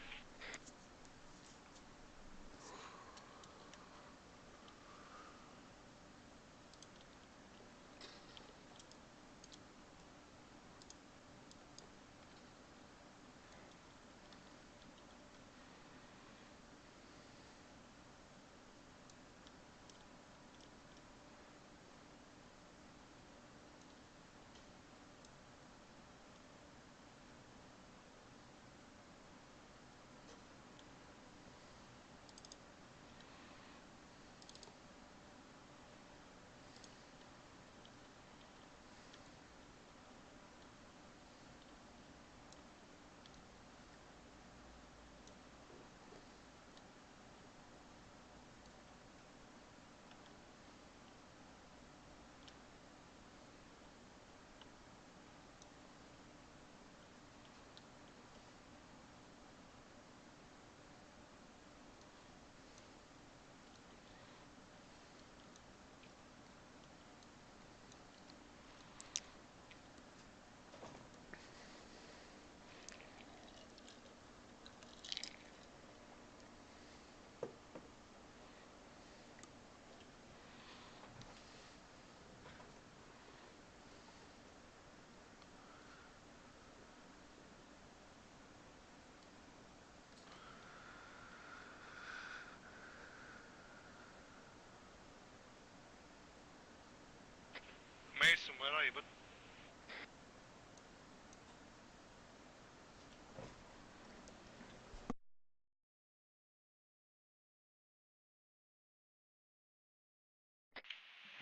Mason, where are you, bud?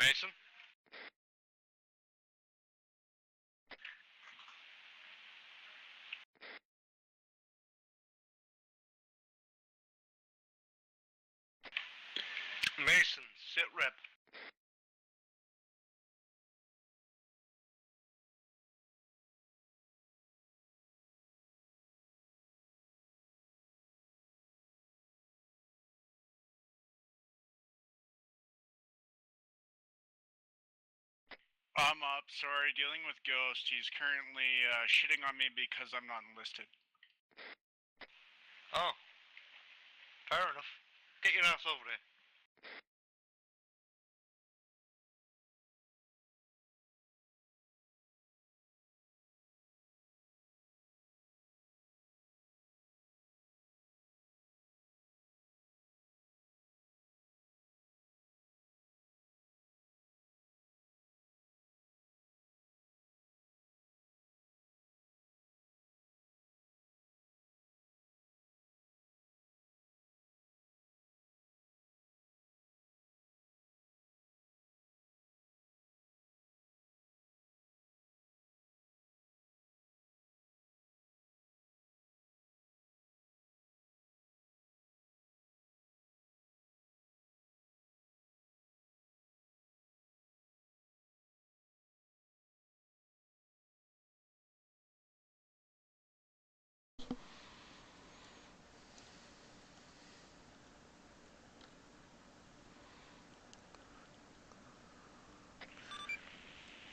Mason? Mason, sit rep. I'm up, sorry, dealing with Ghost. He's currently shitting on me because I'm not enlisted. Oh. Fair enough. Get your ass over here.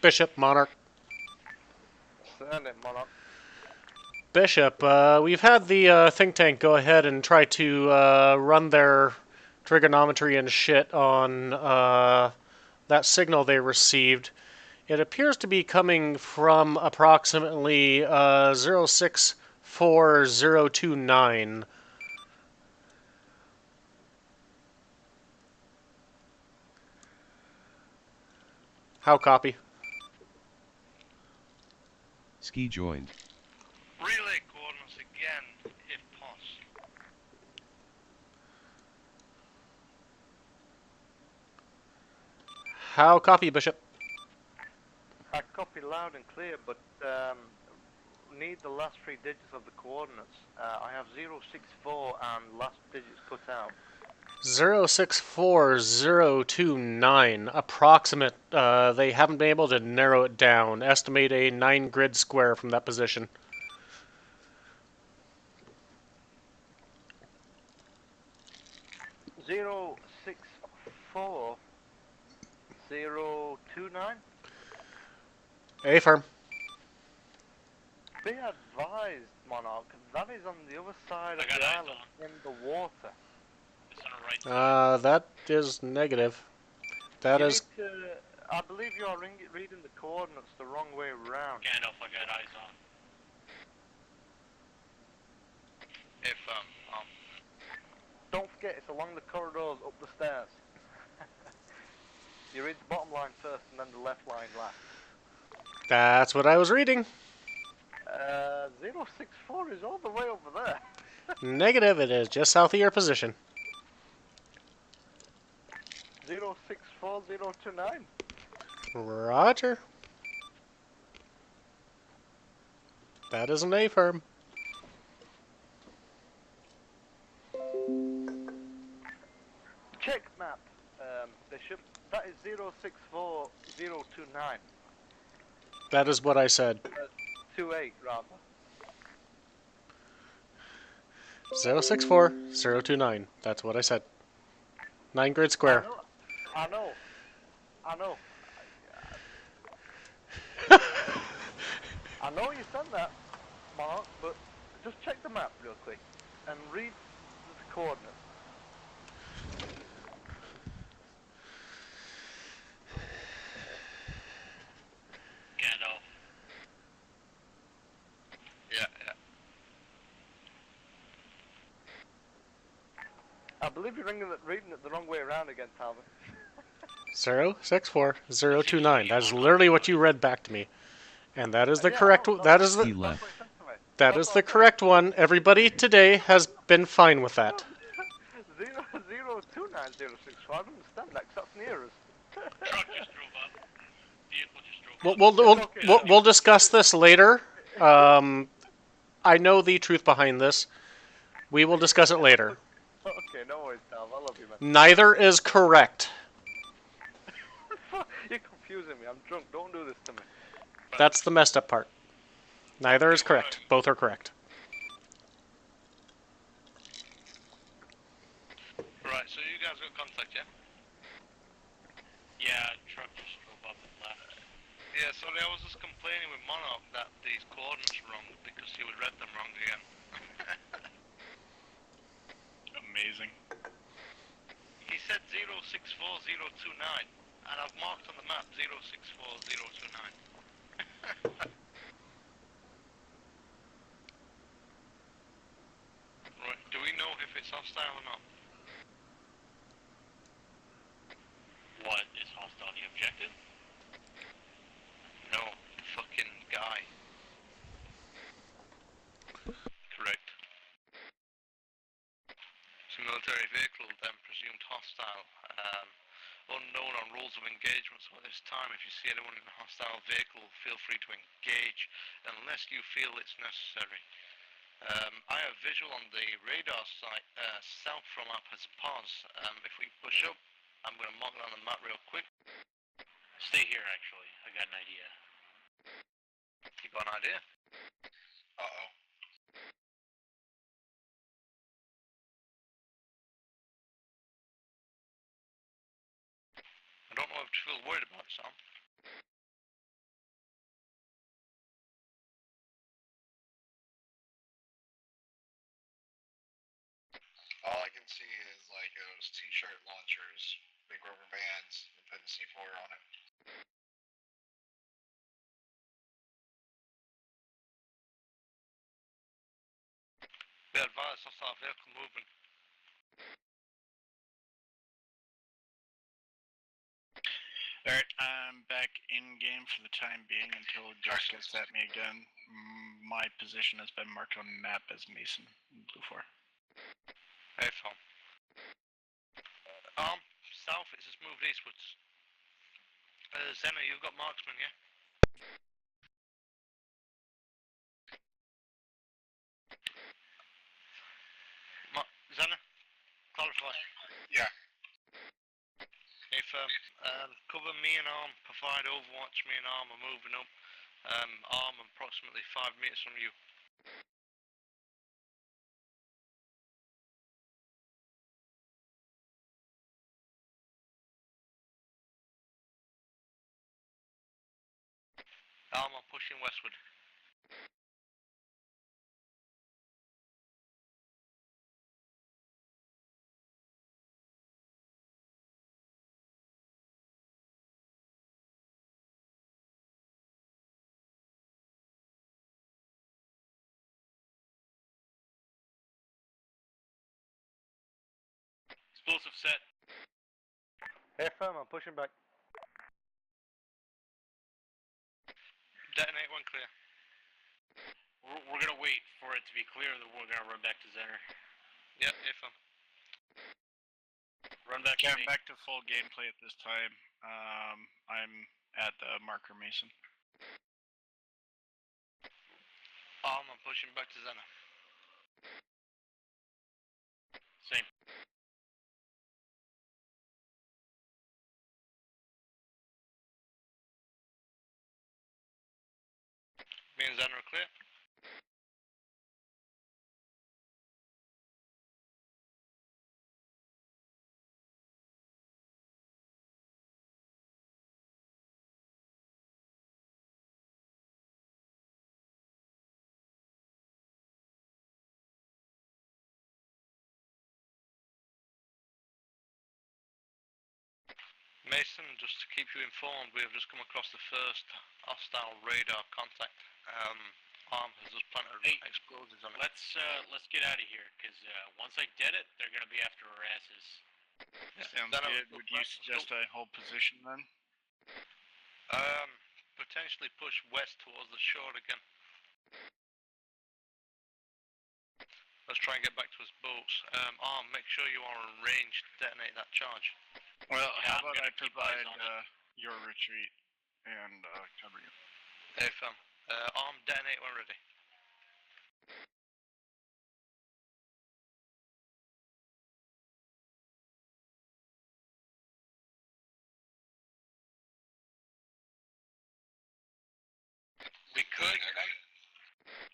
Bishop, Monarch. Send it, Monarch. Bishop, we've had the think tank go ahead and try to run their trigonometry and shit on that signal they received. It appears to be coming from approximately 064029. How copy? Ski joined. Relay coordinates again, if possible. How copy, Bishop? I copy loud and clear, but need the last 3 digits of the coordinates. I have 064 and last digits cut out. 064029. Approximate. They haven't been able to narrow it down. Estimate a 9 grid square from that position. Zero 029. Affirm. Be advised, Monarch, that is on the other side of the island in the water. It's on the right side. That is negative. That you is. Need to, I believe you are reading the coordinates the wrong way around. Gandalf, I got eyes on. If, Don't forget, it's along the corridors up the stairs. You read the bottom line first and then the left line last. That's what I was reading. 064 is all the way over there. Negative, it is just south of your position. 064029. Roger. That is an affirm. Check map, Bishop. That is 064029. That is what I said. 28, rather. 064029. That's what I said. 9 grid square. I know. I know you said that, Mark, but just check the map real quick and read the coordinates. Gandalf. yeah. I believe you're reading it the wrong way around again, Talbot. 064029. That is literally what you read back to me. And that is the correct one. That is He the left. that is the correct one. Everybody today has been fine with that. 0029064. I don't understand that, because that's near us. Truck just drove up. Vehicle just drove up. We'll discuss this later. I know the truth behind this. We will discuss it later. Okay, no worries, Tal. I love you, man. Neither is correct. You're confusing me. I'm drunk. Don't do this to me. That's the messed up part. Neither is correct. Both are correct. Right, so you guys got contact, yeah? Yeah, truck just drove up and left. Yeah, sorry, I was just complaining with Monarch that these coordinates were wrong because he would read them wrong again. amazing. He said 064029, and I've marked on the map 064029. Right, do we know if it's hostile or not? What is hostile? The objective? No, fucking guy. Correct. It's a military vehicle, then presumed hostile. Unknown on rules of engagement, so at this time, if you see anyone in a hostile vehicle, feel free to engage, unless you feel it's necessary. I have visual on the radar site, south from our pause. If we push up, I'm going to mark it on the map real quick. Stay here, actually. I got an idea. You got an idea? Uh-oh. I don't know if you feel worried about it, Sam. All I can see is like those t-shirt launchers, big rubber bands, and putting C4 on it. Be advised, hostile vehicle moving. Alright, I'm back in game for the time being until Josh gets at me again. My position has been marked on the map as Mason in Blue 4. Hey, Tom. South, it's just moved eastwards. Zena, you've got marksman, yeah? Zena, clarify. Yeah. If cover me and Arm, provide overwatch, me and Arm are moving up. Arm approximately 5 meters from you. Arm, I'm pushing westward. Explosive set. Hey, firm, I'm pushing back. Detonate when clear. We're gonna wait for it to be clear, then we're gonna run back to center. Yep, AFM. Run back Yeah, to me. I'm back to full gameplay at this time. I'm at the marker Mason. Arm, I'm pushing back to Zena. Same. Me and Zena are clear. Mason, just to keep you informed, we have just come across the first hostile radar contact. Arm has just planted explosives on it. Let's get out of here, because once I dead it, they're gonna be after our asses. Sounds good. Would you suggest I hold position then? Potentially push west towards the shore again. Let's try and get back to his boats. Arm, make sure you are in range to detonate that charge. Well, Yeah, how I'm about I gonna keep provide eyes on it. your retreat and cover you? AFM. Arm, detonate when ready.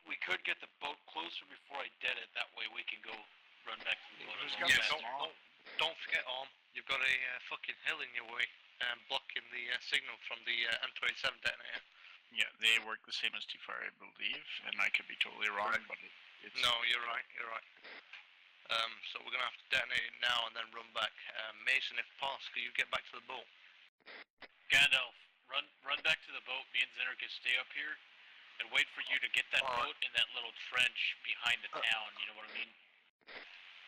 We could get the boat closer before I dead it. That way we can go run back to the boat. Who's and got run the back. small? Don't forget, Arm, you've got a fucking hill in your way, blocking the signal from the M27 detonator. Yeah, they work the same as T4, I believe, and I could be totally wrong, Correct. but it's... No, you're right, you're right. So we're gonna have to detonate it now and then run back. Mason, if possible, can you get back to the boat? Gandalf, run back to the boat. Me and Zinner can stay up here and wait for you to get that boat in that little trench behind the town. You know what I mean?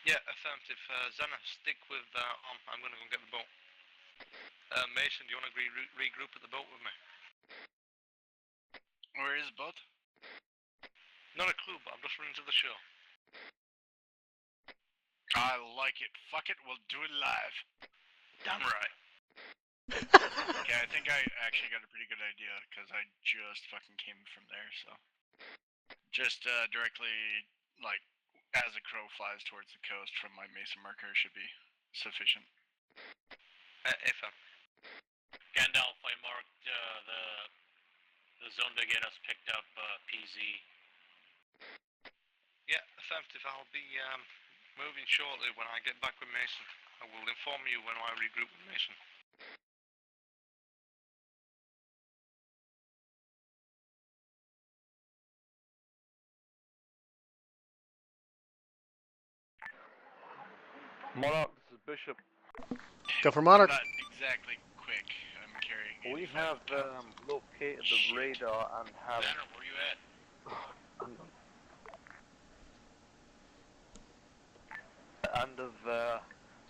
Yeah, affirmative. Zana, stick with I'm gonna go get the boat. Mason, do you want to regroup at the boat with me? Where is the boat? Not a clue, but I'm just running to the shore. I like it. Fuck it, we'll do it live. Damn right. Okay, I think I actually got a pretty good idea, because I just fucking came from there, so. Just directly, like, as a crow flies towards the coast from my Mason marker should be sufficient. If Gandalf, I marked the zone to get us picked up, PZ. Yeah, affirmative. I'll be moving shortly when I get back with Mason. I will inform you when I regroup with Mason. Monarch, this is Bishop. Go for Monarch. Not exactly quick. I'm carrying. We have located the radar and have. Banner, where you at? And have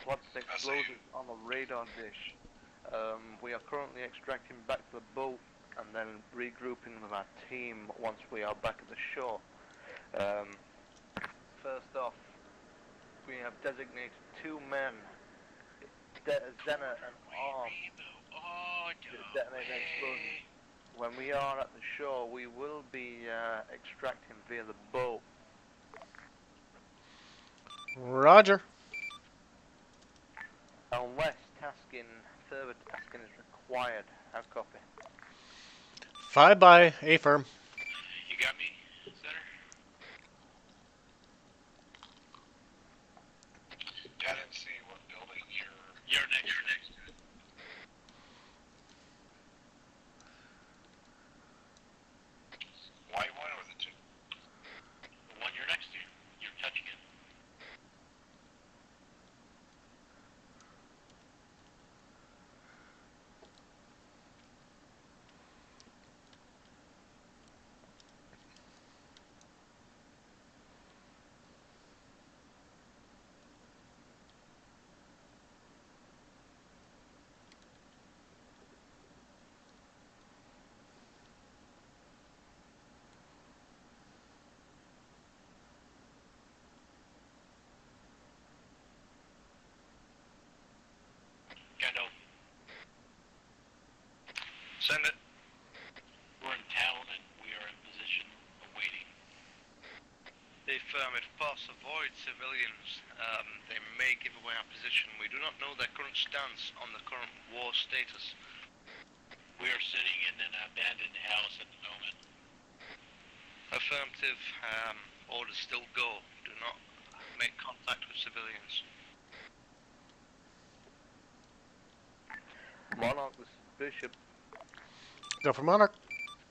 swapped explosives on the radar dish. We are currently extracting back to the boat and then regrouping with our team once we are back at the shore. First off, we have designated 2 men, Zenna and Arm, to detonate the explosion. When we are at the shore, we will be extracting via the boat. Roger. Unless further tasking is required. How copy? 5 by A firm. You got me, Center? I didn't see what building You're next. white one or the two? The one you're next to. You're touching it. Gandalf, Send it. we're in town and we are in position awaiting. If possible, avoid civilians. They may give away our position. We do not know their current stance on the current war status. We are sitting in an abandoned house at the moment. Affirmative. Orders still go. Do not make contact with civilians. Monarch, this is Bishop. Go for Monarch.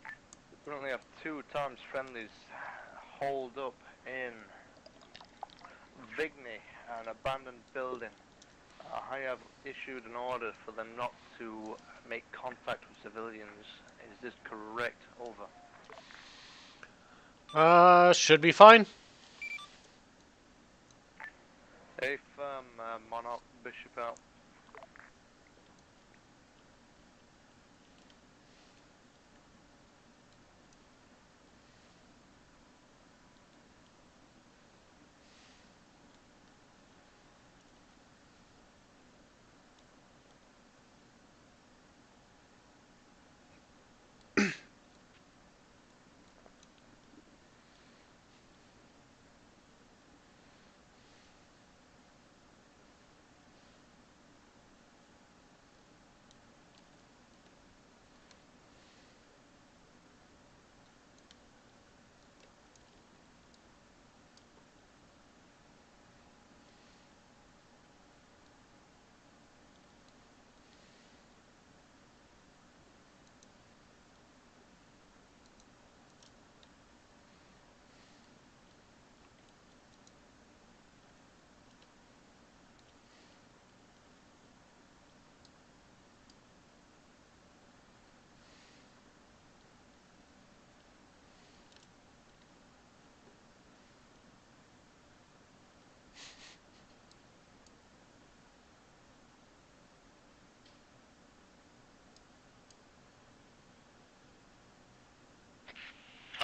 We currently have 2 times friendlies holed up in Vigny, an abandoned building. I have issued an order for them not to make contact with civilians. Is this correct? Over. Should be fine. A firm, Monarch, Bishop out.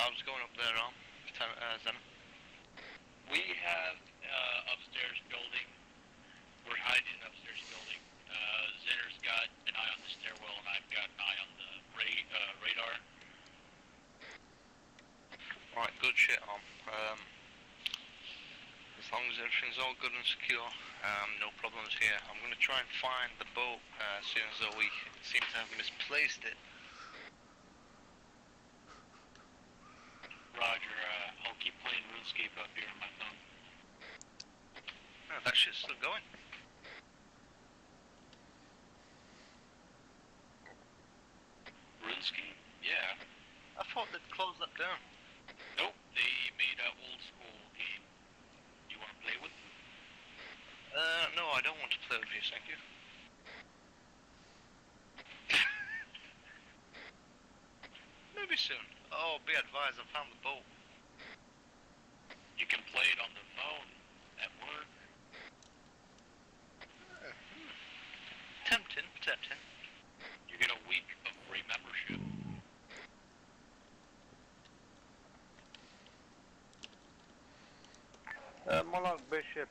How's it going up there, Zen? We have upstairs building. We're hiding in upstairs building. Zinner's got an eye on the stairwell, and I've got an eye on the radar. Right, good shit, as long as everything's all good and secure, no problems here. I'm gonna try and find the boat, seeing as though we seem to have misplaced it. Roger, I'll keep playing RuneScape up here on my phone. Oh, that shit's still going. RuneScape? Yeah. I thought they'd closed that down. Nope, they made an old school game. You want to play with them? No, I don't want to play with you, thank you. Maybe soon. Oh, be advised, I found the boat. You can play it on the phone at work. Tempting. You get a week of free membership. Monarch Bishop,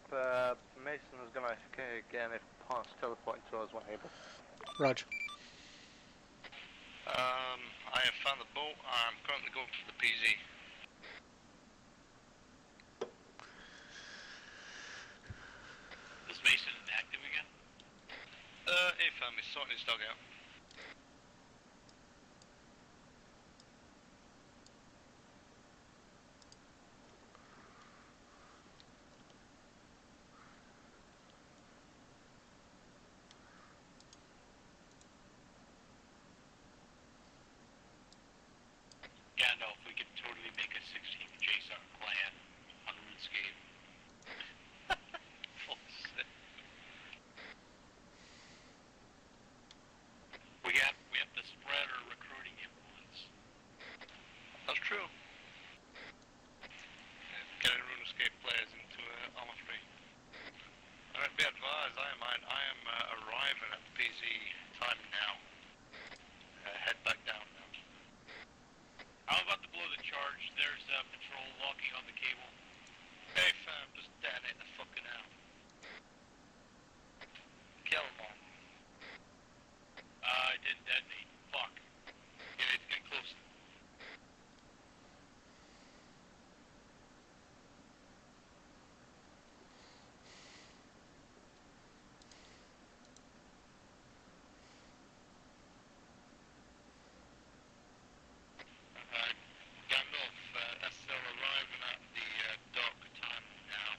Mason was going to escape again if parts teleporting to us when able. Roger. I have found the boat. I'm currently going to the PZ. Is Mason inactive again? He's sorting his dog out. Gandalf, we could totally make a 16th JSOC clan on RuneScape. We have to spread our recruiting influence. That's true. Getting RuneScape players into Arma 3. Alright, be advised, I am arriving at the PZ time now. Head back down now. How about to blow the charge? There's a patrol walking on the cable. Hey fam, just detonate the fucking out. Kill them all. I didn't detonate. Fuck. Yeah, it's getting close. Gandalf, that's still arriving at the dock time now.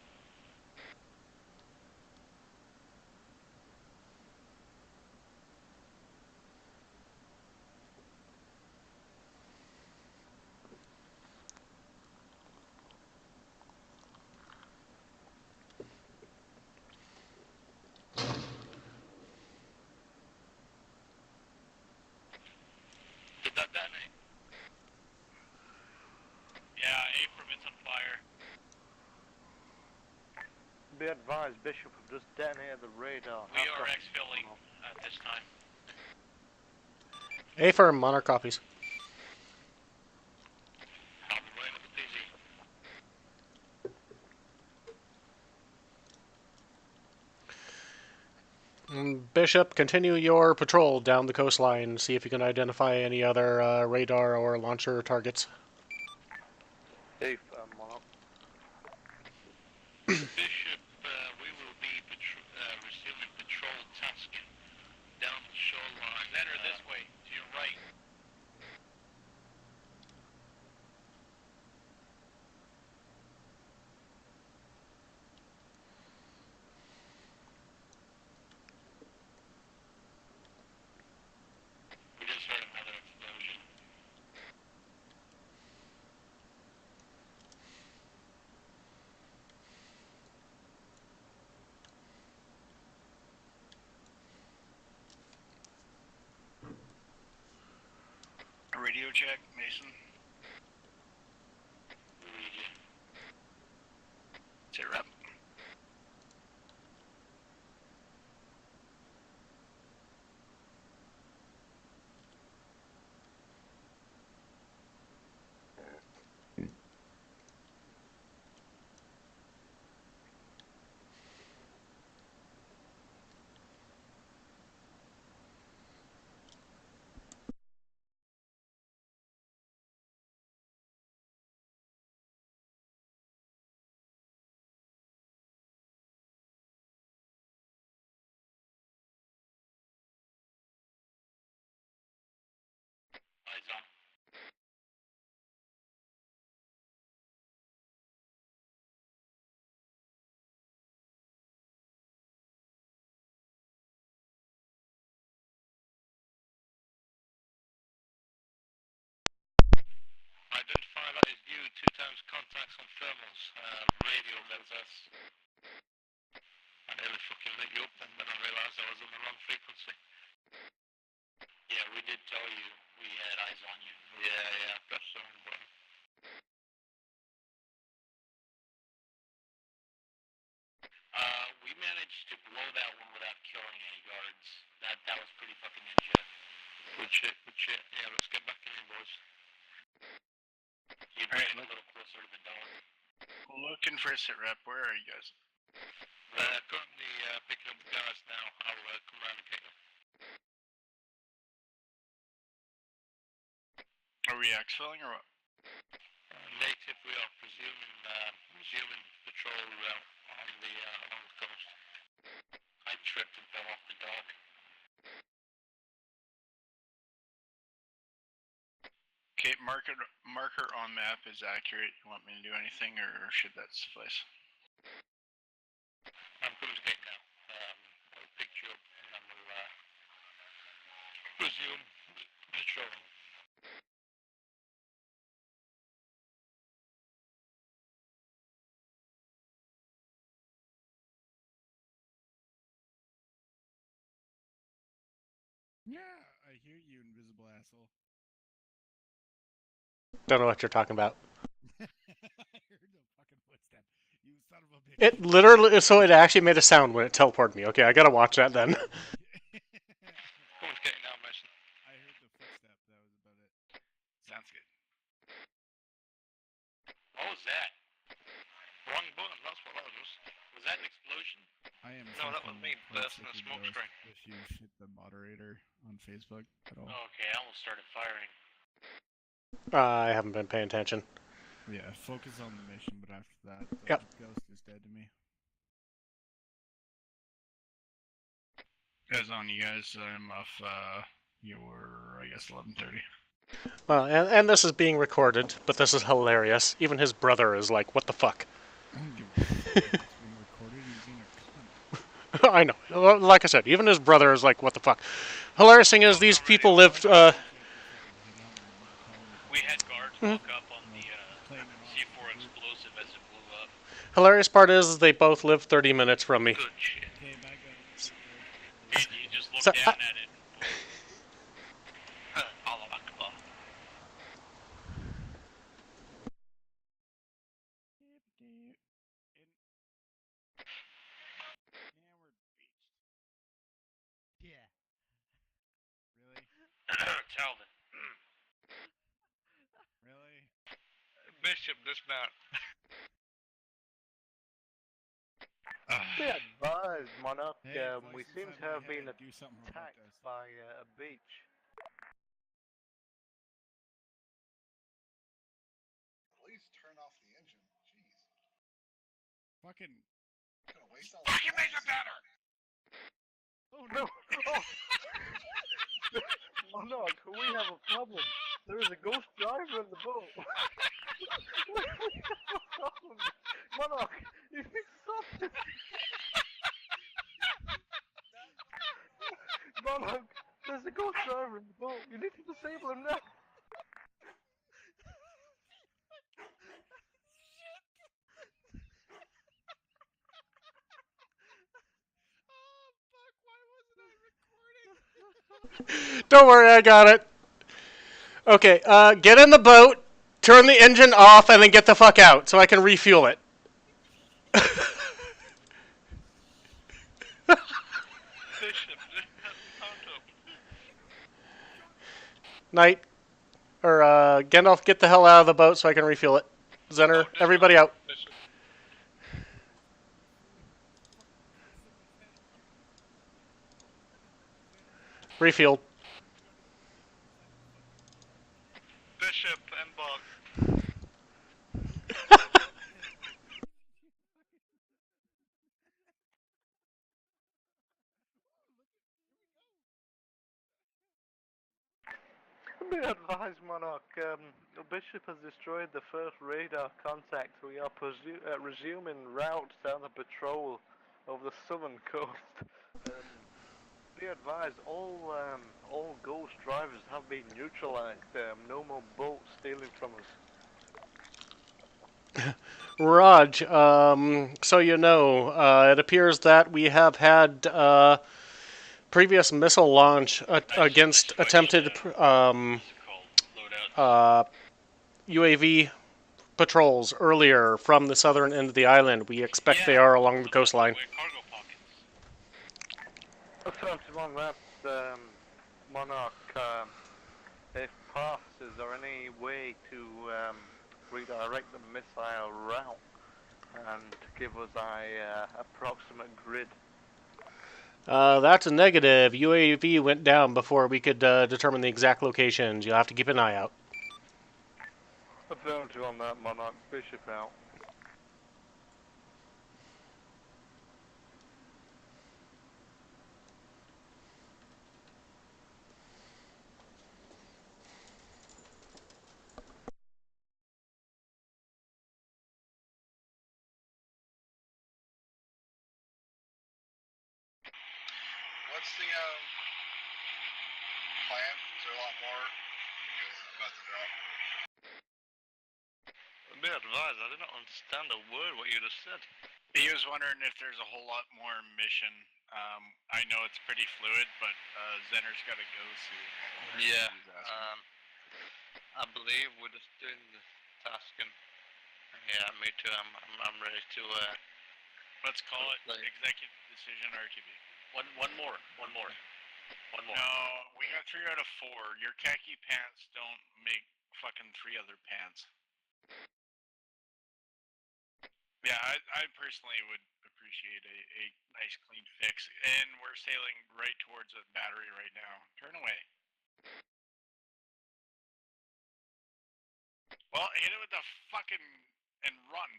Did that detonate? Yeah, Ephraim, it's on fire. Be advised, Bishop have just detonated the radar. We are exfilling at this time. A firm, Monarch copies. I'll be right at the PZ. Bishop, continue your patrol down the coastline. See if you can identify any other radar or launcher targets. Hey, Monarch. Bishop, we will be resuming patrol task down the shoreline. Enter this way, to your right. We just heard another explosion. Radio check, Mason. Sit rep. Eyes on. Identify that is you, 2 times contacts on thermals, radio, that's us. I nearly fucking lit you up then I realised I was on the wrong frequency. Yeah, we did tell you we had eyes on you. Yeah, press the wrong button. We managed to blow that one without killing any guards. That was pretty fucking ninja. Good shit. Yeah, let's get back in here, boys. You bring it a little closer to the dog. Looking for a sit rep. Where are you guys? Currently picking up the guys now. I'll come around and get them. Are we exfilling or what? Native, we are resuming patrol route on the along the coast. I tripped and fell off the dock. Okay, marker on map is accurate. You want me to do anything, or should that suffice? I'm coming to get now. I'll pick you up and then we'll resume patrolling. Yeah, I hear you, invisible asshole. Don't know what you're talking about. I heard the fucking footstep. You son of a bitch. It literally, so it actually made a sound when it teleported me. Okay, I gotta watch that then. Who's getting out, Mason? I heard the footstep. That was about it. Sounds good. What was that? Wrong button, that's what that was. Was that an explosion? I am. No, that was me quite bursting a sick of smoke those screen. If you hit the moderator on Facebook at all. Okay, I almost started firing. I haven't been paying attention. Yeah, focus on the mission, but after that, the Yep. ghost is dead to me. Guys, on you guys. I'm off. Your, I guess, 11:30. Well, and this is being recorded, but this is hilarious. Even his brother is like, "What the fuck?" I don't give a fuck. It's being recorded. He's being a cunt. I know. Like I said, even his brother is like, "What the fuck?" Hilarious thing is, these people lived. We had guards walk up on the C4 explosive as it blew up. Hilarious part is, they both live 30 minutes from me. Good shit. Okay, back up. You just look So, down at it. Allah Akbar. Yeah. Really? Calvin. Really? Bishop, dismount. Be advised, Monarch, Hey, we voice seem inside to have my been head, do something about attacked this. by a beach. At least turn off the engine. Jeez. Fucking. Gonna waste all Fucking make gas. it better! Oh No! Oh. Monarch, we have a problem. There is a ghost driver in the boat. We have a problem. Monarch, you need to stop this. Monarch, there's a ghost driver in the boat. You need to disable him now. Don't worry, I got it. Okay, get in the boat, turn the engine off, and then get the fuck out so I can refuel it. Bishop, mount up. Knight, or Gandalf, get the hell out of the boat so I can refuel it. Zener, everybody out. Bishop. Refueled. Bishop, embark. Be advised, Monarch. Bishop has destroyed the first radar contact. We are resuming route down the patrol of the southern coast. Be advised, all ghost drivers have been neutralized. No more boats stealing from us. Raj, so you know, it appears that we have had previous missile launch against attempted UAV patrols earlier from the southern end of the island. We expect they are along the coastline. Affirmative on that, Monarch. If passed, is there any way to redirect the missile route and give us an approximate grid? That's a negative. UAV went down before we could determine the exact locations. You'll have to keep an eye out. Affirmative on that, Monarch. Bishop out. What's the plan? Is there a lot more? Because I'm about to drop. Be advised, I did not understand a word what you just said. He was wondering if there's a whole lot more mission. I know it's pretty fluid, but Zenner's got to go soon. Yeah, I believe we're just doing the task and yeah, me too. I'm ready to. Let's call it executive decision RTB. One more. No, we got 3 out of 4. Your khaki pants don't make fucking 3 other pants. Yeah, I personally would appreciate a nice clean fix. And we're sailing right towards a battery right now. Turn away. Well, hit it with the fucking and run.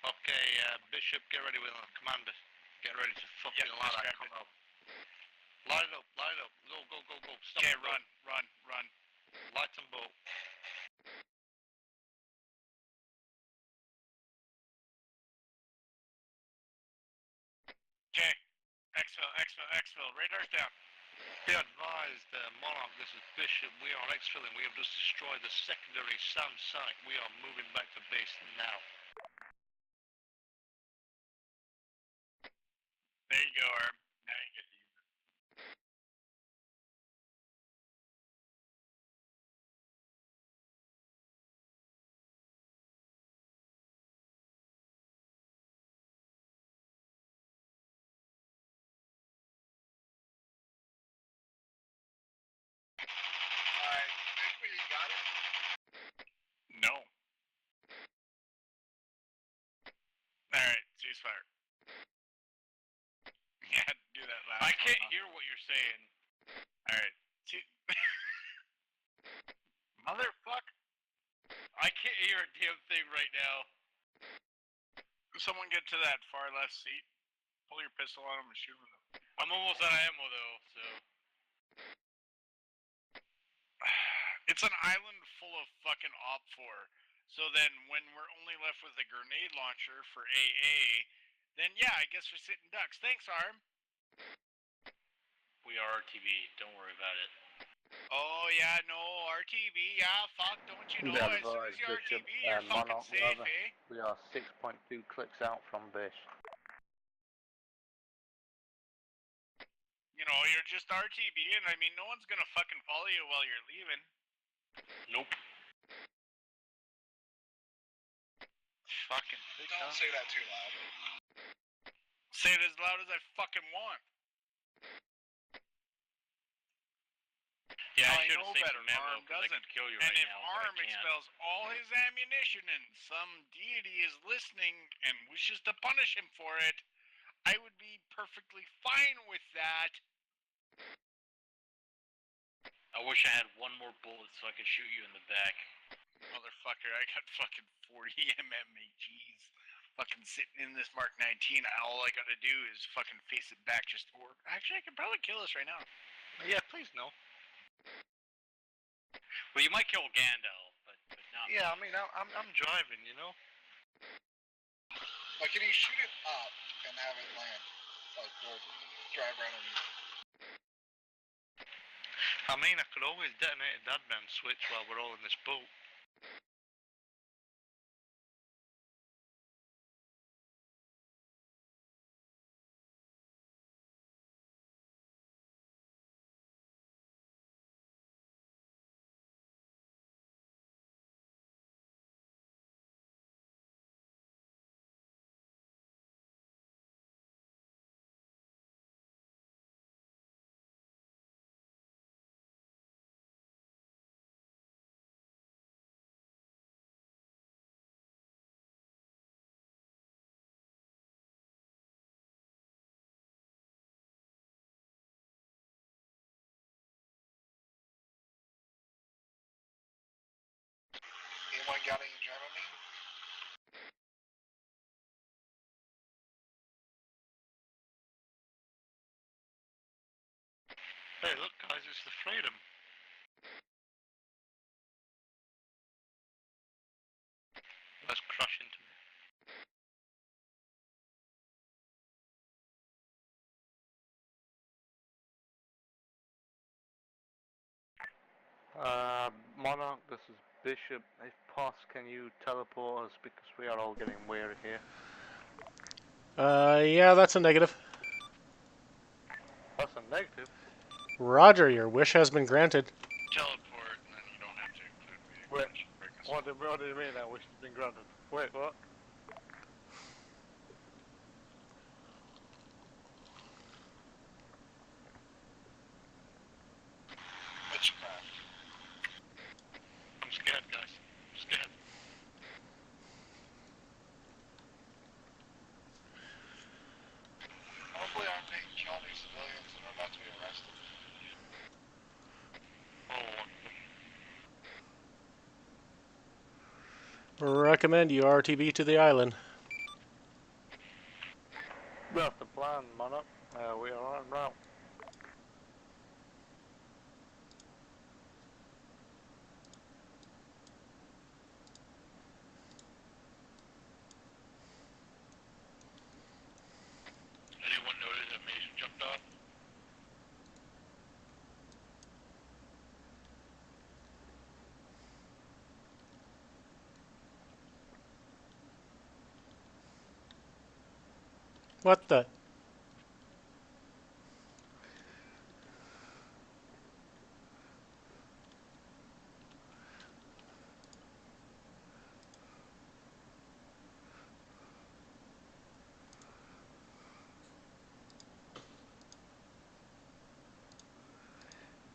Okay, Bishop, get ready with Commander. Get ready to fucking light that come up. Light it up. Go. Stop. Okay, run. Light and boat. Okay, exfil, radar's down. Be advised, Monarch, this is Bishop. We are exfilling. We have just destroyed the secondary SAM site. We are moving back to base now. There you go, Arm. Now you get to use it. I think we got it. No. Alright, ceasefire. Yeah, do that last I can't one, hear what you're saying. Alright. Motherfucker. I can't hear a damn thing right now. Someone get to that far left seat. Pull your pistol on him and shoot him. I'm almost out of ammo though, so. It's an island full of fucking Op 4. So then when we're only left with a grenade launcher for AA, then yeah, I guess we're sitting ducks. Thanks, Arm. We are RTB, don't worry about it. Oh yeah, no, RTB, yeah, fuck, don't you know, as soon as you Bishop, RTB, you're fucking Monarch, safe, eh? We are 6.2 clicks out from base. You know, you're just RTB, and I mean, no one's gonna fucking follow you while you're leaving. Nope. Fucking. Don't say that too loud. Say it as loud as I fucking want. Yeah, I I should know have saved better. some ammo Arm 'cause I doesn't. could kill you And right if now, but Arm I can't. expels all his ammunition and some deity is listening and wishes to punish him for it, I would be perfectly fine with that. I wish I had one more bullet so I could shoot you in the back. Motherfucker, I got fucking 40 MMAGs fucking sitting in this Mark 19. All I gotta do is fucking face it back just or actually I could probably kill this right now. Yeah, please no. Well, you might kill Gandalf, but not. Yeah, I mean, I'm driving, you know. Like, can you shoot it up and have it land? Like, or drive right underneath? I mean, I could always detonate a dadman switch while we're all in this boat. Anyone got any adrenaline? Hey, look, guys, it's the Freedom. Let's crash into it. Monarch, this is Bishop. If Poss, can you teleport us because we are all getting weary here? Yeah, that's a negative. That's a negative. Roger, your wish has been granted. Teleport, and then you don't have to include me. Wait, what do you mean that wish has been granted? Wait, what? Witchcraft. I'm scared, guys. I'm scared. Hopefully I didn't kill any civilians and are about to be arrested. Recommend you RTB to the island. That's the plan, Monarch. We are on route. Anyone notice that Mason jumped off? What the?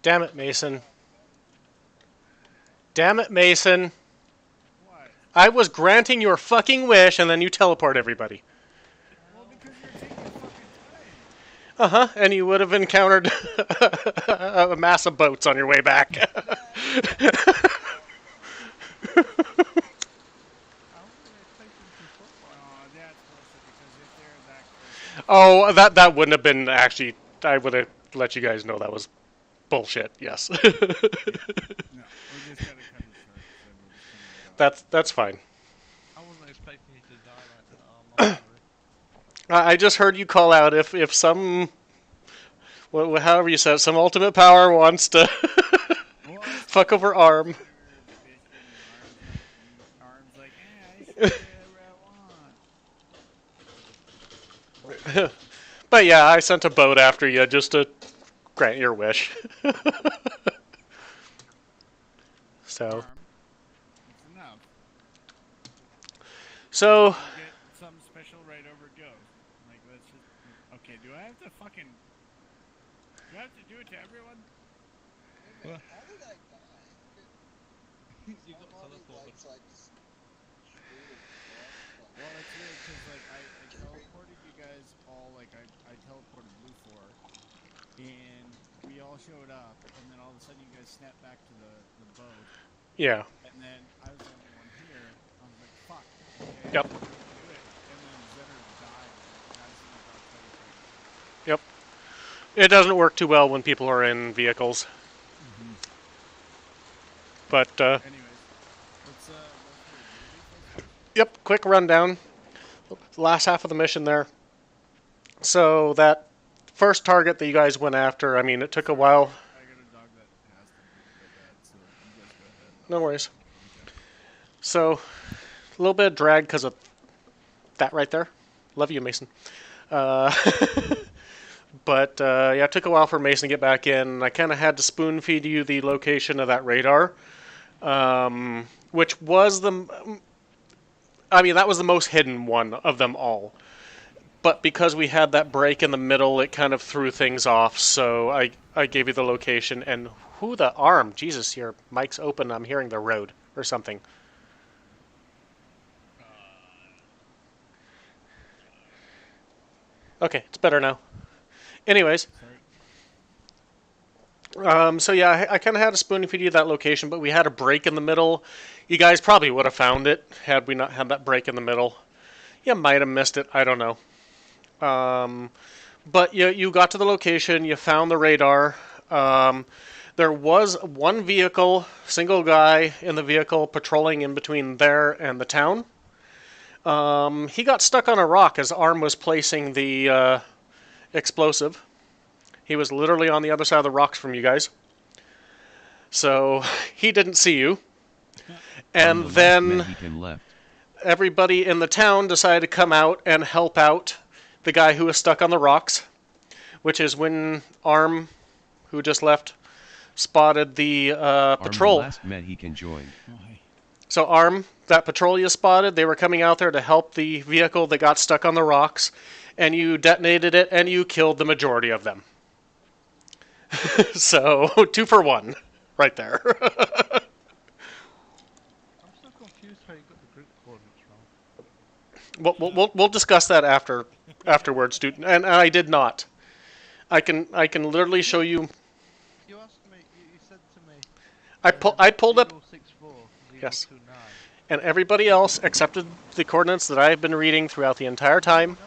Damn it, Mason. Damn it, Mason. What? I was granting your fucking wish and then you teleport everybody. Well, because you're taking your fucking time. Uh-huh, and you would have encountered a mass of boats on your way back. How was I expecting to football? Oh, that's bullshit, because if they're that close... Oh, that wouldn't have been actually... I would have let you guys know that was bullshit, yes. No, we just gotta cut it short. That's fine. I wasn't expecting you to die like that, Arma. I just heard you call out if some... however you said it, some ultimate power wants to fuck over Arm. Arm's like, I should do whatever I want. But yeah, I sent a boat after you just to grant your wish. So. Arm, it's enough. So. Get some special right over goes. Like, let's just... Okay, do I have to fucking... Do I have to do it to everyone? Well, How did I die? you got teleported. Well, it's weird because like I teleported you guys all, like I teleported Blue 4, and we all showed up, and then all of a sudden you guys snapped back to the boat. Yeah. And then I was the only one here. I was like, fuck. Okay, Yep. do it. And then Zenner died. And I was in the dark side of things. Yep. It doesn't work too well when people are in vehicles. But Anyways, let's go through the UAV files first. yep, quick rundown. Last half of the mission there. So that first target that you guys went after, I mean, it took a while. I got a dog that has to poop real bad, so you guys go ahead. No worries. Okay. So a little bit of drag because of that right there. Love you, Mason. But yeah, it took a while for Mason to get back in. I kind of had to spoon feed you the location of that radar, which was I mean, that was the most hidden one of them all. But because we had that break in the middle, it kind of threw things off. So I gave you the location. And who the arm? Jesus, your mic's open. I'm hearing the road or something. Okay, it's better now. Anyways. So yeah, I kind of had to spoon feed you that location, but we had a break in the middle. You guys probably would have found it had we not had that break in the middle. You might have missed it. I don't know. But you got to the location. You found the radar. There was one vehicle, single guy in the vehicle patrolling in between there and the town. He got stuck on a rock as Arm was placing the explosive. He was literally on the other side of the rocks from you guys. So he didn't see you. And then everybody in the town decided to come out and help out the guy who was stuck on the rocks, which is when Arm, who just left, spotted the patrol. Last met he can join. So Arm, that patrol you spotted, they were coming out there to help the vehicle that got stuck on the rocks, and you detonated it, and you killed the majority of them. So, 2 for 1, right there. I'm still confused how you got the group coordinates wrong. We'll discuss that afterwards, dude. And I did not. I can literally show you. You asked me. You said to me. I pulled up. 064, Yes. 029. And everybody else accepted the coordinates that I've been reading throughout the entire time.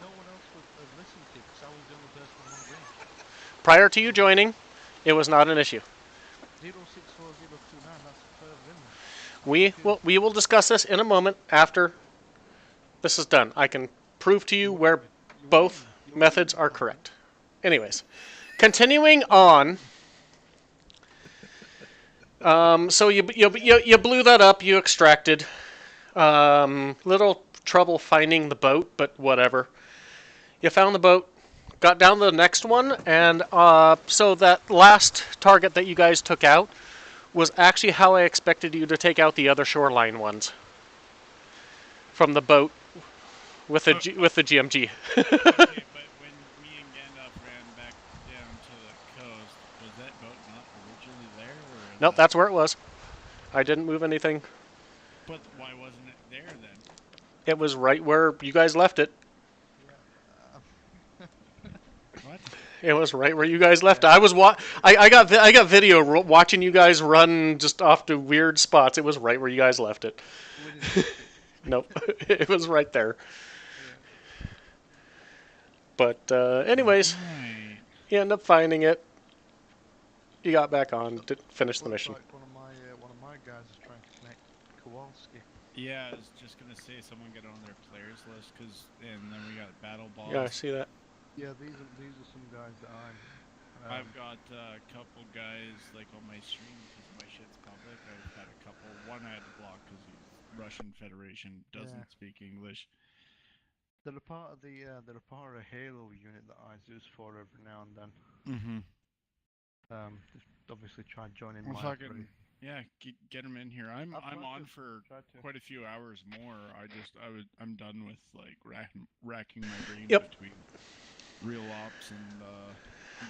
No one else would have listened to you because I was the only person on the green. Prior to you joining, it was not an issue. 064, 029. That's further in there. We will discuss this in a moment after this is done. I can prove to you where both methods are correct. Anyways, continuing on. So you blew that up. You extracted. Little trouble finding the boat, but whatever. You found the boat. Got down to the next one, and so that last target that you guys took out was actually how I expected you to take out the other shoreline ones from the boat with the GMG. Okay, but when me and Gandalf ran back down to the coast, was that boat not originally there? Or Nope, that's where it was. I didn't move anything. But why wasn't it there then? It was right where you guys left it. What? It was right where you guys left it. I got video watching you guys run just off to weird spots. It was right where you guys left it. Nope, it was right there. But anyways, you end up finding it. You got back on to finish the mission. Like one of my guys is trying to connect Kowalski. Yeah, I was just gonna say someone get on their players list, and then we got battle balls. Yeah, I see that. Yeah, these are some guys that I've got a couple guys like on my stream because my shit's public. I've got a couple. One I had to block because he's Russian Federation, doesn't speak English. They're a part of a Halo unit that I use for every now and then. Just obviously try joining my. Yeah, get them in here. I'm on for quite a few hours more. I'm done with like racking my brain between real ops and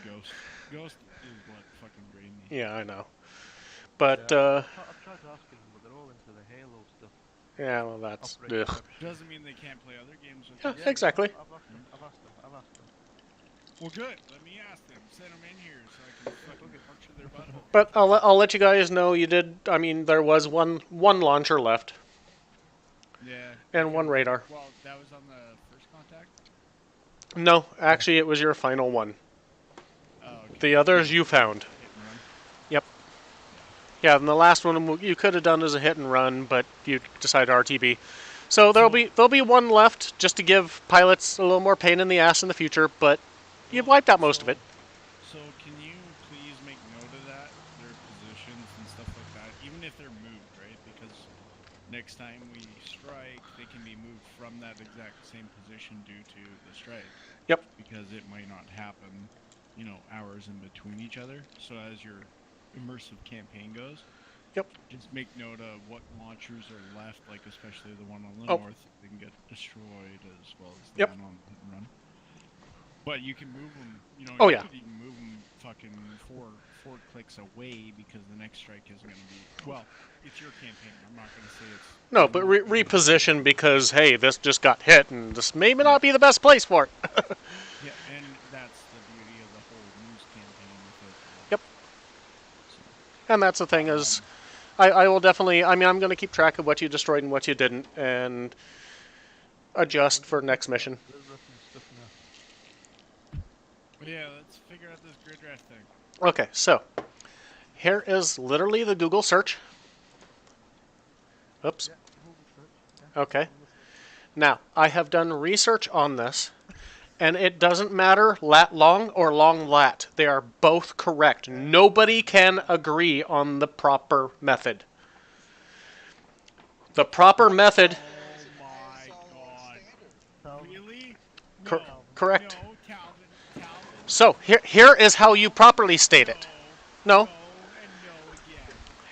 Ghost. Ghost is what fucking drained me. Yeah, I know. But I've tried to ask them, but they're all into the Halo stuff. Yeah, well, that's doesn't mean they can't play other games with yeah, exactly. I've asked them. Well, good. Let me ask them. Send them in here so I can fucking puncture their butthole. But I'll let you guys know you did. I mean, there was one launcher left. Yeah. And one radar. Well, that was on the first contact? No, actually, it was your final one. Oh, okay. The others you found. Yep. Yeah, and the last one you could have done as a hit and run, but you decided RTB. So there'll be one left just to give pilots a little more pain in the ass in the future, but you've wiped out most of it. So can you please make note of that, their positions and stuff like that, even if they're moved, right? Because next time we strike, they can be moved from that exact same position due to the strike. Yep. Because it might not happen, you know, hours in between each other. So as your immersive campaign goes, yep, just make note of what launchers are left, like especially the one on the north, they can get destroyed as well as the one on hit and run. But you can move them, you know, you could even move them fucking four clicks away because the next strike isn't going to be, well, it's your campaign. I'm not going to say it's... No, but reposition because, hey, this just got hit and this may not be the best place for it. Yeah, and that's the beauty of the whole news campaign with it. Yep. And that's the thing is, I will definitely, I mean, I'm going to keep track of what you destroyed and what you didn't and adjust for next mission. Yeah, let's figure out this grid draft thing. Okay, so here is literally the Google search. Oops. Okay. Now, I have done research on this, and it doesn't matter lat long or long lat. They are both correct. Nobody can agree on the proper method. The proper method... Oh my god. Really? Correct. No, Calvin. So, here is how you properly state it. No.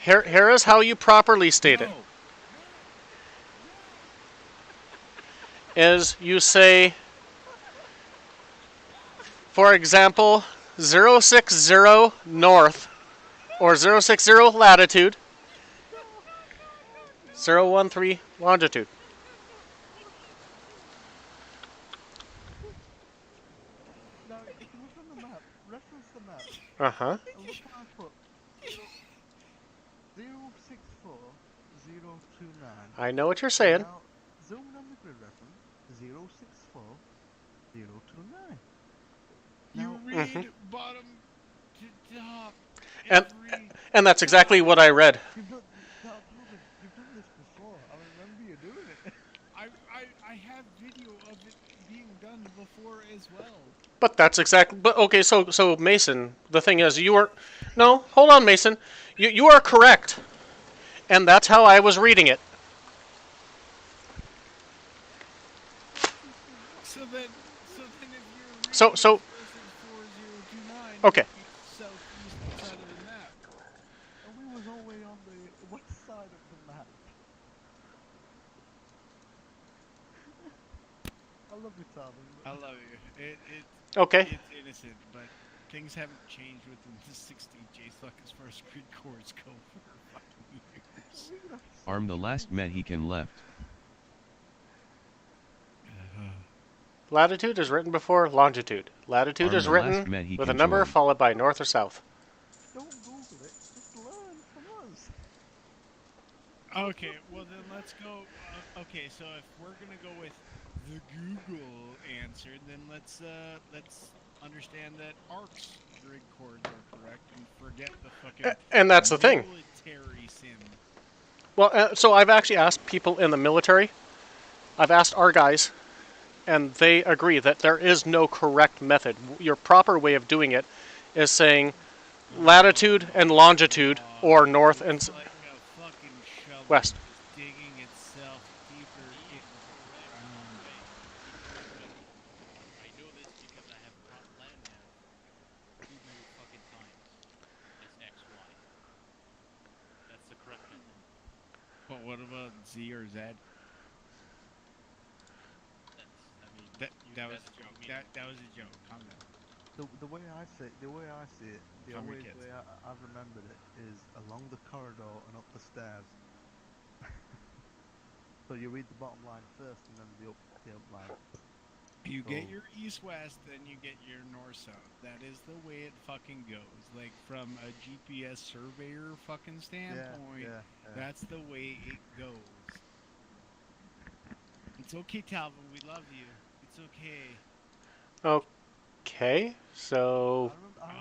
Here is how you properly state it. Is you say, for example, 060 north or 060 latitude, 013 longitude. Now, if you look on the map, reference the map. Uh-huh. Look how I put 064 029. I know what you're saying. Now, zoom in on the grid reference 064 029. You read bottom to top. And that's exactly what I read. You've done this before. I remember you doing it. I have video of it being done before as well. But that's exactly. But okay, so Mason, the thing is, you were. No, hold on, Mason. You are correct, and that's how I was reading it. So then if you're So. Okay. Southeast side of the map. And we was all the way on the west side of the map. I love you, Tarvin. I love you. Okay. It's innocent, but things haven't changed within the 16th JSOC as far as grid coords go for fucking years. Arm the last Mexican left. Latitude is written before longitude. Latitude is written with a number followed by north or south. Don't Google it. Just learn from us. Okay, well then let's go. Okay, so if we're gonna go with the Google answer, then let's understand that ARC's grid coords are correct and forget the fucking. And that's the thing. Military sim. Well, so I've actually asked people in the military. I've asked our guys. And they agree that there is no correct method. Your proper way of doing it is saying latitude and longitude or north and west. Digging itself deeper. I know this because I have brought land nav too many fucking times. It's XY. That's the correct method. But what about Z or Z? That was a joke. That was a joke. Calm down. The way I see it, the way I've remembered it is along the corridor and up the stairs. So you read the bottom line first and then the up line. You get your east-west, then you get your north-south. That is the way it fucking goes. Like, from a GPS surveyor fucking standpoint, that's the way it goes. It's okay, Talvin. We love you. It's okay. Okay, so... Oh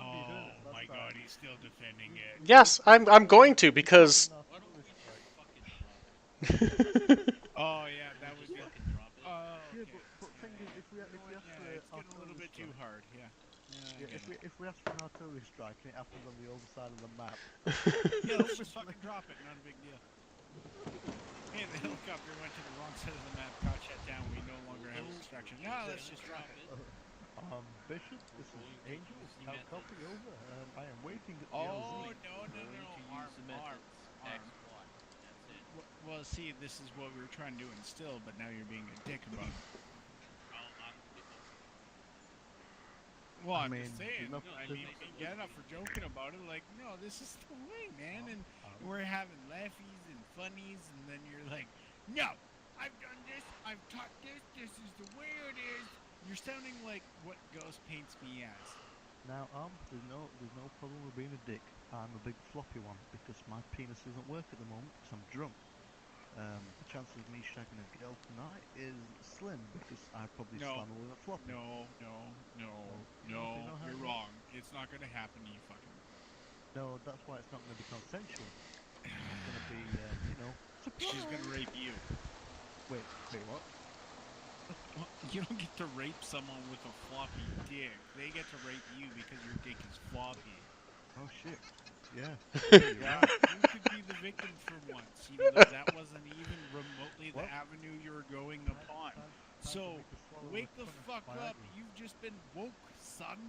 my god, he's still defending it? Yes, I'm going to because. Why don't we just fucking drop it? Oh yeah, that would Just be. fucking drop it. Oh, Yeah, okay. but thing is, if we You know what? ask Yeah, for it's getting a little artillery bit too strike, hard. Yeah. Yeah, I get it. if we ask for an artillery strike and it happens on the other side of the map, Yeah, let's just fucking drop it. Not a big deal. Hey, the helicopter went to the wrong side of the map, got shut down. We no longer have a distraction. No, let's just drop it. Bishop, this is Angel. How copy over? I am waiting at the Oh LZ. no, Use the methods X, Y. That's it. Well, see, this is what we were trying to do instill, but now you're being a dick about it. Well, I'm just saying. I mean, get up for joking about it. Like, no, this is the way, man. And we're having laughies and funnies, and then you're like, no, I've done this, I've taught this, this is the way it is. You're sounding like what Ghost paints me as. Now, there's no problem with being a dick. I'm a big floppy one because my penis doesn't work at the moment because I'm drunk. The chances of me shagging a girl tonight is slim because I probably slam her with a floppy. No, you're wrong. It's not going to happen to you fucking. No, that's why it's not going to be consensual. It's going to be, surprise. She's going to rape you. Wait, what? Well, you don't get to rape someone with a floppy dick. They get to rape you because your dick is floppy. Oh shit. Yeah. Yeah, you could be the victim for once, even though that wasn't even remotely the avenue you were going upon. So, wake the fuck up. You've just been woke, son.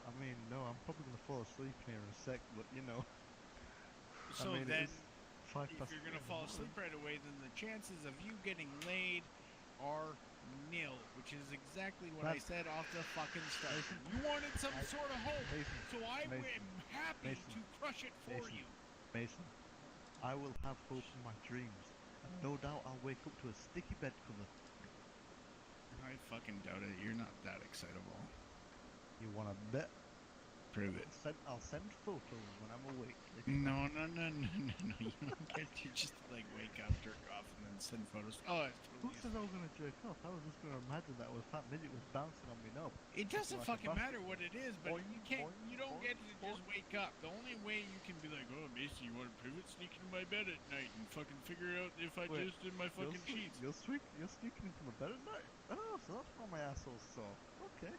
I mean, no, I'm probably going to fall asleep here in a sec, but you know. So I mean, then, if you're going to fall asleep right away, then the chances of you getting laid are nil, which is exactly what I said off the fucking start. You wanted some sort of hope, so I am happy to crush it for you. Mason, I will have hope in my dreams, and no doubt I'll wake up to a sticky bed cover. I fucking doubt it. You're not that excitable. You wanna bet? Prove it. I'll send photos when I'm awake. No. You don't get to just like wake up, jerk off, and then send photos. Oh, it's Who says I was gonna jerk off? I was just gonna imagine that a fat midget was bouncing on me knob. It doesn't fucking matter what it is, but you don't get to just wake up. The only way you can be like, oh, Mason, you want to prove it? Sneak into my bed at night and fucking figure out if I just did my fucking sheets. You're sneaking into my bed at night? Oh, so that's why my asshole's sore. Okay.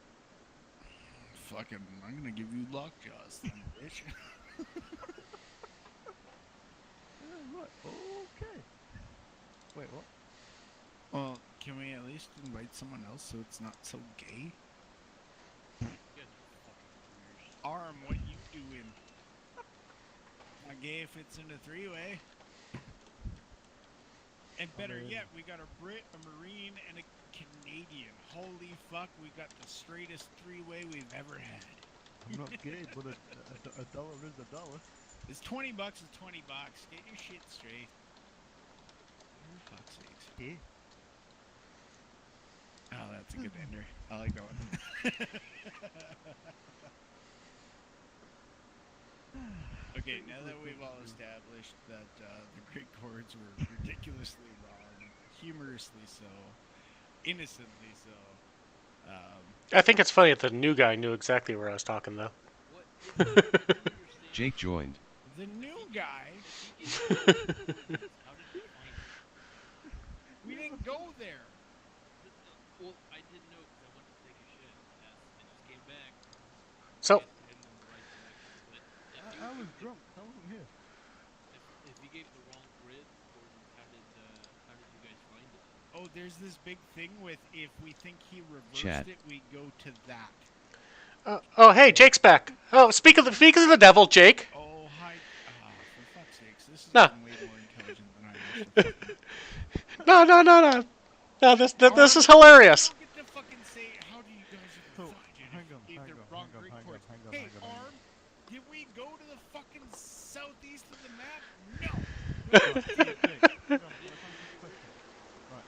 Fucking, I'm gonna give you lockjaws then, bitch. Right, okay. Wait, what? Well, can we at least invite someone else so it's not so gay? Arm, what you doing? Not gay if it's in a three-way. And better yet, we got a Brit, a Marine, and a Canadian. Holy fuck, we got the straightest three-way we've ever had. I'm not gay, but a dollar is a dollar. It's $20 is $20. Get your shit straight. For fuck's sakes. Yeah. Oh, that's a good ender. I like that one. Okay, now that we've all established that the Greek chords were ridiculously wrong, humorously so, innocently so. I think it's funny that the new guy knew exactly where I was talking, though. Jake joined. The new guy? We didn't go there. Well, I didn't know because I went to take a shit. I just came back. So. I was drunk. I wasn't here. If you gave the wrong grid coordinates, how did you guys find it? Oh, there's this big thing with if we think he reversed Chat. it, we go to that. Oh, hey, Jake's back. Oh, speak of the devil, Jake. Oh, hi. For fuck's sakes, this is No. way more intelligent than I was. No. No, this is hilarious. You don't get to fucking say, how do you guys even find it? Hang on. Hey, Arm, did we go to the fucking southeast of the map? No. Right,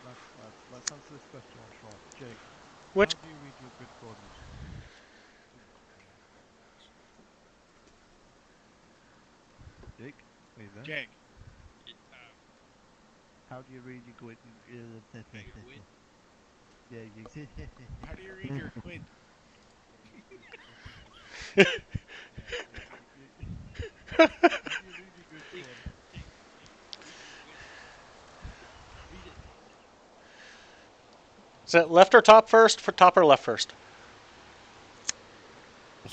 let's answer this question on short. Jake, Which? how do you read your grid coordinates? Jake, are you there? Jake. How do you read your grid? Yeah, you. How do you read your quid? Is it left or top first? For top or left first?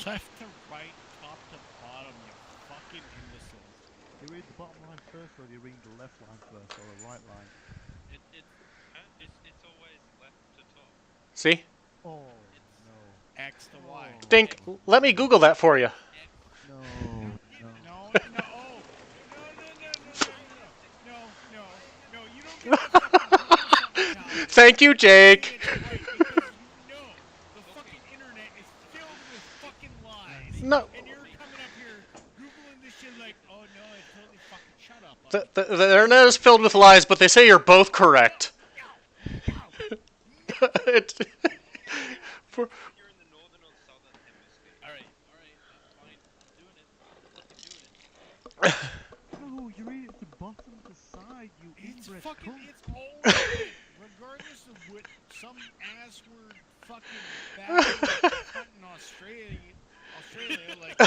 Left to right, top to bottom, you fucking imbeciles. Do you read the bottom line first, or do you read the left line first, or the right line? It's always left to top. See? Oh, no. X to Y. Dink, let me Google that for you. No, No, no, oh, no, you don't get to fucking do something. Thank you, Jake. Because the fucking internet is filled with fucking lies. No. And you're coming up here Googling this shit like, oh no, it's totally fucking shut up. The internet is filled with lies, but they say you're both correct. For, You're in the northern or southern hemisphere. Alright, fine. I'm doing it. I'm fucking doing it. no, you read it from bottom to side, you It's inbred fucking, cunt. it's all right. Regardless of what some ass word fucking bastard in Australia like